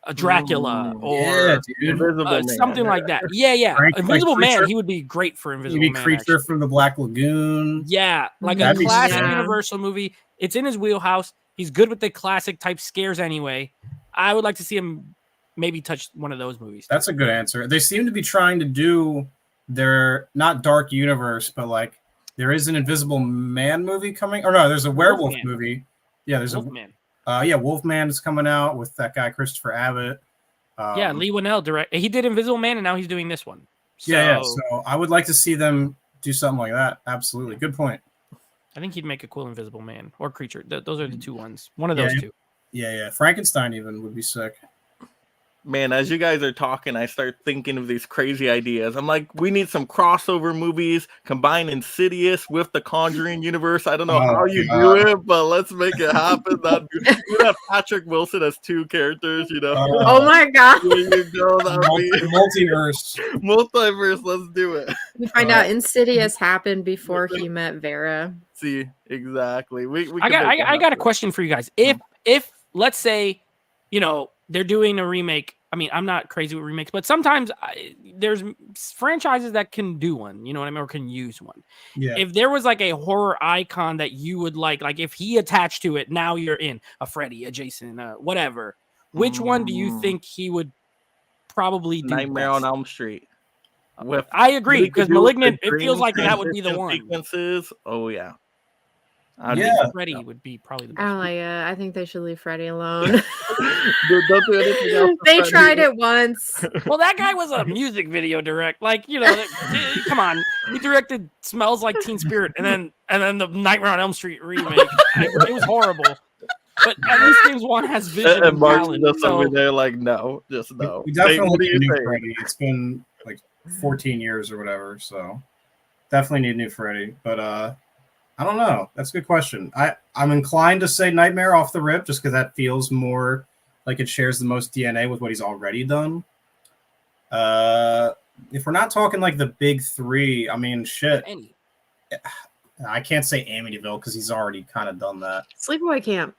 a Dracula or yeah, dude. Invisible Man. something like that. Yeah. Like Invisible Man, Creature? he would be great for Invisible Maybe Man. Creature actually. from the Black Lagoon. Yeah, like a That'd be classic sick. Universal movie. It's in his wheelhouse. He's good with the classic type scares anyway. I would like to see him maybe touch one of those movies. That's a good answer. They seem to be trying to do their not dark universe, but like there is an Invisible Man movie coming. Or no, there's a werewolf Wolfman. movie. Yeah, there's Wolfman. Wolfman is coming out with that guy Christopher Abbott. Yeah, Lee Winnell direct. He did Invisible Man, and now he's doing this one. So, Yeah. So I would like to see them do something like that. Absolutely, good point. I think he'd make a cool Invisible Man or Creature. Those are the two ones. One of those two. Yeah. Frankenstein even would be sick. Man, as you guys are talking, I start thinking of these crazy ideas. I'm like, we need some crossover movies, combine Insidious with the Conjuring universe. I don't know how you do it, but let's make it happen. You have Patrick Wilson as two characters, Oh my god. There you go. That'd be Multiverse. multiverse. Let's do it. You find out Insidious happened before he met Vera. See, exactly. We I got a question for you guys. If let's say they're doing a remake. I mean, I'm not crazy with remakes, but sometimes there's franchises that can do one, you know what I mean, or can use one. Yeah. If there was like a horror icon that you would like if he attached to it, now you're in a Freddy, a Jason, whatever. Which one do you think he would probably do? Nightmare on best? Elm Street. With I agree, because Malignant, it feels dream like that would be the transition one. sequences. Oh yeah. Freddy would be probably the best. I don't like it. I think they should leave Freddy alone. Don't do anything else to They Freddy. tried it once. Well, that guy was a music video direct. Like, come on. He directed Smells Like Teen Spirit and then the Nightmare on Elm Street remake. It was horrible. But at least James Wan has vision And Mark's talent. just over So, there like, no, just no. We Hey, what definitely do need you new think? Freddy. It's been like 14 years or whatever, so definitely need new Freddy. But I don't know. That's a good question. I'm inclined to say Nightmare off the rip, just because that feels more like it shares the most DNA with what he's already done. If we're not talking like the big three, I mean, shit. any. I can't say Amityville because he's already kind of done that. Sleepaway Camp.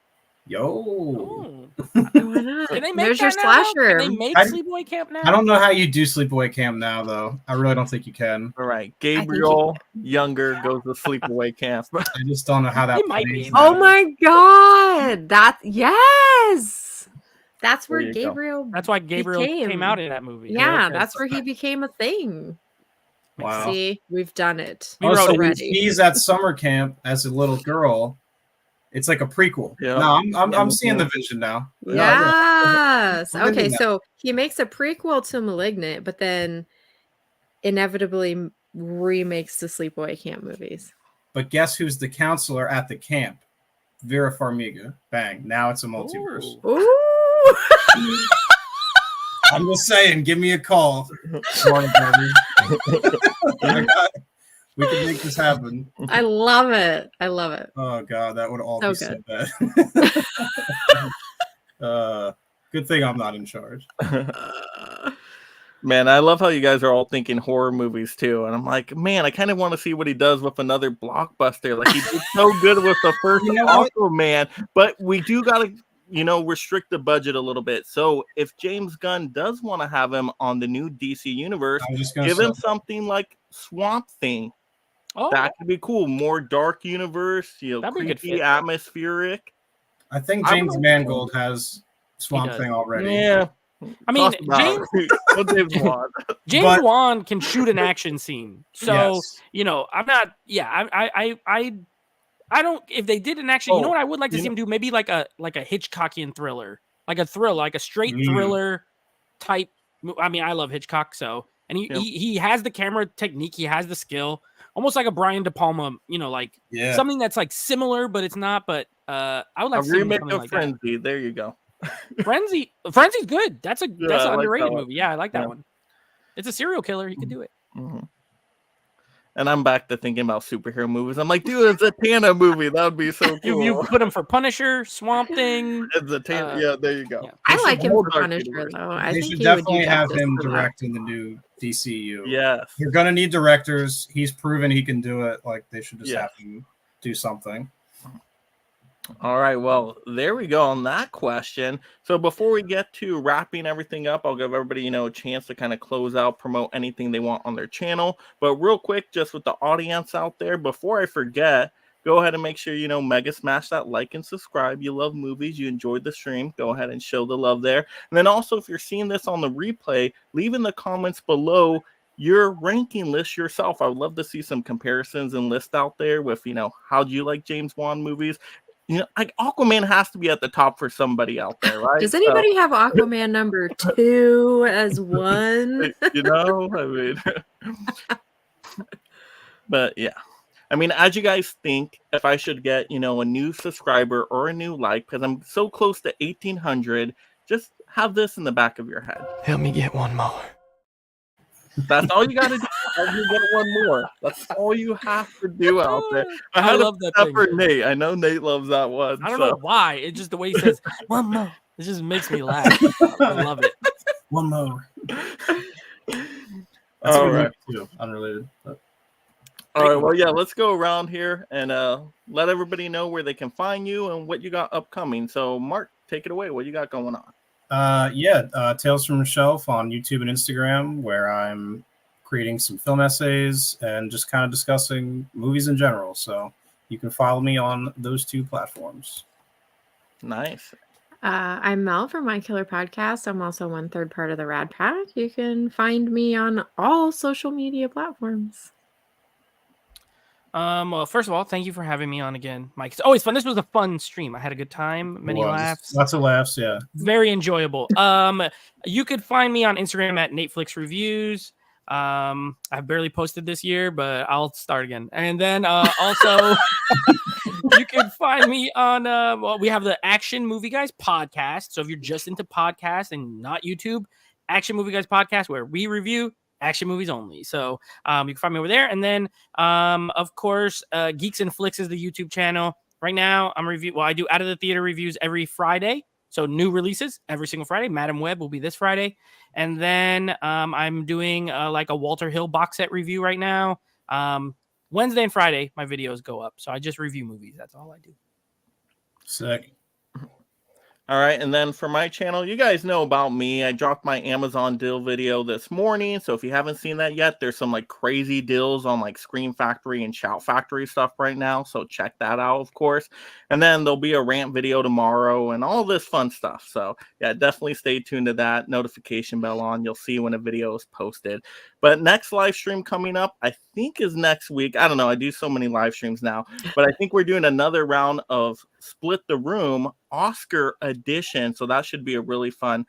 Yo, Oh. Why not? Can they make There's that your now? slasher. Can they make I- Sleepaway Camp now? I don't know how you do Sleepaway Camp now, though. I really don't think you can. All right. think Gabriel Younger goes to sleepaway camp. I just don't know how that He might plays be. now. Oh my god. Yes. That's where There you go. Gabriel That's why Gabriel came became- out in that movie. Yeah, Okay. that's where he became a thing. Wow. See, we've done it. We Oh, wrote so it. when Ready. he's at summer camp as a little girl, it's like a prequel. Yeah. No, I'm Yeah. seeing the vision now. Yes. I'm into Okay, that. so he makes a prequel to Malignant, but then inevitably remakes the Sleepaway Camp movies. But guess who's the counselor at the camp? Vera Farmiga. Bang. Now it's a multiverse. Ooh. Ooh. I'm just saying, give me a call. Warner Brothers. We can make this happen. I love it. I love it. Oh god, that would all So be so bad. Good thing I'm not in charge. Man, I love how you guys are all thinking horror movies too. And I'm like, man, I kind of want to see what he does with another blockbuster. Like he did so good with the first You know what? Aquaman, but we do gotta, restrict the budget a little bit. So if James Gunn does want to have him on the new DC universe, I was just gonna give say, him something like Swamp Thing. Oh, That could be cool. More dark universe, That'd be a good creepy, fit. atmospheric. I think I James would- Mangold has Swamp does. Thing already. Yeah. I mean, Talk about it. What James Wan. James But- Wan can shoot an action scene. So, Yes. I'm not. Yeah, I don't. If they did an action, you know Oh, what I would like to you see him do? Maybe like a Hitchcockian thriller, like a thriller, like a straight Mm. thriller type. I mean, I love Hitchcock, so and Yep. he has the camera technique, he has the skill, almost like a Brian De Palma. Like Yeah. something that's like similar, but it's not. But I would like A to see him do remake something of like Frenzy. There you go. that. Frenzy's good. That's I an like that underrated one. movie. Yeah, I like that Yeah. one. It's a serial killer. He could do it. Mhm. And I'm back to thinking about superhero movies. I'm like, dude, it's a Tana movie. That would be so cool. You put him for Punisher, Swamp Thing. It's a Tana. uh, yeah, there you go. yeah. I should like him hold for our Punisher universe. though. I They think should he would do definitely have justice him to that. directing the new DCU. Yes. You're gonna need directors. He's proven he can do it. Like they should just Yeah. have him do something. All right. Well, there we go on that question. So before we get to wrapping everything up, I'll give everybody, a chance to kind of close out, promote anything they want on their channel. But real quick, just with the audience out there, before I forget, go ahead and make sure, mega smash that like and subscribe. You love movies, you enjoyed the stream. Go ahead and show the love there. And then also, if you're seeing this on the replay, leave in the comments below your ranking list yourself. I would love to see some comparisons and lists out there with, how do you like James Wan movies? Like Aquaman has to be at the top for somebody out there, right? Does anybody have Aquaman number 2 as one? I mean, but yeah. I mean, as you guys think, if I should get, a new subscriber or a new like, because I'm so close to 1,800, just have this in the back of your head. Help me get one more. That's all you got to do. You get one more. That's all you have to do out there. I had love that except thing. for Nate. I know Nate loves that one. I don't know why. It's just the way he says one more. It just makes me laugh. I love it. One more. That's All a good right. movie, too. Unrelated. But All right. Well, yeah, let's go around here and let everybody know where they can find you and what you got upcoming. So, Mark, take it away. What you got going on? Tales from the Shelf on YouTube and Instagram, where I'm creating some film essays and just kind of discussing movies in general. So you can follow me on those 2 platforms. Nice. I'm Mel from My Killer Podcast. I'm also 1/3 part of the Rad Pack. You can find me on all social media platforms. Well, first of all, thank you for having me on again, Mike. It's always fun. This was a fun stream. I had a good time, many laughs. Lots of laughs, yeah. Very enjoyable. You could find me on Instagram at Netflix Reviews. I've barely posted this year, but I'll start again. And then also you can find me on we have the Action Movie Guys podcast. So if you're just into podcasts and not YouTube, Action Movie Guys podcast, where we review action movies only. So you can find me over there. And then of course, Geeks and Flicks is the YouTube channel. Right now I do Out of the Theater reviews every Friday. So new releases every single Friday. Madam Web will be this Friday. And then I'm doing like a Walter Hill box set review right now. Wednesday and Friday, my videos go up. So I just review movies. That's all I do. Sick. All right, and then for my channel, you guys know about me. I dropped my Amazon deal video this morning, so if you haven't seen that yet, there's some like crazy deals on like Scream Factory and Shout Factory stuff right now, so check that out, of course. And then there'll be a rant video tomorrow and all this fun stuff. So yeah, definitely stay tuned to that. Notification bell on. You'll see when a video is posted. But next live stream coming up, I think is next week. I don't know. I do so many live streams now, but I think we're doing another round of Split the Room Oscar edition. So that should be a really fun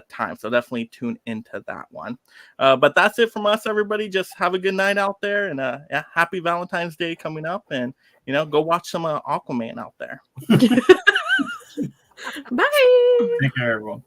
time. So definitely tune into that one. But that's it from us, everybody. Just have a good night out there, and yeah, happy Valentine's Day coming up, and go watch some Aquaman out there. Bye. Take care, everyone.